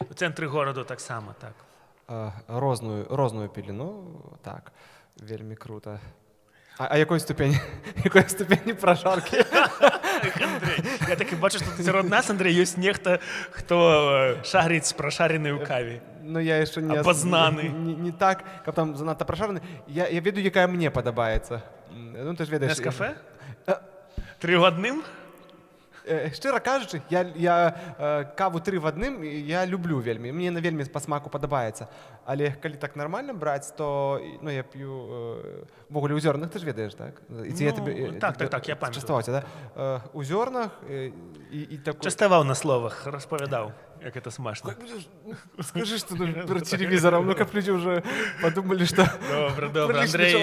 У цэнтры гораду таксама, так. Розную пілі, ну, так, вельмі крута. А якой ступені пражаркі? Андрей, я так і бачу, што сярод нас, Андрей, ёсць нехта, хто шарыць прошарены ў каве. Ну, я яшчэ не... Апазнаны. Не так, каб там занадта прошарены. Я ведаю, якая мне падабаецца. Ну, ты ж ведаеш... Нескафе? 3 в адным? Шчыра кажучы, я каву 3 в адным я люблю вельмі. Мне на вельмі па смаку падабаецца. Але калі так нармальна браць, то, ну, я п'ю ввогуле ў зёрнах, ты ж ведаеш, так? Так, я памятаю. Частаваць, да? У зёрнах і такой... Частаваў на словах, распавядаў, як это смачна. Скажы, што перад телевізорам, ну, каб людзі ўжо падумалі, што... Добра, Андрей,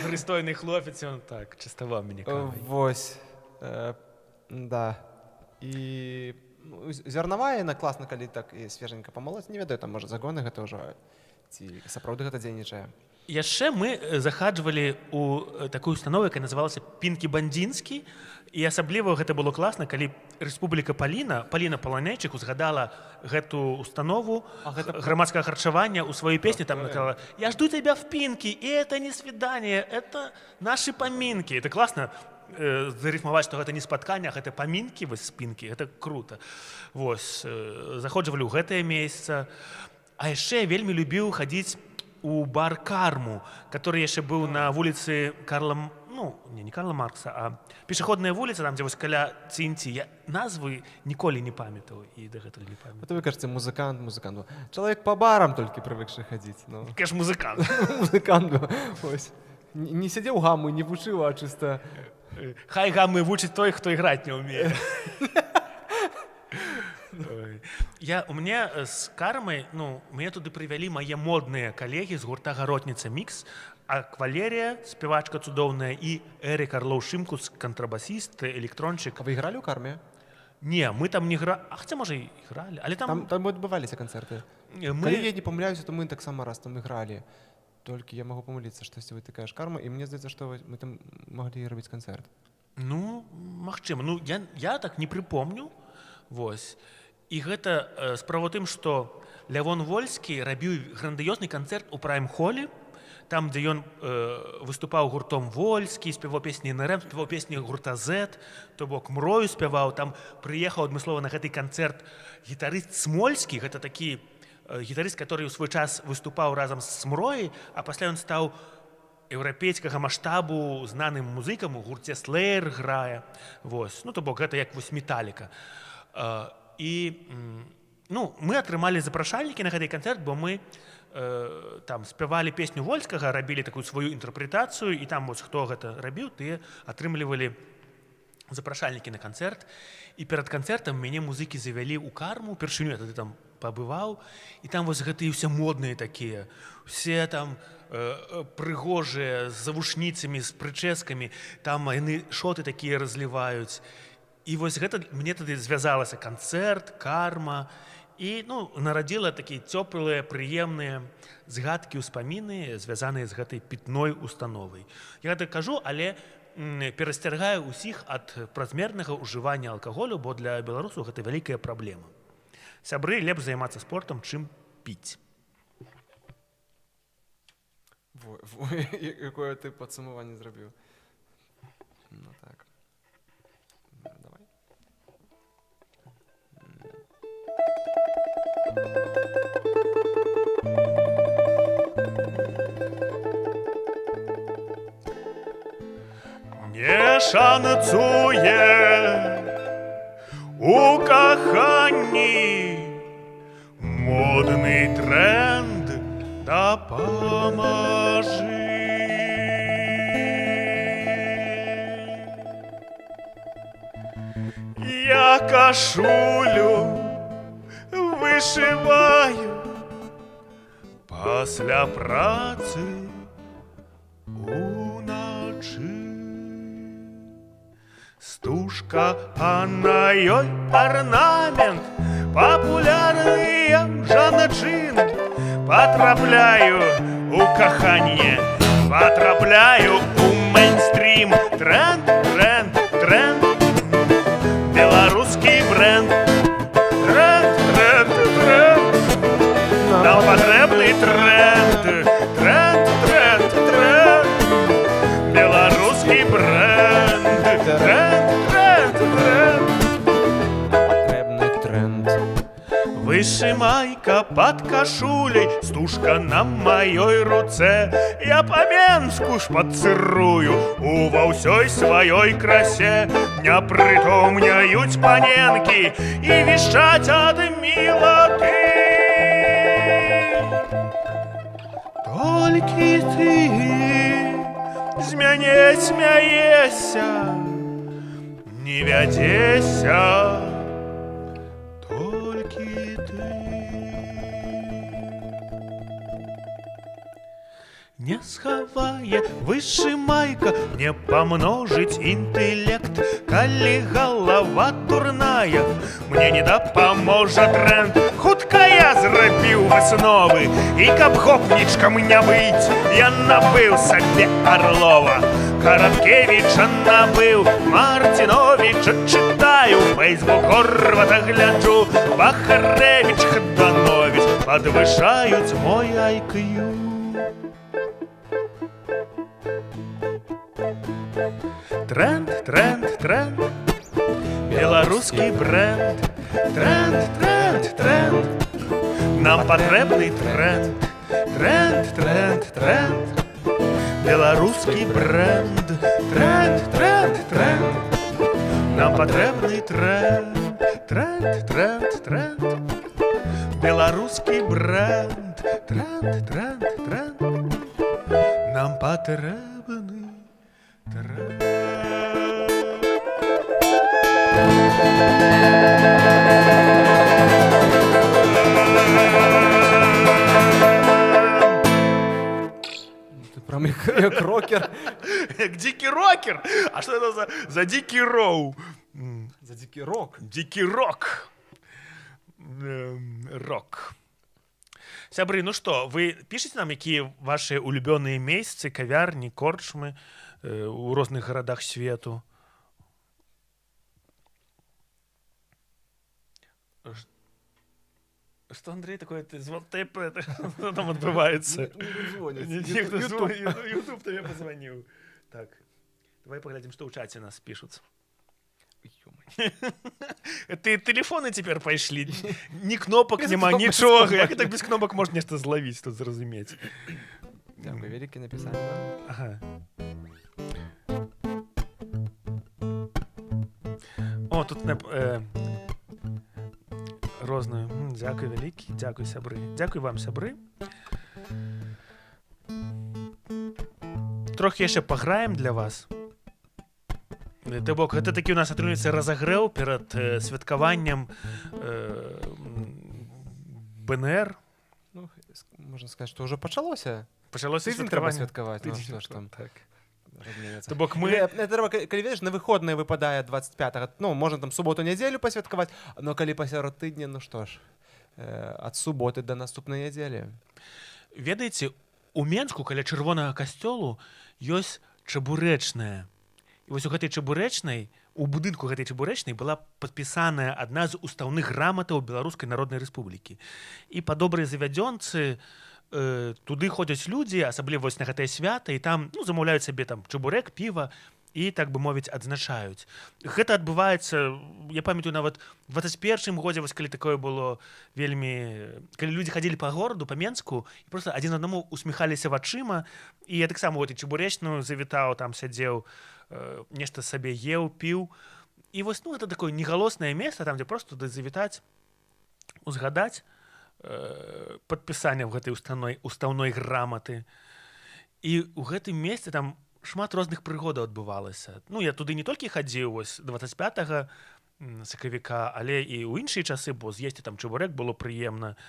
прыстойны хлопец, ён так, частаваў мяне кавай. Вось. Да. І зернавая, яна класна, калі так і свеженька памалоць. Не ведаю, там, можа, загоны гэта ўжо, ці сапраўды гэта дзейнічае. Яшчэ мы захаджвалі ў такую установу, якая называлася «Пінкі Бандзінскі», і асабліва гэта было класна, калі Рэспубліка Паліна Паланейчык узгадала гэту установу грамадскага харчавання ў сваёй песні, там наказала: «Я жду тебя в Пінкі, і это не свидание, это наши поминки». Это класна зарифмаваць, што гэта не спатканне, а гэта памінкі, вось спінкі, гэта крута. Вось, заходжвалі ў гэтае месца. А яшчэ я вельмі любіў хадзіць у бар «Карму», который яшчэ быў на вуліцы Карла, ну, не Карла Маркса, а пешаходная вуліца, там, дзе вось каля TNT. Я назвы ніколі не памятаў і дагэтуль не памятаю. Это вы кажаце, музыкант. Чалавек па барам толькі прывыкшы хадзіць. Каш музыкант. Музыкант, ось. Не сядзеў гаммы, не вучыў, а чыста... Хай гаммы вучыць той, хто іграць не ўмее. У мяне з «Кармай», ну, мяне туды прывялі мае модныя калегі з гурта «Гаротніца Мікс», Валерія, спявачка цудоўная, і Эрік Арлоў-Шымкус, кантрабасіст, электрончык. А вы ігралі ў «Карме»? Не, мы там не гралі, а хаця, можа, і ігралі, але там... Там адбываліся канцэрты. Калі я не памыляюся, то мы таксама раз там ігралі. Толькі я магу памыліцца, штосьці вы такая ж «Карма», і мне здаецца, што мы там маглі рабіць канцэрт. Ну, магчыма. Ну, я так не прыпомню. Вось. І гэта справа ў тым, што Лявон Вольскі рабіў грандыёзны канцэрт у Прайм-холе. там, дзе ён выступаў гуртом «Вольскі», спяваў песні НРМ, спяваў песні гурта «Z», то бок «Мрою» спяваў, там прыехаў адмыслова на гэты канцэрт гітарыст Смольскі, гэта такі гітарыст, который ў свой час выступаў разам з «Мрояй», а пасля ён стаў еўрапейскага маштабу знаным музыкам, у гурце «Слэйр» грае. Вось. Ну, то бок гэта як вось «Металіка». І мы атрымалі запрашальнікі на гэты канцэрт, бо мы там спявалі песню Вольскага, рабілі такую сваю інтэрпрэтацыю, і там вось хто гэта рабіў, тыя атрымлівалі запрашальнікі на канцэрт. І перад канцэртам мяне музыкі завялі ў Карму, упершыню я тады там пабываў, і там вось гэтыя ўсе модныя такія, усе там прыгожыя, з завушніцамі, з прычэскамі, там яны шоты такія разліваюць. І вось гэта мне тады звязалася канцэрт, Карма, і нарадзіла такія цёплыя, прыемныя згадкі, ўспаміны, звязаныя з гэтай пітной установай. Я гэта кажу, але перасцяргаю ўсіх ад празмернага ўжывання алкаголю, бо для беларусаў гэта вялікая праблема. Сябры, лепш займацца спортам, чым піць. Якое ты падсумаванне зрабіў? Ну так. Давай. Не шанцуе у каханні модны тренд, дапамажы. Я кашулю вышиваю пасля працы уначы. Стужка, а на ёй арнамент, папулярныя жанчыны. Потрапляю у каханне, потрапляю у мейнстрим. Тренд, тренд, тренд, беларускі бренд. Тренд, тренд, тренд, нам патрэбны тренд. Тренд, тренд, тренд, беларускі бренд. Тренд, тренд, тренд, патрэбны тренд. Вышымайка под кашуляй, стужка на маёй руцэ. Я па Менску шпацырую ува ўсёй сваёй красе. Непрытомняюць паненкі і вішчаць ад мілаты. Толькі ты з мяне смяешся, не вядзеся. Не схавае вышымайка, не памножыць інтэлект. Калі галава дурная, мне не дапаможа тренд. Хутка я зрабіў высновы, і каб гопнічкам не быць, я набыў сабе Орлова. Караткевіча набыў, Мартиновича чытаю, Фейсбук Горвата гляджу, Бахарэвіч, Хаданович падвышаюць мой IQ. Тренд, тренд, тренд, беларускі бренд. Тренд, тренд, тренд, нам патрэбны тренд. Тренд, тренд, тренд, беларускі бренд. Тренд, тренд, тренд, нам патрэбны тренд. Тренд, тренд, тренд, беларускі бренд. Тренд, тренд, тренд, нам патрэбны тренд. Ты прям як рокер. Як дикий рокер? А что это за дикий роу? За дикий рок. Дикий рок. Рок. Сябры, ну что, вы пишите нам, якія ваши улюбёныя месцы, кавярні, корчмы у розных гарадах свету? Что, Андрей, такое, ты что там отбывается? Ютуб тебе позвонил. Так, давай поглядим, что в чате нас пишут. Ты телефоны теперь пошли. Ни кнопок Без нема, кнопок, нічого. без Як так без кнопок можна нешта зловіць, тут зразумець? Дякую, вялікі напісалі вам. Ага. О, тут розную. Дякую, вялікі. Дякую, сябры. Дякую вам, сябры. Трохи яшчэ паграем для вас. То бок, гэта такі у нас атрымліваецца разагрэў перад святкаваннем БНР. Ну, можна сказаць, што ўжо пачалося. Пачалося Тыдзень трэба святкаванне. святкаваць. Ну, што ж там. Так. Разумеецца. То бок мы... Трэба, калі ведаеш, на выходныя выпадае 25-го, ну, можна там суботу-нядзелю пасвяткаваць, но калі пасярод тыдня, ну што ж, ад суботы да наступнай нядзелі. Ведаеце, у Менску каля чырвонага касцёлу ёсць чабурэчная. І вось у гэтай чабурэчнай, у будынку гэтай чабурэчнай была падпісаная адна з устаўных граматаў Беларускай Народнай Рэспублікі. І па добрай завядзёнцы туды ходзяць людзі, асабліва вось на гэтае свята, і там замаўляюць сабе там чабурэк, піва, і, так бы мовіць, адзначаюць. Гэта адбываецца, я памятаю, нават у 21-м годзе, вось калі такое было вельмі... Калі людзі хадзілі па гораду, па Менску, і проста адзін аднаму усміхаліся вачыма, і я таксама вот і чабурэчную завітаў, там сядзеў, нешта сабе еў, піў. І вось, ну, гэта такое негалоснае месца, там, дзе проста туды завітаць, узгадаць падпісанне гэтай устаўной граматы. І ў гэтым месцы там шмат розных прыгодаў адбывалася. Ну, я туды не толькі хадзіў вось 25 сакавіка, але і ў іншыя часы, бо з'есці там чабурэк было прыемна.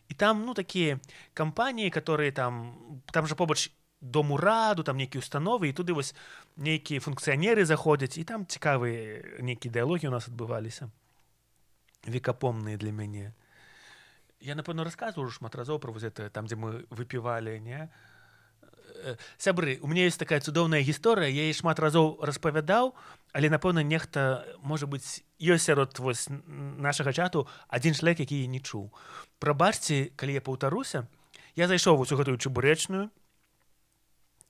І там, ну, такія кампаніі, которые там жа побач дом ураду, там нейкія установы, і туды вось нейкія функцыянеры заходзяць, і там цікавыя нейкія дыялогі у нас адбываліся. Векапомныя для мяне. Я, напэўна, расказваў уже шмат разоў пра вось гэта, там, дзе мы выпівалі, не? Сябры, у мяне ёсць такая цудоўная гісторыя, я яе шмат разоў распавядаў, але, напэўна, нехта, можа быць, ёсць сярод вось нашага чату адзін чалавек, які не чуў. Прабачце, калі я паўтаруся, я зайшоў вось у гэтую чабурэчную,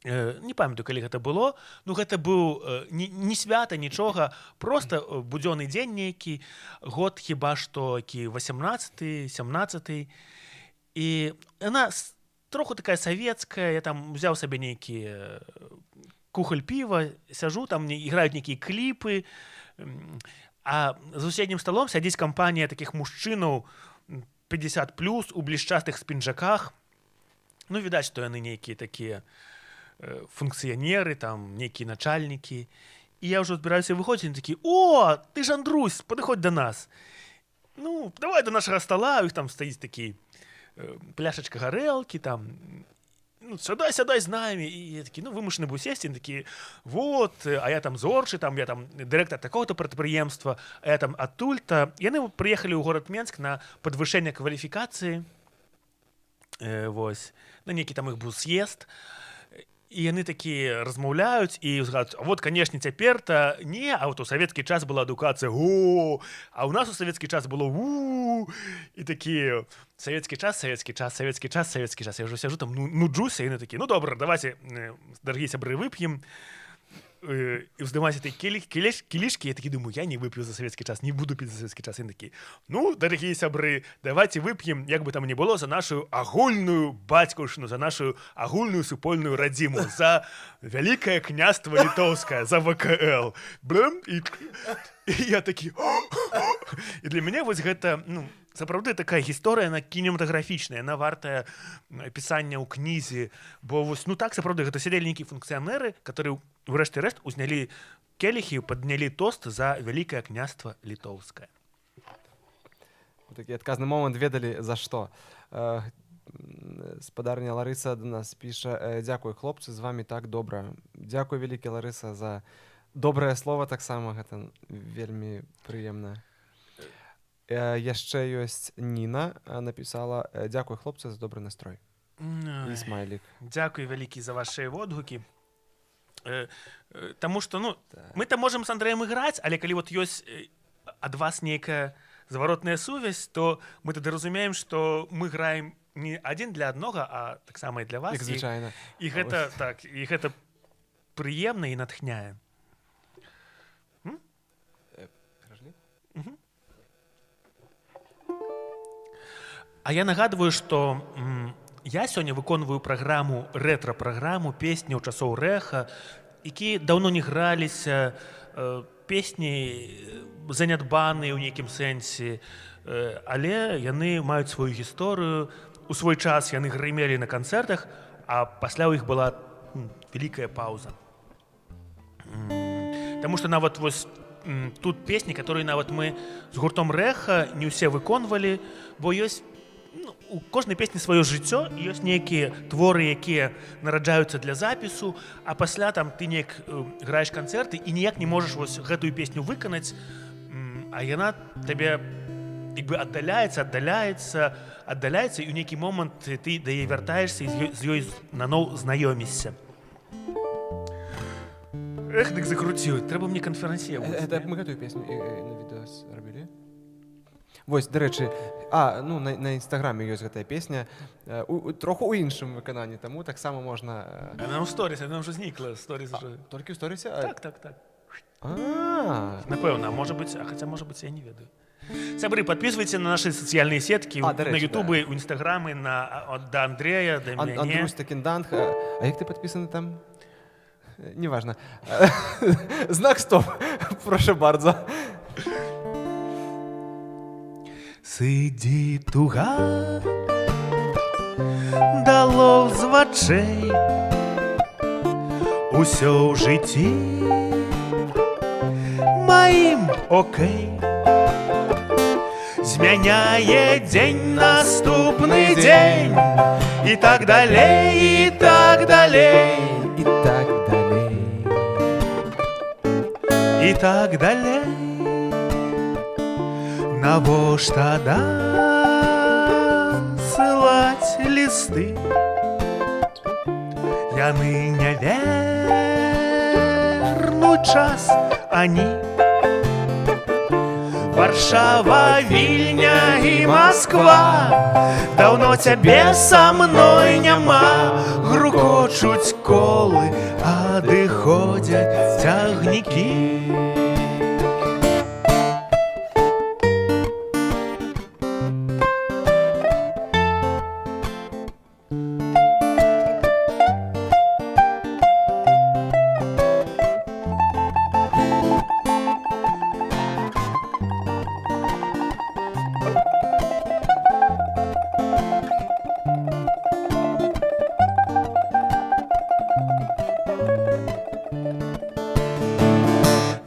не памятаю, калі гэта было, ну гэта быў не свята, нічога, проста будзённы дзень нейкі, год хіба што 18-й, 17-й, і яна троху такая савецкая, я там взяў сабе нейкі кухоль піва, сяжу, там іграюць нейкія кліпы, а за суседнім сталом сядзіць кампанія такіх мужчынаў 50+, у блішчастых спінжаках. Ну, відаць, што яны нейкія такія функцыянеры, там, нейкія начальнікі. І я ўжо збіраюся выходзіць, і такі: «О, ты ж Андрусь, падыходзь да нас. Ну, давай до нашага стала», у іх там стаіць такі пляшачка гарэлкі, там, ну, сядай з намі. І я такі, ну, вымушаны быў сесці, такі: «Вот, а я там зорчы, там, я там дырэктар такога-то прадпрыемства, а я там адтуль-то». Яны прыехалі ў горад Менск на падвышэнне кваліфікацыі, вось, на нейкі там іх быў з'езд. І яны такія размаўляюць і ўзгадаюць: «А вот, канешне, цяпер-то не, а вот у савецкі час была адукацыя, о, а ў нас у савецкі час было у». І такі савецкі час. Я ўжо сяжу там, нуджуся, і яны такі: «Ну, добра, давайте, дарагія сябры, вып'ем». І ўздымаюся такі кілішкі, я такі думаю, я не вып'ю за савецкі час, не буду піць за савецкі час. І такі: «Ну, дарагія сябры, давайте вып'ем, як бы там не было, за нашу агульную бацькаўшчыну, за нашу агульную супольную радзіму, за вялікае княства літоўскае, за ВКЛ». Блым, і я такі: і для мяне вось гэта, ну, сапраўды такая гісторыя, яна кінематаграфічная, яна вартая пісання ў кнізе, бо вось, ну так, сапраўды, гэта сядзелі нейкія функцыянеры, которые у рэшце рэшт узнялі келіхі, паднялі тост за вялікае княства літоўскае. Такі адказны момант, ведалі за што. Спадарня Ларыса да нас піша: «Дзякуй, хлопцы, з вамі так добра». Дзякуй, вялікі, Ларыса, за добрае слова таксама, гэта вельмі прыемна. Яшчэ ёсць Ніна, напісала: «Дзякуй, хлопцы, за добры настрой». І смайлік. Дзякуй вялікі за вашыя водгукі. Таму што, ну, мы там можам з Андрэем іграць, але калі вот ёсць ад вас нейкая зваротная сувязь, то мы тады разумеем, што мы граем не адзін для аднога, а таксама і для вас. Як звычайна. І гэта так, і гэта прыемна і натхняе. А я нагадваю, што я сёння выконваю праграму, рэтра-праграму песняў часоў рэха, якія даўно не граліся, песні занядбаныя ў нейкім сэнсе, але яны маюць сваю гісторыю. У свой час яны грымелі на канцэртах, а пасля ў іх была вялікая паўза. Таму што нават вось тут песні, которые нават мы з гуртом рэха не ўсе выконвалі, бо ёсць у кожнай песні сваё жыццё, ёсць нейкія творы, якія нараджаюцца для запісу, а пасля там ты неяк граеш канцэрты і ніяк не можаш вось гэтую песню выканаць, а яна табе як бы аддаляецца, і ў нейкі момант ты да яе вяртаешся і з ёй наноў знаёмішся. Эх, дык закруціў, трэба мне канферансье. Это мы гэтую песню на відэо зрабілі? Вось, дарэчы, на інстаграме ёсць гэтая песня, троху ў іншым выкананні, таму таксама можна... Она ў сторісе, она ўжо знікла. Толькі ў сторісе? Так. Напэўна, хаця, можа быць, я не ведаю. Сябры, подписывайтесь на наши социальные сетки, на Ютубе, у Инстаграме, да Андрея, да мяне. Андрусь Такенданг. А як ты подписаны там? Неважно. Знак стоп. Прошу bardzo. Сидí туга, дало з вачэй, усё ў жыцці маім окей. Змяняе дзень наступны дзень, і так далей, і так далей, і так далей, і так далей. Навошта дасылаць лісты? Яны не вернуць час, ані Варшава, Вільня і Москва. Даўно цябе са мной няма. Грукочуць колы, адыходзяць цягнікі.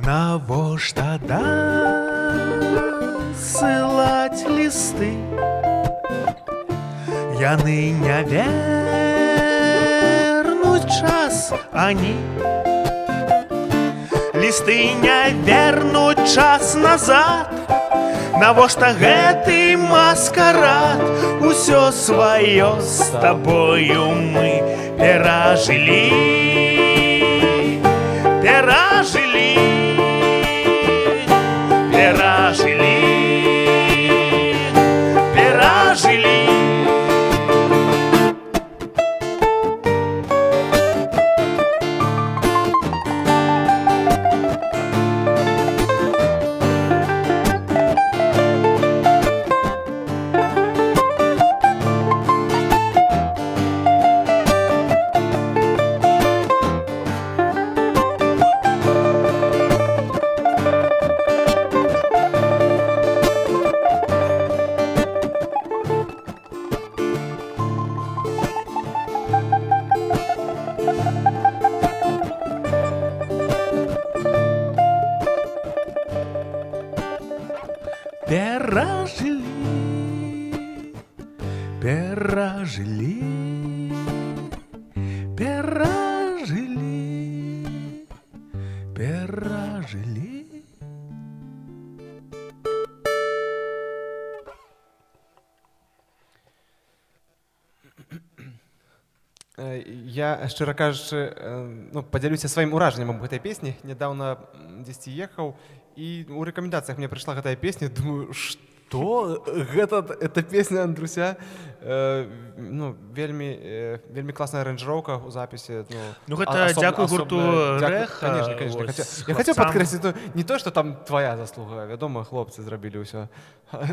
Навошта дасылаць лісты? Яны не вернуць час, ані лісты не вернуць час назад. Навошта гэты маскарад? Усё сваё з табою мы перажылі, перажылі, перажылі, перажылі. Перажили, перажили, перажили. Я, шчыра кажучы, падзялюся сваім уражаннем аб гэтай песні. Нядаўна дзесьці ехаў, і ў рэкамендацыях мне прыйшла гэтая песня. Думаю, Што? Гэта песня Андруся. Ну, вельмі класная аранжыроўка ў запісе. Ну, гэта дзякуй гурту Рэха. Конечно. Я хацеў падкрэсліць, не то, што там твая заслуга. Вядома, хлопцы зрабілі ўсё.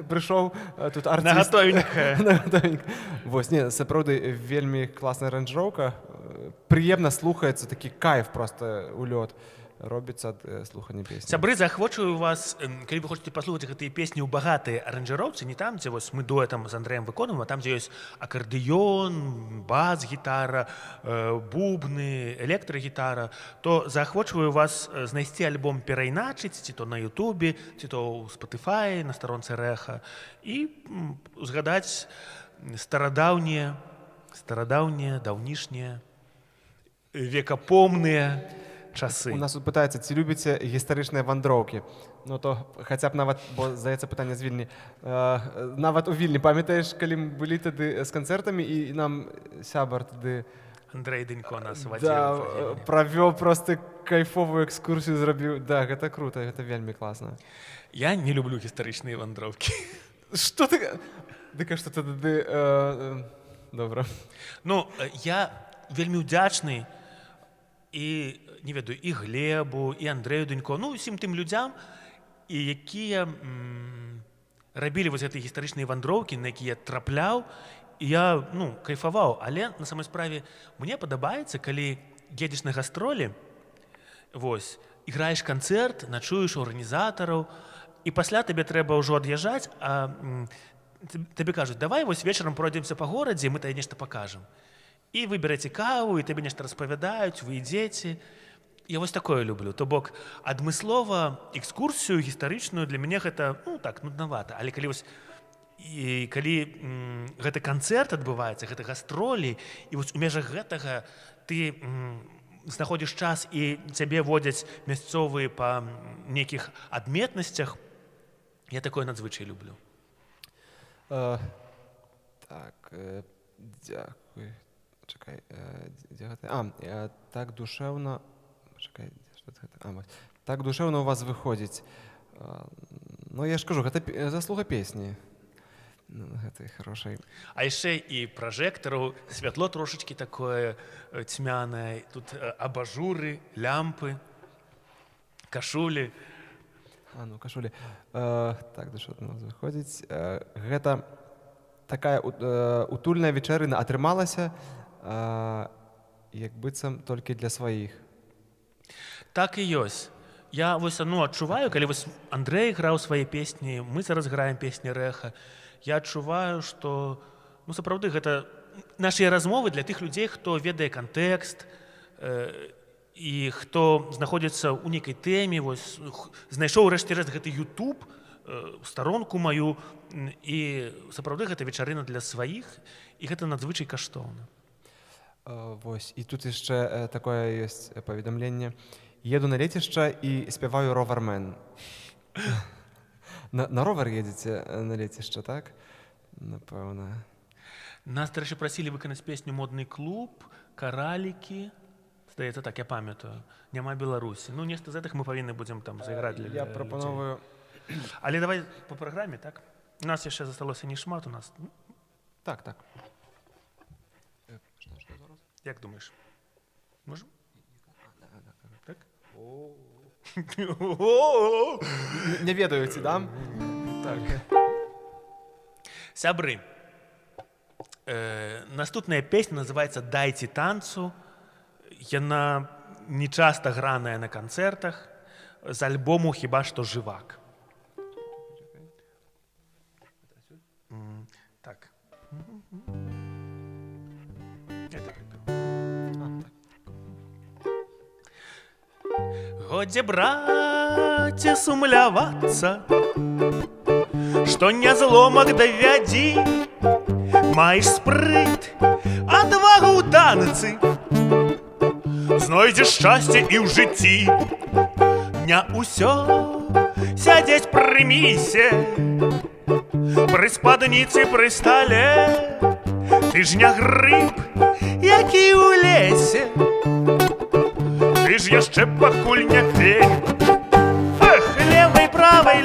Прыйшоў тут артыст. Нагатовенька. Вось, не, сапраўды вельмі класная аранжыроўка. Прыемна слухаецца, такі кайф проста у лёд. Робіцца ад слухання песні. Сябры, заахвочваю вас, калі вы хочаце паслухаць гэтыя песні ў багатай аранжыроўцы, не там, дзе вось мы дуэтам з Андрэем выконваем, а там, дзе ёсць акардэён, бас-гітара, бубны, электрагітара, то заахвочваю вас знайсці альбом «Перайначыць», ці то на Ютубе, ці то ў Spotify, на старонцы Рэха, і згадаць старадаўнія, даўнішнія, векапомныя часы. У нас тут пытаецца, ці любіце гістарычныя вандроўкі. Ну то хаця б нават, бо здаецца пытанне з Вільні. Нават у Вільні, памятаеш, калі мы былі тады з канцэртамі і нам сябар тады... Андрэй Дынько нас вадзіў. Да, правёў проста кайфовую экскурсію зрабіў. Да, гэта крута, гэта вельмі класна. Я не люблю гістарычныя вандроўкі. Што ты... Дыка, што тады... Добра. Ну, я вельмі ўдзячны і, не ведаю, і Глебу, і Андрэю Дынько, ну, усім тым людзям, якія рабілі вось гэтыя гістарычныя вандроўкі, на якія я трапляў, і я, ну, кайфаваў. Але, на самой справе, мне падабаецца, калі едзеш на гастролі, вось, іграеш канцэрт, начуеш у арганізатараў, і пасля табе трэба ўжо ад'язджаць, а табе кажуць, давай вось вечарам пройдземся па горадзе, мы табе нешта пакажам. І вы бераце каву, і табе нешта распавядаюць, вы ідзеце. Я вось такое люблю. То бок, адмыслова экскурсію гістарычную для мяне гэта, ну так, нуднавата. Але калі вось, калі гэты канцэрт адбываецца, гэта гастролі, і вось у межах гэтага ты знаходзіш час і цябе водзяць мясцовыя па нейкіх адметнасцях, я такое надзвычай люблю. Так, дзякуй. Чакай, дзе гэта? Так душэўна... Чакай, што гэта? Так душэўна у вас выходзіць. Ну, я ж кажу, гэта заслуга песні. Гэтай хорошай. А яшчэ і пражэктараў, святло трошачкі такое цьмянае, тут абажуры, лямпы, кашулі. Ну, кашулі. Так душэўна у вас выходзіць. Гэта такая утульная вечарына атрымалася, як быццам толькі для сваіх. Так і ёсць. Я вось адчуваю, калі вось Андрэй граў свае песні, мы зараз граем песні Рэха, я адчуваю, што, ну, сапраўды, гэта нашыя размовы для тых людзей, хто ведае кантэкст і хто знаходзіцца ў нейкай тэме, вось, знайшоў рэшце-рэшт гэты YouTube, старонку маю, і сапраўды гэта вечарына для сваіх, і гэта надзвычай каштоўна. Вось, і тут яшчэ такое ёсць паведамленне. Еду на лецішча і спяваю «Ровармен». На ровар едзеце на лецішча, так? Напэўна. Нас, дарэчы, прасілі выканаць песню «Модны клуб», «Каралікі». Здаецца, так, я памятаю. Няма Беларусі. Ну, нешта з гэтых мы павінны будзем там зайграць для людзей. Я прапановую... Але давай по праграме, так? У нас яшчэ засталося не шмат у нас. Так. Як думаеш? Можем? Так? Не ведаю, ці дам? Так. Сябры, наступная песня называецца «Дайце танцу». Яна не часта граная на канцэртах, з альбому «Хіба што жывак». Так. Годзе, браце, сумлявацца, што не зломак давядзі, маеш спрыт, адвагу ў танцы, знойдзеш шчасце і ў жыцці. Не ўсё сядзець пры місе, пры спадніцы, пры стале. Ты ж не грыб, які ў лесе, ты ж яшчэ пакуль не фень. Эх, левай, правай,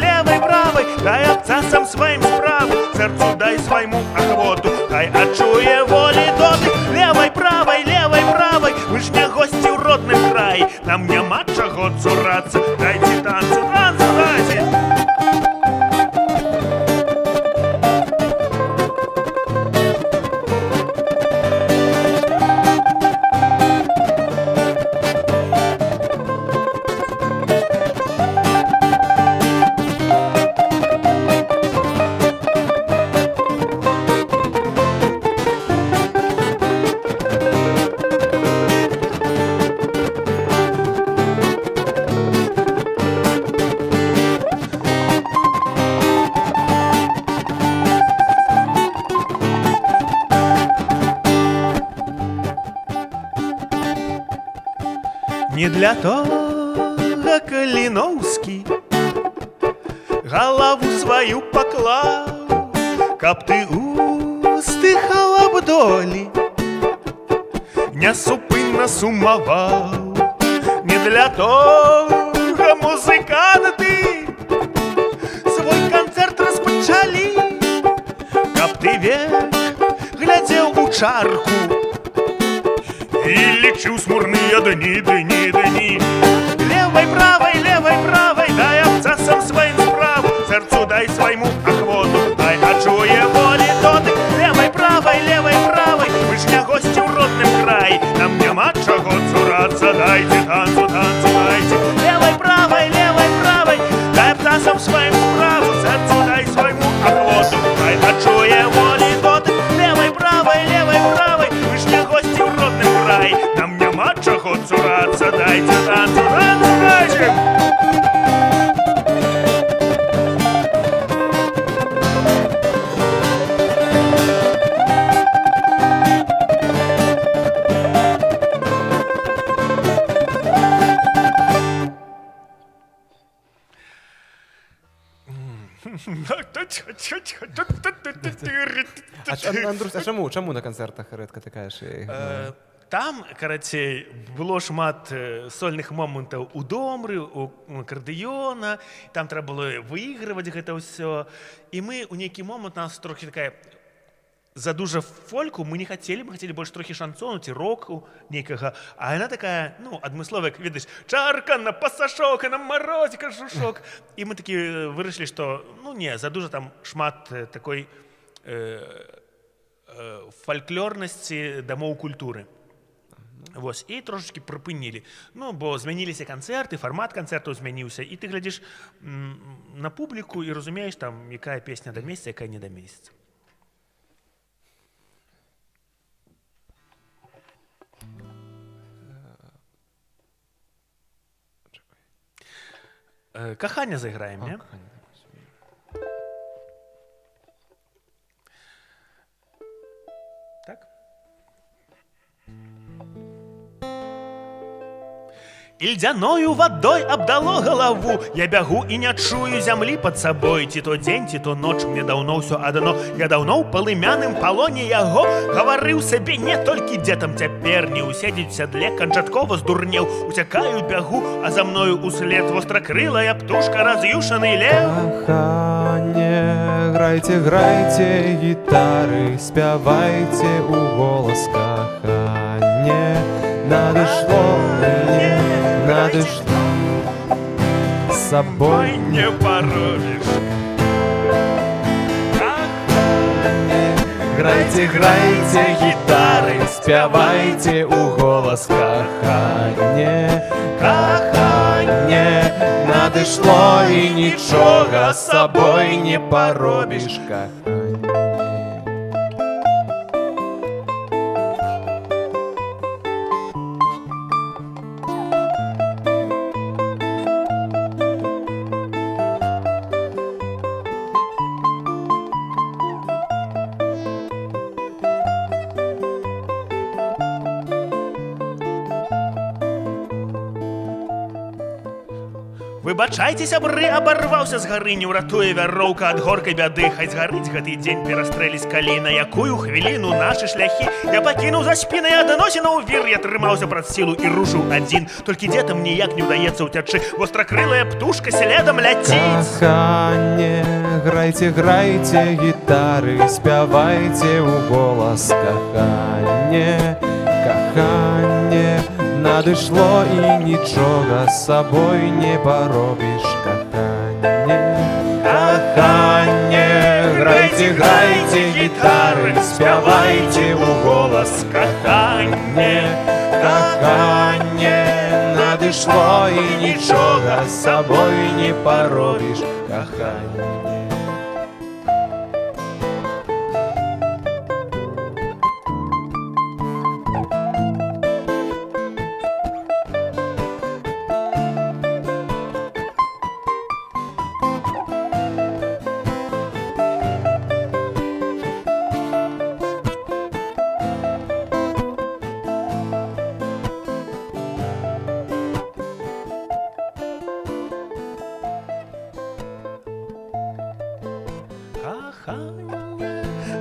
дай абцасам сваім справу, сэрцу дай свайму ахвоту, хай адчуе волі дотык. Левай, правай, вы ж не госці ў родным краі, нам няма чаго цурацца, дайце танцу, танцу дайце. Не для того Каліноўскі галаву сваю паклаў, каб ты устыхала б долі, несупынна сумаваў. Не для того музыканты свой канцэрт распачалі, каб ты век глядзеў у чарку і лічыў смурныя дні, дні, дні. Левай, правай, дай абцасам сваім справу, сэрцу дай свайму ахвоту, хай адчуе волі дотык. Левай, правай, вы ж не госці ў родным краі, нам няма чаго цурацца, дайце танцу, танцу дайце. Левай, правай, дай абцасам сваім справу, сэрцу дай свайму ахвоту, хай адчуе волі дотык. Левай, правай, вы ж не госці ў родным краі, нам няма чаго цурацца, дайце танцу, танцу дайце. Андрусь, а чаму на канцэртах рэдка такаеш? Там, карацей, было шмат сольных момантаў у домры, у акардэёна, там трэба было выйгрываць гэта ўсё. І мы ў нейкі момант, нас трохі такая задужа фольку, мы не хацелі, мы хацелі больш трохі шансону ці року нейкага, а яна такая, ну, адмысловая, як ведаеш, чарка на пасашок, на марозе кажушок. І мы такі вырашылі, што, ну, не, задужа там шмат такой фальклорнасці дамоў культуры. Вось, і трошачкі прыпынілі. Ну, бо змяніліся канцэрты, фармат канцэртаў змяніўся, і ты глядзіш на публіку і разумееш, там, якая песня да месяца, якая не да месяца. Кахання зайграем, не? Так? І льдяною вадой абдало галаву, я бягу і не чую зямлі пад сабой. Ці то дзень, ці то ноч, мне даўно ўсё адно. Я даўно ў палымяным палоне яго гаварыў сабе не толькі дзетам цяпер, не уседзець у сядле, канчаткова здурнеў. Уцякаю, бягу, а за мною услед востракрылая птушка, раз'юшаны лев. Каханне, грайце, грайце гітары, спявайце у голас. Каханне, надышло мне, надышло, с собой не поробишь. Грайце, грайце гітары, спявайце у голас. Каханне, каханне, надышло і нічога з сабой не паробіш. Каханне. Выбачайце, сябры, абарваўся з гары, не ўратуе вяроўка ад горкай бяды. Хай згарыць гэты дзень, перастрэліць калі, на якую хвіліну нашы шляхі я пакінуў за спінай адносінаў вір. Я трымаўся праз сілу і рушыў адзін, толькі дзетам ніяк не ўдаецца ўцячы, востракрылая птушка следам ляціць. Каханне, Грайте, грайте гітары, спявайце ў голас каханне, каханне. Надышло і нічога з сабой не паробіш, каханне, каханне. Грайте, грайте гітары, спявайце ў голас каханне, каханне. Надышло і нічога з сабой не паробіш, каханне.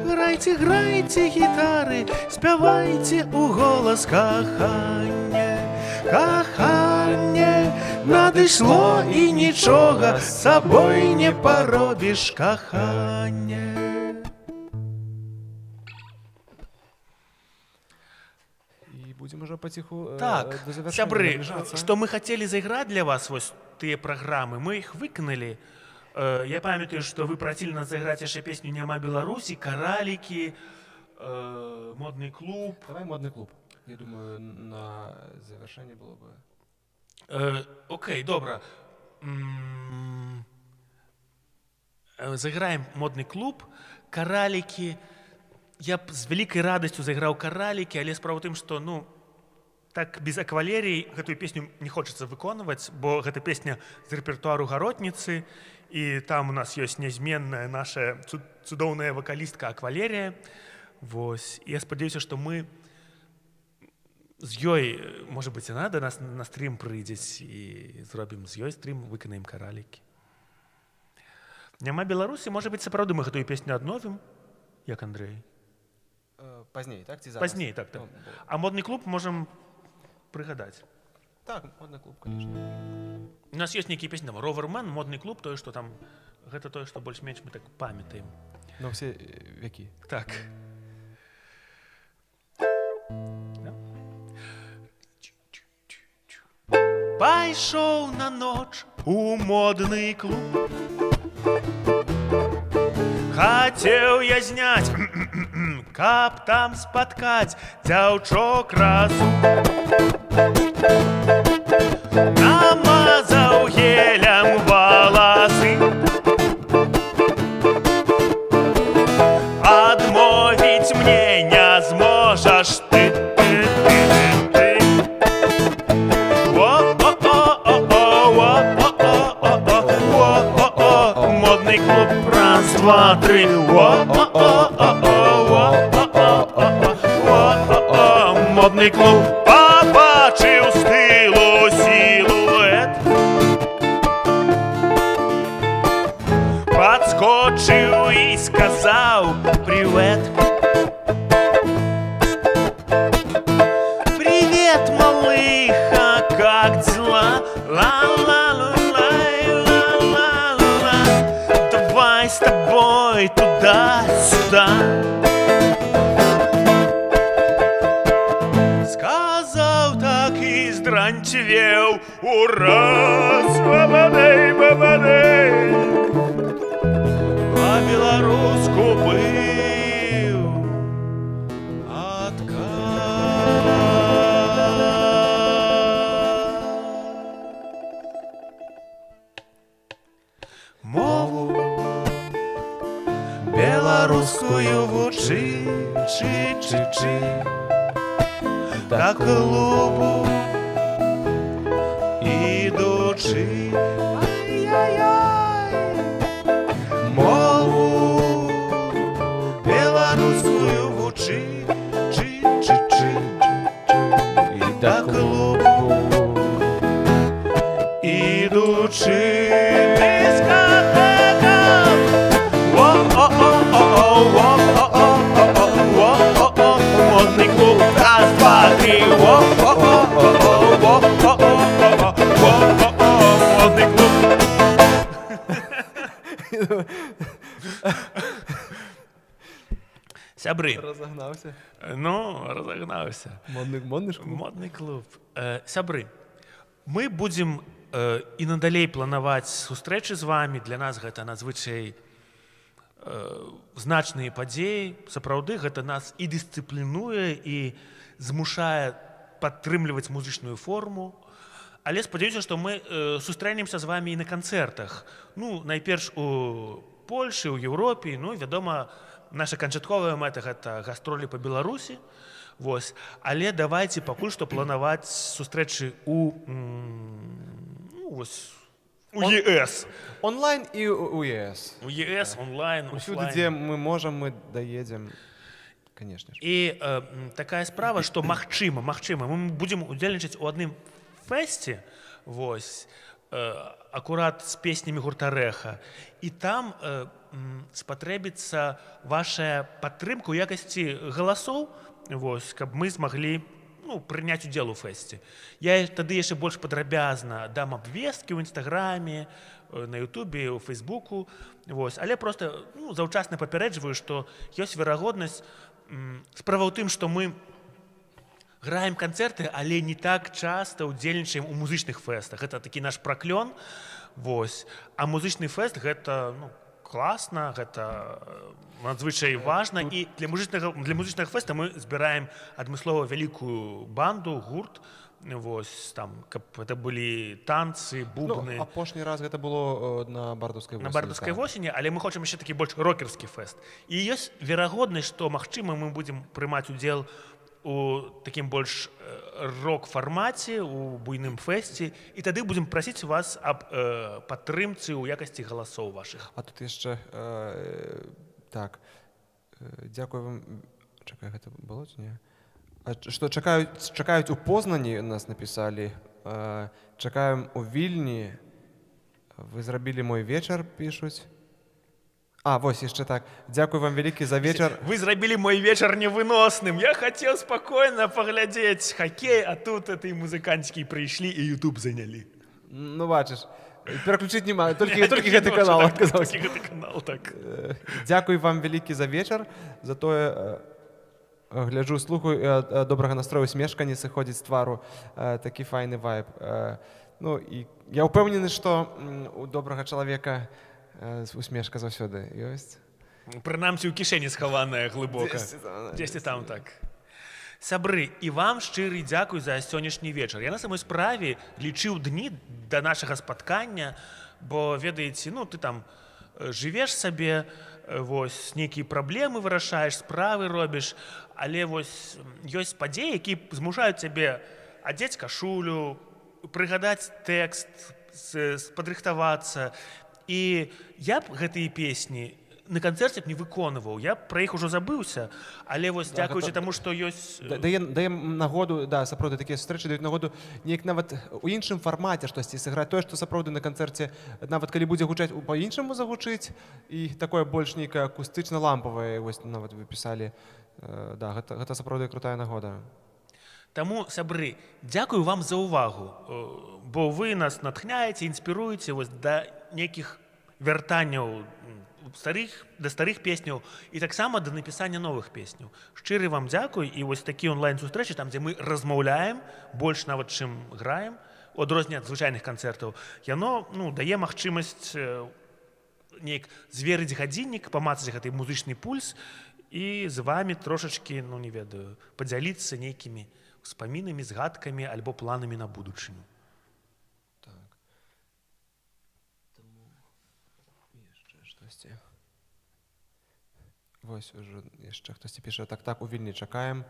Грайте, грайте гітары, спявайце у голас каханне, каханне. Надышло і нічога з сабой не паробіш, каханне. И будем уже потиху Так, до завершения сябры, наближаться. што мы хацелі зайграць для вас вось тыя праграмы, мы іх выканалі. Я памятаю, што вы прасілі нас зайграць яшчэ песню «Няма Беларусі», «Каралікі», «Модны клуб». Давай модный клуб. Я думаю, на завершение было бы. Окей, добра. Зайграем «Модны клуб», «Каралікі». Я б з вялікай радасцю зайграў «Каралікі», але справа ў тым, што, ну, так без аквалерій гэтую песню не хочацца выконваць, бо гэта песня з рэпертуару гаротніцы, і там у нас ёсць нязменная наша цудоўная вакалістка Аквалерія. Вось. І я спадзяюся, што мы з ёй, можа быць, яна да нас на стрім прыйдзець і зробім з ёй стрім, выканаем «Каралікі». «Няма Беларусі», можа быць, сапраўды мы гэтую песню адновім, як Андрэй? Позднее, так? Ці зараз? Пазней, так. А «Модны клуб» можам прыгадаць. Так, модный клуб, конечно. У нас ёсць нейкія песні, там, «Ровермен», «Модны клуб», тое, што там, гэта тое, што больш-менш мы так памятаем. Но все веки. Так. Пайшоў на ноч у модны клуб. Хацеў я зняць, каб там спаткаць дзяўчок разу. Намазаў гелем валасы, адмовіць мне не зможаш ты. Модный клуб, раз, два, три. Модный клуб, побачыў з тылу сілуэт, подскочыў і сказаў привет. Привет, малыха, как дела? Ла-ла-ла-ла-ла-ла-ла. Давай с тобой туда-сюда. Сказаў так і здранцвеў ураз. Бабадэй, бабадэй. По-беларуску быў адказ. Мову беларускую вучы, чы-чы-чы. До клубу ідучы. Ай-яй-яй. Мову беларускую вучы, чы-чы-чы. И до клубу ідучы. Дискотека. Во-о-о-о-о-о-о-о-о-о-о-о. Модный клуб, раз, два, три. Во-о-о-о-о-о-о-о-о-о. Модный клуб. Сябры, Разогнаўся. ну, разогнаўся. Модны ж клуб. Модны клуб. Сябры, мы будзем і надалей планаваць сустрэчы з вами. Для нас гэта надзвычай значныя падзеі. Сапраўды гэта нас і дысцыплінуе, і змушае падтрымліваць музычную форму. Але спадзяюся, што мы сустрэнемся з вами і на канцэртах. Ну, найперш у Польшы, у Еўропе, ну, вядома, наша канчатковая мэта гэта гастролі па Беларусі. Вось. Але давайце пакуль што планаваць сустрэчы у ЕС. Онлайн і у ЕС. У ЕС, онлайн, Усюды, дзе мы можам, мы даедзем, конечно ж. І такая справа, што магчыма, мы будзем удзельнічаць у адным фэсце, вось, акурат з песнямі гурта Рэха. І там спатрэбіцца ваша падтрымка ў якасці галасоў, вось, каб мы змаглі прыняць удзел у фэсце. Я тады яшчэ больш падрабязна дам абвесткі ў інстаграме, на ютубе, у фейсбуку. Вось. Але проста заўчасна папярэджваю, што ёсць верагоднасць. Справа ў тым, што мы граем канцэрты, але не так часта ўдзельнічаем у музычных фэстах. Гэта такі наш праклён. Вось. А музычны фэст гэта класна, гэта надзвычай важна. І для музычнага фэста мы збіраем адмыслова вялікую банду, гурт. Вось, там, каб гэта былі танцы, бубны. Апошні раз гэта было на бардаўскай восені. На бардаўскай восені, але мы хочам яшчэ такі больш рокерскі фэст. І ёсць верагоднасць, што, магчыма, мы будзем прымаць удзел у такім больш рок-фармаце, у буйным фэсце, і тады будзем прасіць вас аб падтрымцы ў якасці галасоў вашых. А тут яшчэ, так, дзякую вам, чакай, гэта было ці не? Што чакаюць у Познані, нас напісалі, чакаем у Вільні, вы зрабілі мой вечар, пішуць. А, вось, яшчэ так. Дзякуй вам вялікі за вечар. Вы зрабілі мой вечар невыносным. Я хацеў спакойна паглядзець хакей, а тут этой музыканцкі прыйшлі і YouTube занялі. Ну, бачыш, пераключыць нема, толькі гэты канал адказаўся. Толькі гэты канал, так. Дзякуй вам вялікі за вечар, за тое, гляджу, слухаю, добрага настрою, смешка не сыходзіць з твару, такі файны вайб. Ну, і я ўпэўнены, што у добрага чалавека усмешка заўсёды ёсць. Прынамсі, у кішэні схаваная глыбока. Дзесьці там, так. Сябры, і вам шчыры дзякуй за сённяшні вечар. Я на самой справе лічыў дні да нашага спаткання, бо, ведаеце, ты там жывеш сабе, вось, нейкія праблемы вырашаеш, справы робіш, але вось ёсць падзеі, якія змушаюць цябе адзець кашулю, прыгадаць тэкст, падрыхтавацца. І я б гэтыя песні на канцэрце б не выконваў, я б пра іх ужо забыўся, але вось дзякуючы таму, што ёсць... Даем нагоду, да, сапраўды, такія сустрэчы даюць нагоду неяк нават у іншым фармаце штосьці сыграць, тое, што сапраўды на канцэрце, нават калі будзе гучаць, па-іншаму загучыць, і такое больш нейкае акустычна-лампавае, вось нават вы пісалі, да, гэта сапраўды крутая нагода. Таму, сябры, дзякую вам за ўвагу, бо вы нас натхняеце, інспіруеце да нейкіх вяртанняў да старых песняў і таксама да напісання новых песняў. Шчыры вам дзякуй, і вось такі онлайн-сустрэчы, там, дзе мы размаўляем, больш нават, чым граем, у адрозненне ад звычайных канцэртаў, яно дае магчымасць неяк зверыць гадзіннік, памацаць гэты музычны пульс і з вамі трошачкі, не ведаю, падзяліцца нейкімі успамінамі, згадкамі альбо планамі на будучыню. Так. Таму яшчэ штосьці. Вось ужо яшчэ хтосьці піша, так, у Вільні чакаем.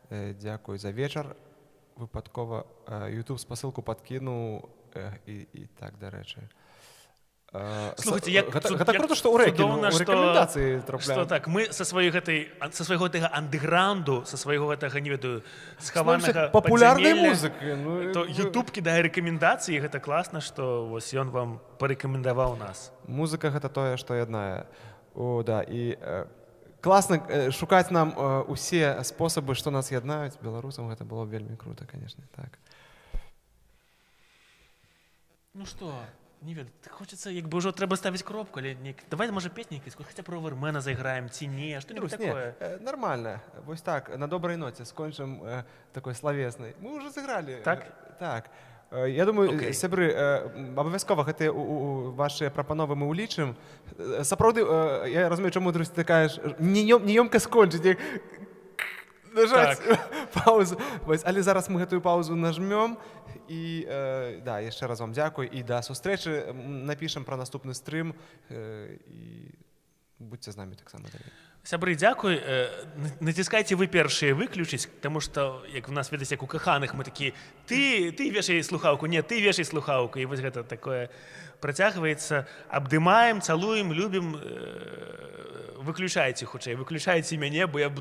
Дзякуй за вечар. Выпадкова YouTube спасылку падкінуў і так, дарэчы. Слухайте, гэта круто, што ў рэкамендацыі трапляем. Што так, мы са свайго гэтага андэграунду, са свайго гэтага, не ведаю, схаванага папулярнай музыкі. То YouTube кідае рэкамендацыі, гэта класна, што вось ён вам парэкамендаваў нас. Музыка гэта тое, што яднае. Да, і класна шукаць нам усе спосабы, што нас яднаюць. Беларусам гэта было вельмі круто, канешне, так. Ну што, не ведаю, хочацца як бы ўжо трэба ставіць кропку, але давай можа песні хаця б Ровермена зайграем ці не, што-нибудь Друз, такое. Нормально. Вось так, на доброй ноце скончым такой славеснай. Мы уже сыгралі. Так? Так. Я думаю, Окей. сябры, абавязкова гэтыя вашыя прапановы мы ўлічым. Сапраўды, я разумею, чаму, Друз, ты кажаш, неёмка скончыць, нажаць паузу. Вось, але зараз мы гэтую паузу нажмём. І, да, яшчэ раз вам дзякуй. І да сустрэчы напішам пра наступны стрым. І будьце з намі таксама далей. Сябры, дзякуй. Націскайце вы першыя выключыць, таму што, як у нас, ведаць, як у каханых, мы такі, ты вешай слухаўку, не, ты вешай слухаўку. І вось гэта такое працягваецца. Абдымаем, цалуем, любім. Выключайце хутчэй, выключайце мяне, бо я буду